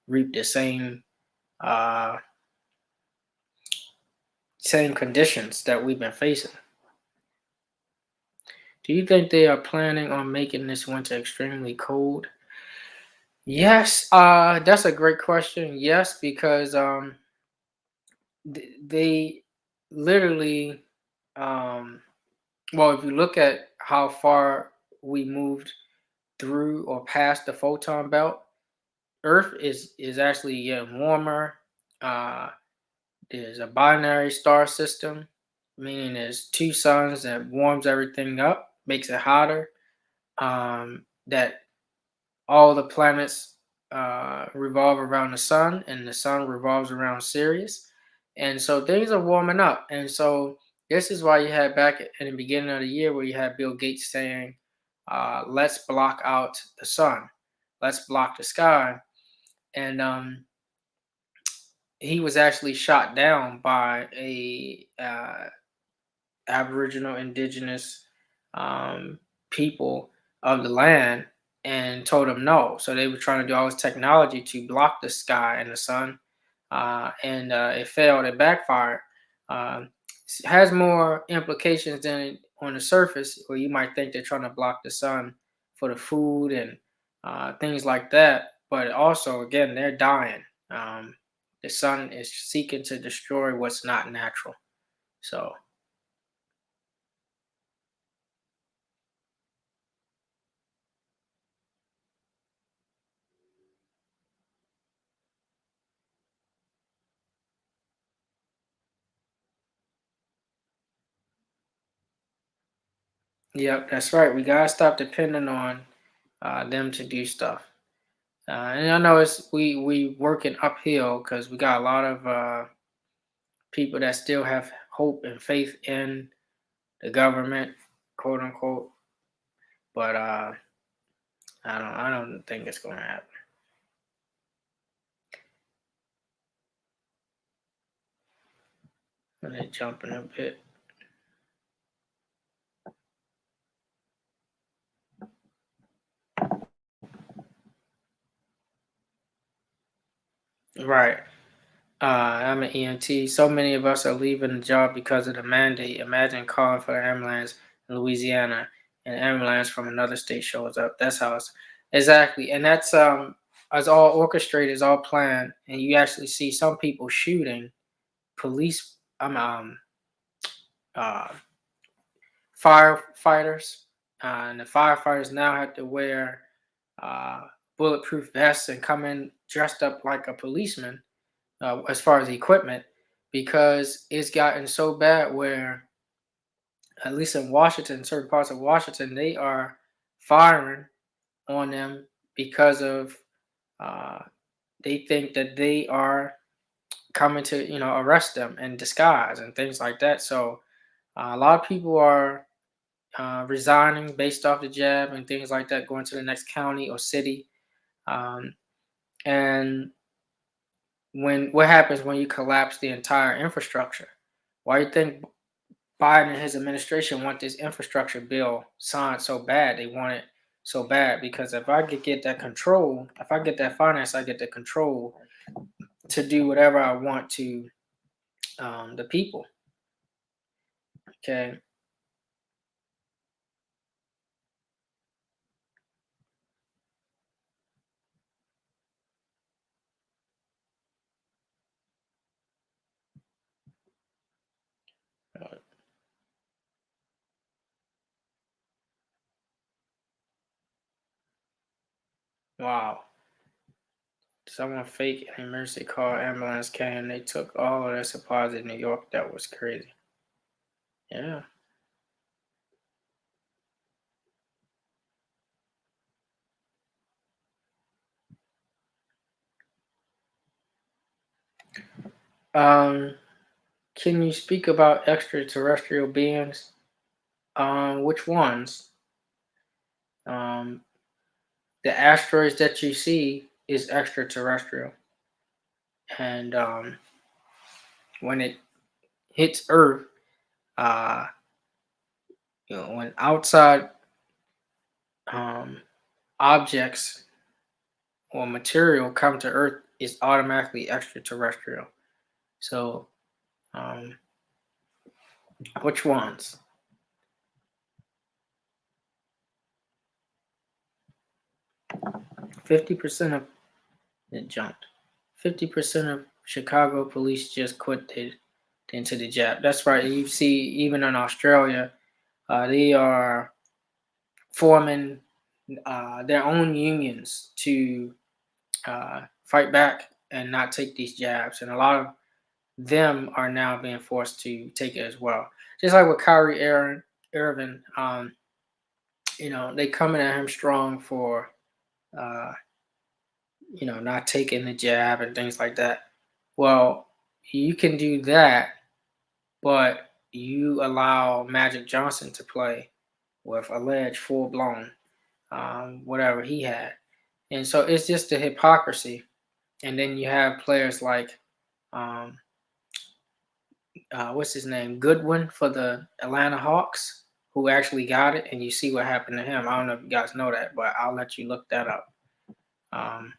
reap the uh, same conditions that we've been facing. Do you think they are planning on making this winter extremely cold? Yes, that's a great question. Yes, because they literally, um, well, if you look at how far we moved through or past the photon belt, Earth is actually getting warmer. Uh, there's a binary star system, meaning there's two suns that warms everything up, makes it hotter. That all the planets revolve around the sun, and the sun revolves around Sirius, and so things are warming up. And so this is why you had back in the beginning of the year where you had Bill Gates saying, "Let's block out the sun, let's block the sky," and he was actually shot down by a Aboriginal indigenous um, people of the land and told them no. So they were trying to do all this technology to block the sky and the sun, and it failed. It backfired. Has more implications than on the surface, where you might think they're trying to block the sun for the food and things like that. But also, again, they're dying. The sun is seeking to destroy what's not natural. So, yep, that's right. We gotta stop depending on them to do stuff. And I know it's we working uphill because we got a lot of people that still have hope and faith in the government, quote unquote. But I don't think it's gonna happen. They're jumping a bit. Right. I'm an EMT. So many of us are leaving the job because of the mandate. Imagine calling for an ambulance in Louisiana, and an ambulance from another state shows up. That's how it's exactly, and that's it's all orchestrated, it's all planned, and you actually see some people shooting police. Uh, Firefighters, and the firefighters now have to wear uh, bulletproof vests and come in dressed up like a policeman as far as equipment, because it's gotten so bad where, at least in Washington, certain parts of Washington, they are firing on them because of uh, they think that they are coming to arrest them in disguise and things like that. So a lot of people are resigning based off the jab and things like that, going to the next county or city. Um, and what happens when you collapse the entire infrastructure? Why do you think Biden and his administration want this infrastructure bill signed so bad? They want it so bad because if I could get that control, if I get that finance, I get the control to do whatever I want to the people. Okay. Wow. Someone fake an emergency call, ambulance came, they took all of their supplies in New York. That was crazy. Yeah. Um, can you speak about extraterrestrial beings? Which ones? Um, the asteroids that you see is extraterrestrial, and when it hits Earth, uh, when outside um, objects or material come to Earth, is automatically extraterrestrial. So, um, which ones? 50% of it jumped. 50% of Chicago police just quit into the jab. That's right. You see, even in Australia, they are forming their own unions to fight back and not take these jabs. And a lot of them are now being forced to take it as well. Just like with Kyrie Irving, they coming at him strong for, uh, not taking the jab and things like that. Well, you can do that, but you allow Magic Johnson to play with alleged full blown whatever he had. And so it's just the hypocrisy. And then you have players like, um, what's his name, Goodwin for the Atlanta Hawks, who actually got it. And you see what happened to him. I don't know if you guys know that, but I'll let you look that up. Um,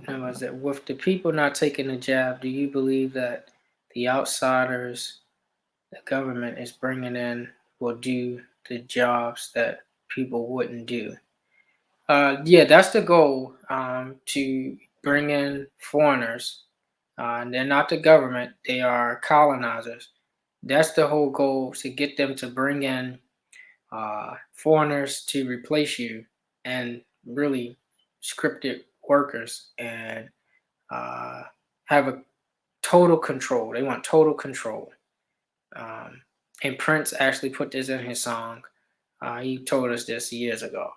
was it with the people not taking the jab? Do you believe that the outsiders the government is bringing in will do the jobs that people wouldn't do? Yeah, that's the goal, to bring in foreigners. And they're not the government, they are colonizers. That's the whole goal, to get them to bring in foreigners to replace you, and really scripted workers, and uh, have a total control. They want total control. And Prince actually put this in his song. He told us this years ago.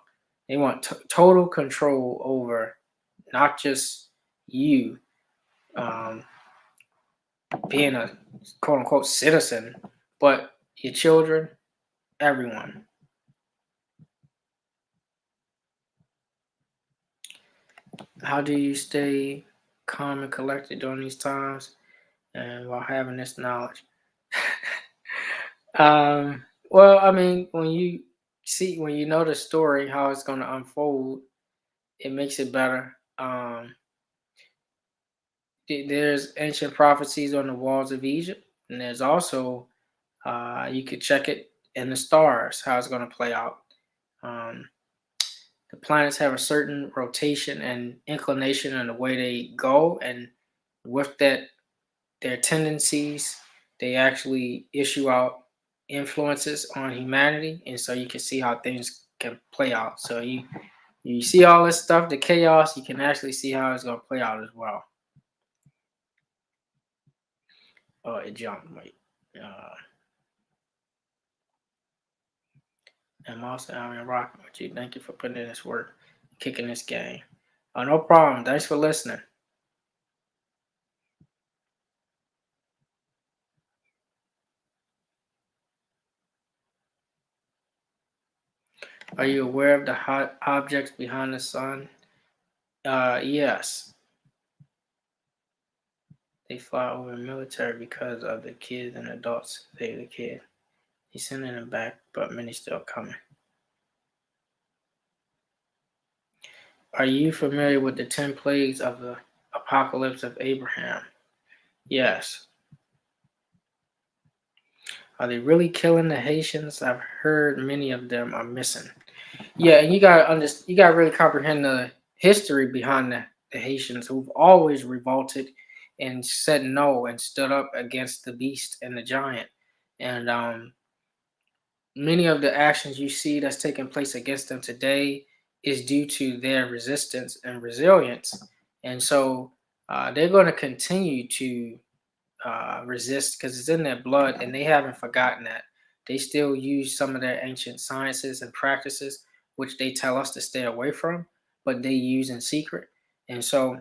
They want total control over not just you um, being a quote unquote citizen, but your children, everyone. How do you stay calm and collected during these times and while having this knowledge? Well, I mean, when you know the story, how it's going to unfold, it makes it better. There's ancient prophecies on the walls of Egypt, and there's also you could check it in the stars how it's going to play out. Um, the planets have a certain rotation and inclination in the way they go, and with that, their tendencies, they actually issue out influences on humanity, and so you can see how things can play out. So you see all this stuff, the chaos, you can actually see how it's going to play out as well. Oh, it jumped. Wait. Uh, and also, I'm rocking with you. Thank you for putting in this work, kicking this game. Oh, no problem. Thanks for listening. Are you aware of the hot objects behind the sun? Yes. They fly over the military because of the kids and adults. They the kid. He's sending them back, but many still coming. Are you familiar with the 10 plagues of the apocalypse of Abraham? Yes. Are they really killing the Haitians? I've heard many of them are missing. Yeah, and you gotta really comprehend the history behind the Haitians, who've always revolted and said no and stood up against the beast and the giant. And many of the actions you see that's taking place against them today is due to their resistance and resilience. And so they're going to continue to resist because it's in their blood, and they haven't forgotten that. They still use some of their ancient sciences and practices, which they tell us to stay away from, but they use in secret. And so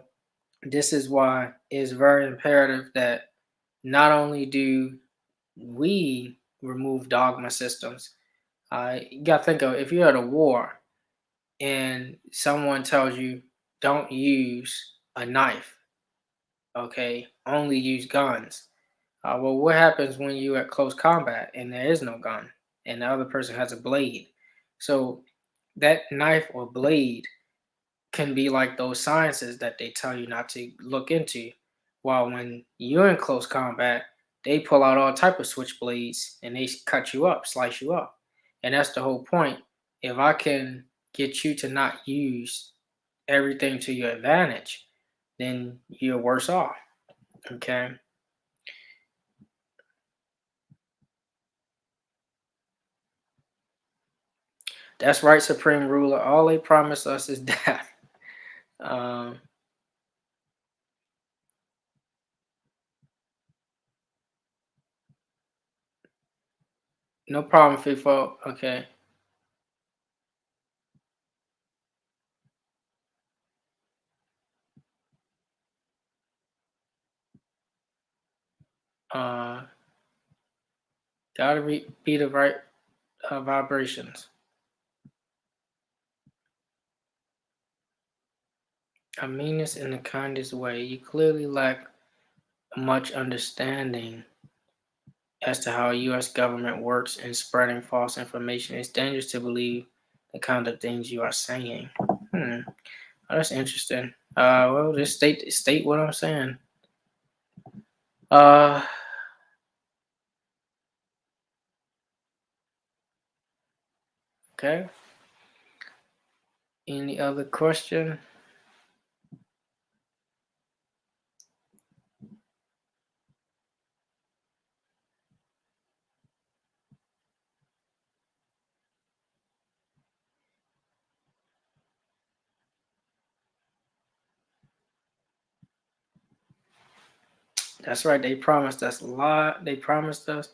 this is why it's very imperative that not only do we remove dogma systems, you got to think of, if you're at a war and someone tells you don't use a knife, okay, only use guns. Well, what happens when you're at close combat and there is no gun and the other person has a blade? So that knife or blade can be like those sciences that they tell you not to look into. While when you're in close combat, they pull out all type of switchblades and they cut you up, slice you up. And that's the whole point. If I can get you to not use everything to your advantage, then you're worse off. Okay. That's right, Supreme Ruler. All they promise us is death. Um, no problem, FIFO. Okay. Uh, be the right vibrations. I mean this in the kindest way. You clearly lack much understanding as to how U.S. government works in spreading false information. It's dangerous to believe the kind of things you are saying. Oh, that's interesting. Well, just state what I'm saying. Uh, okay. Any other question? That's right. They promised us a lot. They promised us,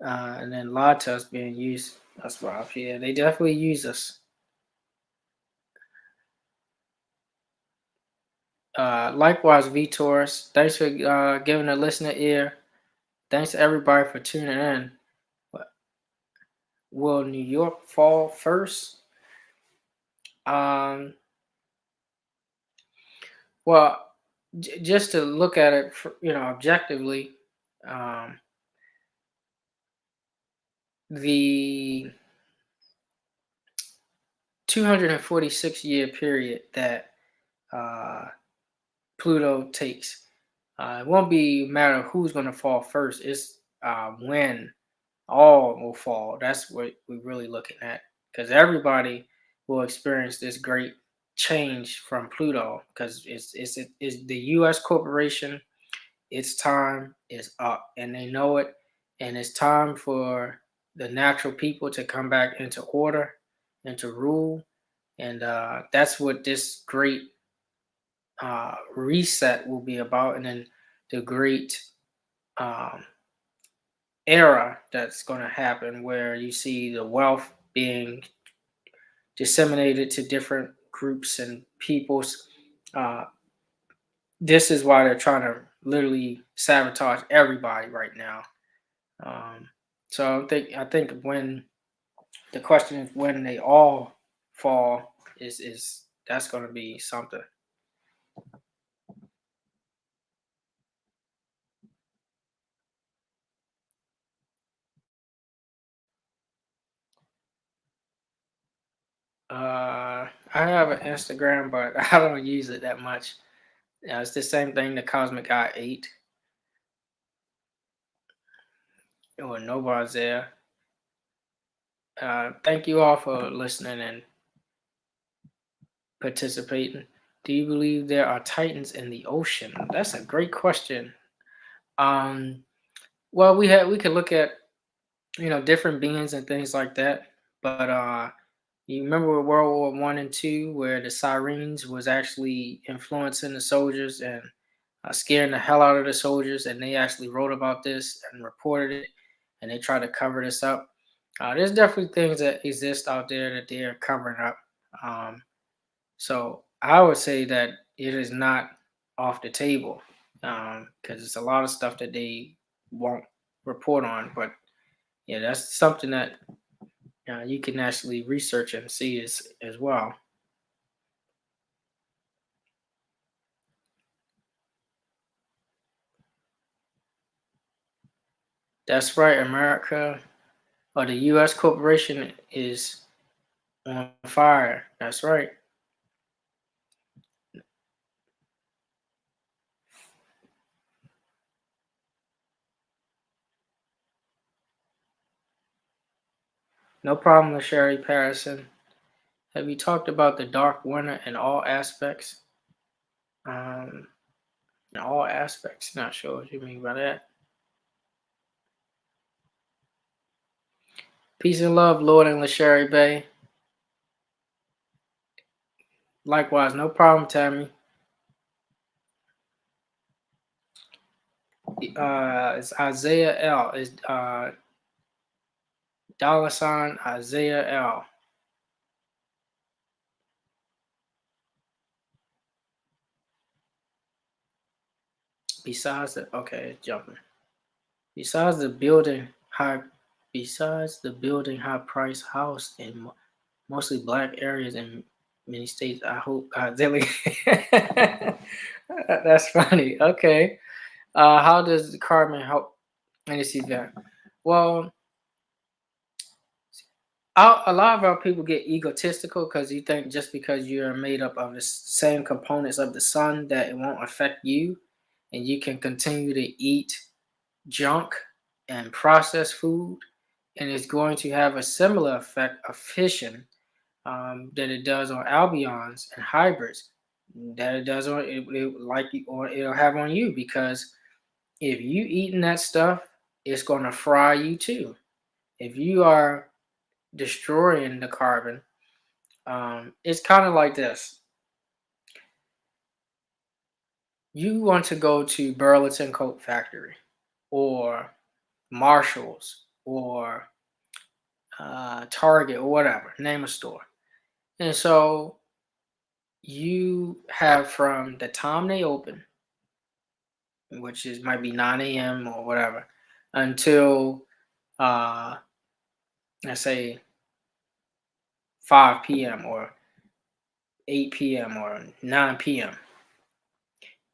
and then lied to us being used. That's right. Yeah, they definitely use us. Likewise, V Taurus. Thanks for giving a listener ear. Thanks to everybody for tuning in. Will New York fall first? Um, well, just to look at it, objectively, um, the 246-year period that uh, Pluto takes, it won't be a matter of who's going to fall first. It's when all will fall. That's what we're really looking at, because everybody will experience this great change from Pluto, because it's the U.S. corporation. Its time is up, and they know it, and it's time for the natural people to come back into order and to rule, and that's what this great reset will be about, and then the great um, era that's going to happen where you see the wealth being disseminated to different groups and peoples. Uh, this is why they're trying to literally sabotage everybody right now. Um, so I think when the question is when they all fall is that's going to be something. I have an Instagram, but I don't use it that much. Yeah, it's the same thing the Cosmic Eye 8 or nobody's there. Thank you all for listening and participating. Do you believe there are titans in the ocean? That's a great question. Um, well, we could look at different beings and things like that, but you remember World War One and Two, where the sirens was actually influencing the soldiers and scaring the hell out of the soldiers, and they actually wrote about this and reported it, and they tried to cover this up. There's definitely things that exist out there that they're covering up. So I would say that it is not off the table, because it's a lot of stuff that they won't report on. But yeah, that's something that you can actually research and see as well. That's right, America or the U.S. corporation is on fire. That's right. No problem, LaSherry Patterson. Have you talked about the dark winter in all aspects? Um, in all aspects. Not sure what you mean by that. Peace and love, Lord and LaSherry Bay. Likewise, no problem, Tammy. It's Isaiah L. It's $ Isaiah L. Besides the okay, jumping. Besides the building high, besides the building high price house in mostly black areas in many states, I hope daily. That's funny. Okay. How does the carbon help in this event? Well, a lot of our people get egotistical because you think just because you're made up of the same components of the sun that it won't affect you, and you can continue to eat junk and processed food, and it's going to have a similar effect of fission that it does on albions and hybrids, that it does on or it'll have on you, because if you eating that stuff, it's going to fry you too. If you are destroying the carbon, it's kind of like this. You want to go to Burlington Coat Factory or Marshalls or Target or whatever, name a store. And so you have from the time they open, which is might be 9 a.m. or whatever, until uh, let's say 5 p.m. or 8 p.m. or 9 p.m.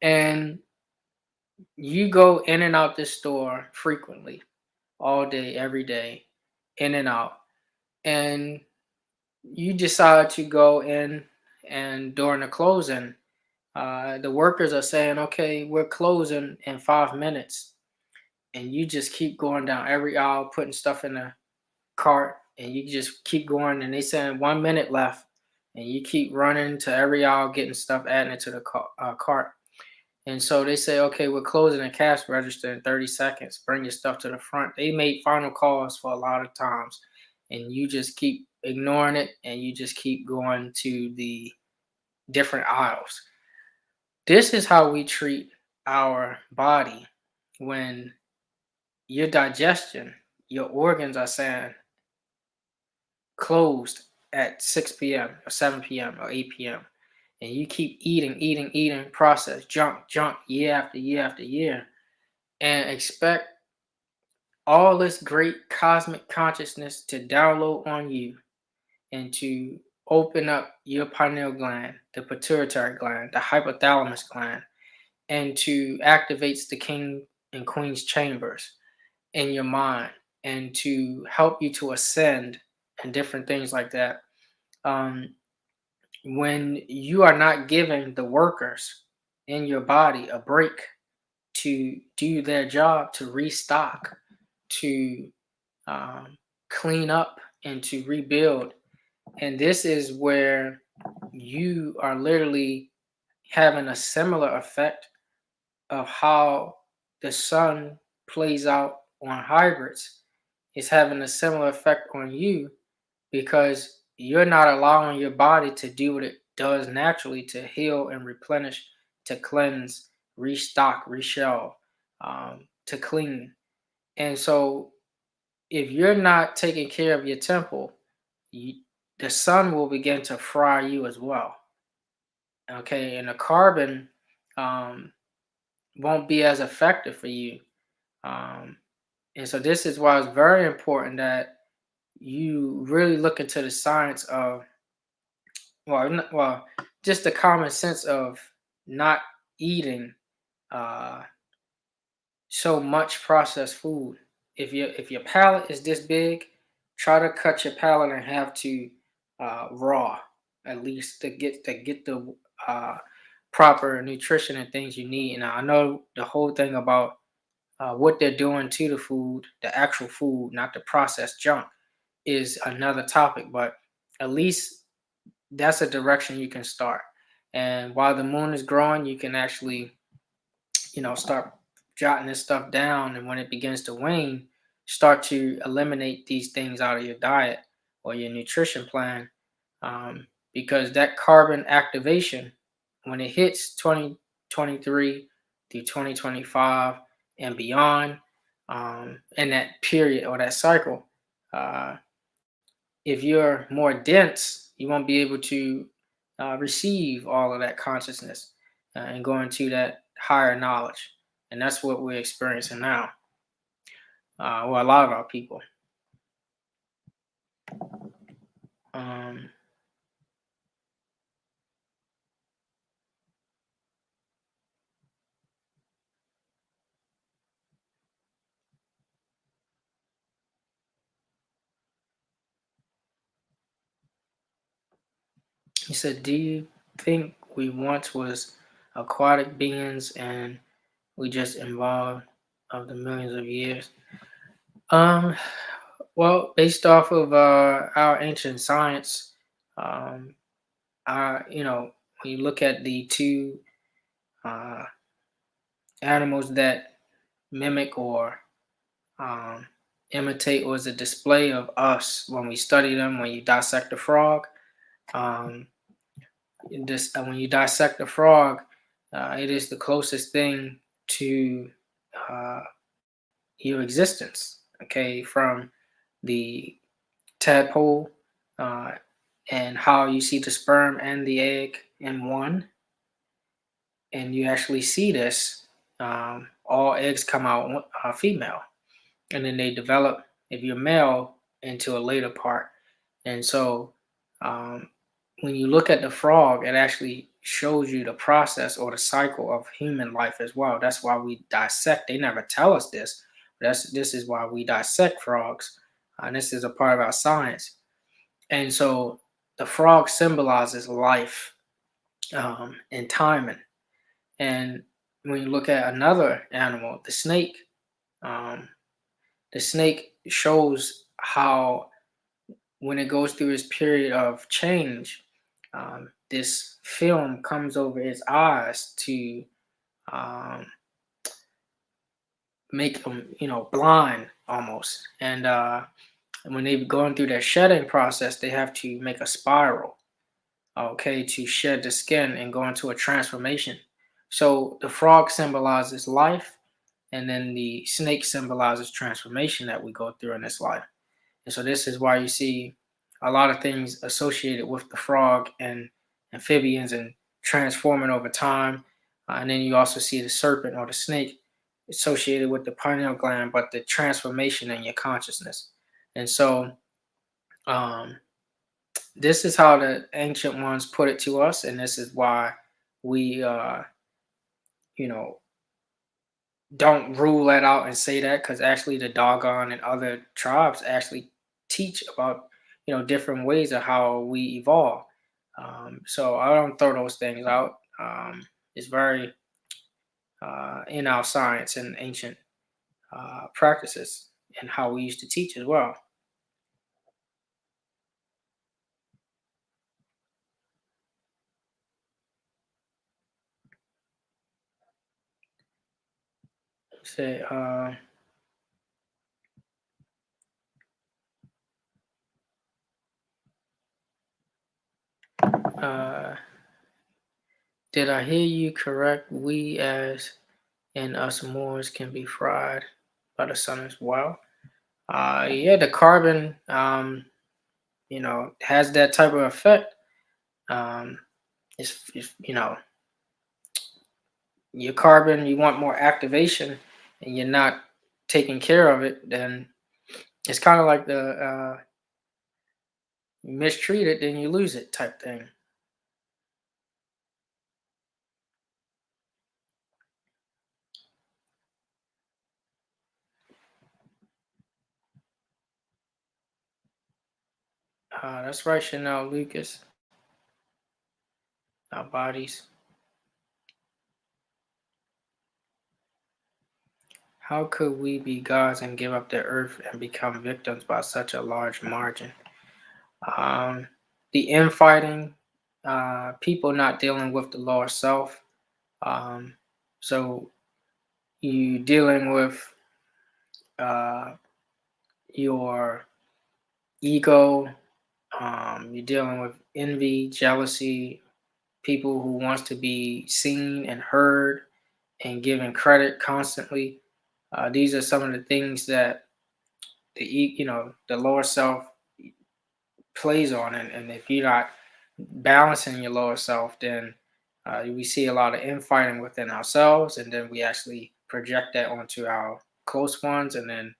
And you go in and out this store frequently, all day, every day, in and out. And you decide to go in, and during the closing, the workers are saying, okay, we're closing in 5 minutes. And you just keep going down every aisle, putting stuff in the cart, and you just keep going. And they saying 1 minute left, and you keep running to every aisle, getting stuff, adding it to the cart. And so they say, okay, we're closing a cash register in 30 seconds. Bring your stuff to the front. They made final calls for a lot of times, and you just keep ignoring it, and you just keep going to the different aisles. This is how we treat our body when your digestion, your organs are saying closed at 6 p.m. or 7 p.m. or 8 p.m. And you keep eating, processed junk year after year after year, and expect all this great cosmic consciousness to download on you and to open up your pineal gland, the pituitary gland, the hypothalamus gland, and to activates the king and queen's chambers in your mind, and to help you to ascend and different things like that. When you are not giving the workers in your body a break to do their job, to restock, to clean up, and to rebuild. And this is where you are literally having a similar effect of how the sun plays out on hybrids. It's having a similar effect on you, because you're not allowing your body to do what it does naturally, to heal and replenish, to cleanse, restock, reshell, to clean. And so if you're not taking care of your temple, the sun will begin to fry you as well. Okay, and the carbon won't be as effective for you. Um, and so this is why it's very important that you really look into the science of, just the common sense of not eating uh, so much processed food. If your palate is this big, try to cut your palate in half to raw, at least to get the proper nutrition and things you need. And I know the whole thing about what they're doing to the food, the actual food, not the processed junk. is another topic, but at least that's a direction you can start. And while the moon is growing, you can actually, start jotting this stuff down. And when it begins to wane, start to eliminate these things out of your diet or your nutrition plan. Because that carbon activation, when it hits 2023 through 2025 and beyond, in that period or that cycle, uh, if you're more dense, you won't be able to receive all of that consciousness and go into that higher knowledge. And that's what we're experiencing now. Well, a lot of our people. Um, he said, "Do you think we once was aquatic beings and we just evolved of the millions of years?" Um, well, based off of our ancient science, um, when you look at the two uh, animals that mimic or um, imitate or is a display of us when we study them, when you dissect a frog, um, when you dissect a frog, it is the closest thing to uh, your existence. Okay, from the tadpole uh, and how you see the sperm and the egg in one, and you actually see this. All eggs come out female, and then they develop, if you're male, into a later part. And so, um, when you look at the frog, it actually shows you the process or the cycle of human life as well. That's why we dissect. They never tell us this. But this is why we dissect frogs, and this is a part of our science. And so, the frog symbolizes life and timing. And when you look at another animal, um, the snake shows how when it goes through its period of change, this film comes over its eyes to um, make them, blind almost. And when they're going through their shedding process, they have to make a spiral, okay, to shed the skin and go into a transformation. So the frog symbolizes life, and then the snake symbolizes transformation that we go through in this life. And so this is why you see a lot of things associated with the frog and amphibians and transforming over time. And then you also see the serpent or the snake associated with the pineal gland, but the transformation in your consciousness. And so um, this is how the ancient ones put it to us, and this is why we, you know, don't rule that out and say that, because actually the Dogon and other tribes actually teach about, different ways of how we evolve. So I don't throw those things out. It's very in our science and ancient practices and how we used to teach as well. Say, uh, did I hear you correct? We as in us Moors can be fried by the sun as well. Yeah, the carbon, has that type of effect. Um, if your carbon, you want more activation, and you're not taking care of it, then it's kind of like the you mistreat it, then you lose it type thing. That's right, Chanel Lucas. Our bodies How could we be gods and give up the earth and become victims by such a large margin? Um, the infighting, people not dealing with the lower self. Um, so you dealing with uh, your ego. You're dealing with envy, jealousy, people who wants to be seen and heard and given credit constantly. These are some of the things that the lower self plays on, and if you're not balancing your lower self, then we see a lot of infighting within ourselves, and then we actually project that onto our close ones, and then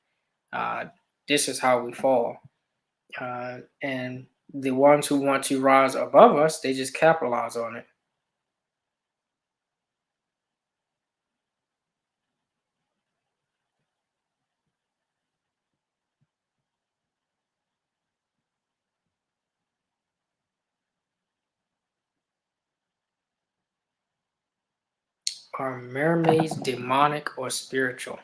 uh, this is how we fall. And the ones who want to rise above us, they just capitalize on it. Are mermaids demonic or spiritual?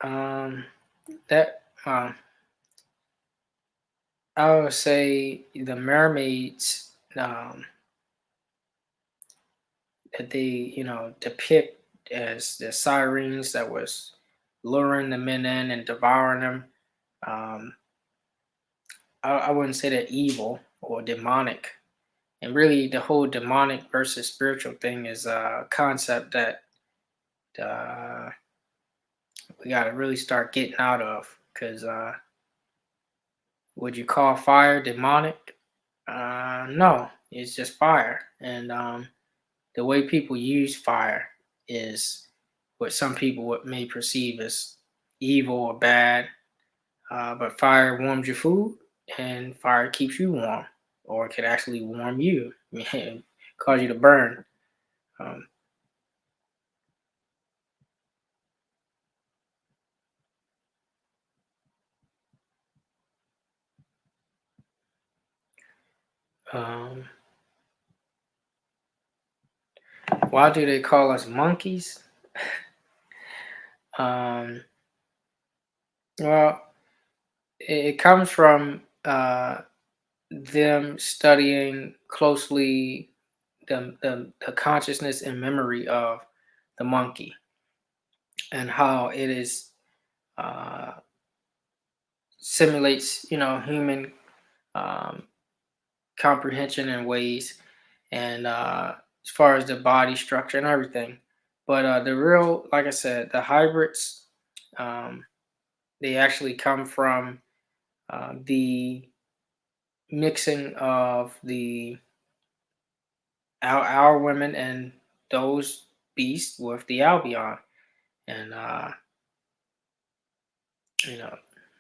Um, that I would say the mermaids that they depict as the sirens that was luring the men in and devouring them. Um, I wouldn't say they're evil or demonic. And really, the whole demonic versus spiritual thing is a concept that uh, we got to really start getting out of. Because would you call fire demonic? No, it's just fire. And the way people use fire is what some people may perceive as evil or bad. But fire warms your food, and fire keeps you warm, or it could actually warm you, cause you to burn. Um, um, why do they call us monkeys? Um, well, it comes from them studying closely the consciousness and memory of the monkey and how it is uh, simulates human um, comprehension in ways, and as far as the body structure and everything. But the real, like I said, the hybrids, um, they actually come from the mixing of our women and those beasts with the albion, and you know,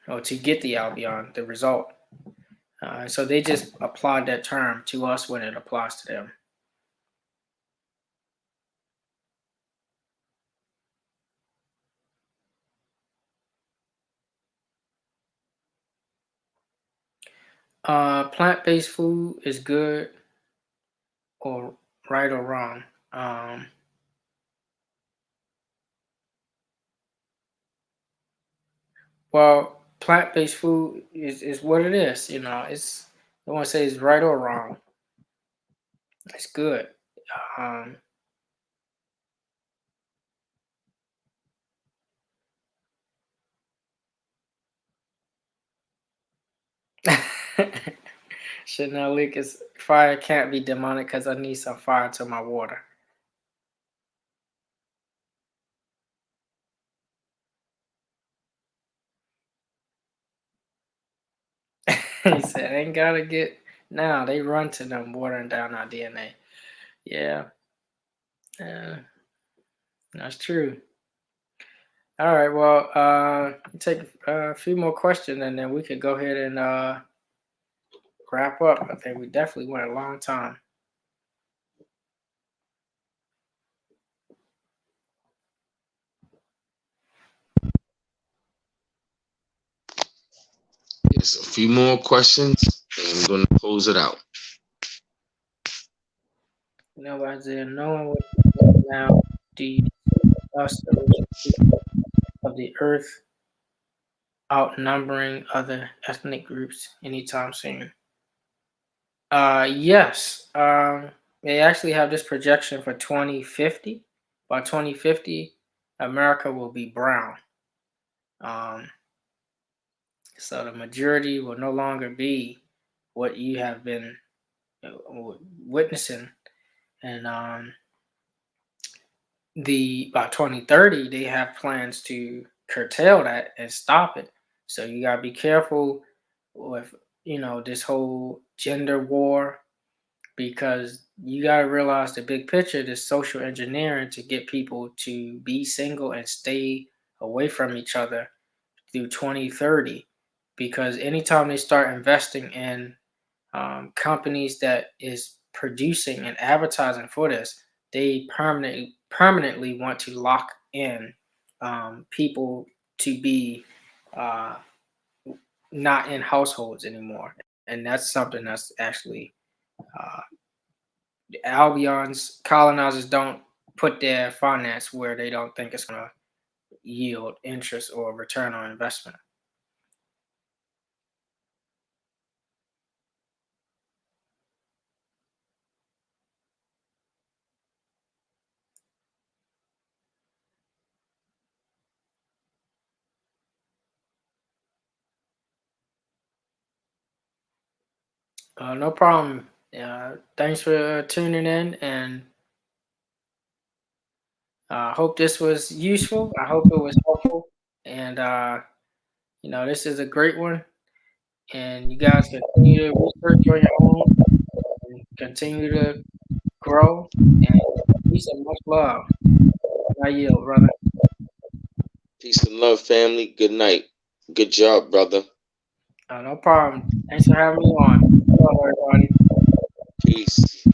or to get the albion, the result. So they just applied that term to us when it applies to them. Plant-based food is good or right or wrong. Um, well, plant-based food is what it is. It's I don't want to say it's right or wrong. It's good. Um, Chanel Leak is fire can't be demonic because I need some fire to my water. He said, "Ain't gotta get now. They run to them watering down our DNA." Yeah, uh, that's true. All right, well, take a few more questions and then we could go ahead and wrap up. I think we definitely went a long time. Yes, a few more questions, and we're gonna close it out. Nobody's there. No one would now. Do you us, the original people of the earth, outnumbering other ethnic groups anytime soon. Yes. They actually have this projection for 2050. By 2050, America will be brown. Um, so the majority will no longer be what you have been witnessing. And the by 2030, they have plans to curtail that and stop it. So you gotta be careful with this whole gender war, because you got to realize the big picture, this social engineering to get people to be single and stay away from each other through 2030. Because anytime they start investing in companies that is producing and advertising for this, they permanently want to lock in people to be uh, not in households anymore. And that's something that's actually uh, Albion's colonizers don't put their finance where they don't think it's going to yield interest or return on investment. No problem. Thanks for tuning in, and I hope this was useful. I hope it was helpful, and this is a great one. And you guys continue to research on your own and continue to grow. And peace and much love. I yield, brother. Peace and love, family. Good night. Good job, brother. No problem. Thanks for having me on. Hello, everybody. Peace.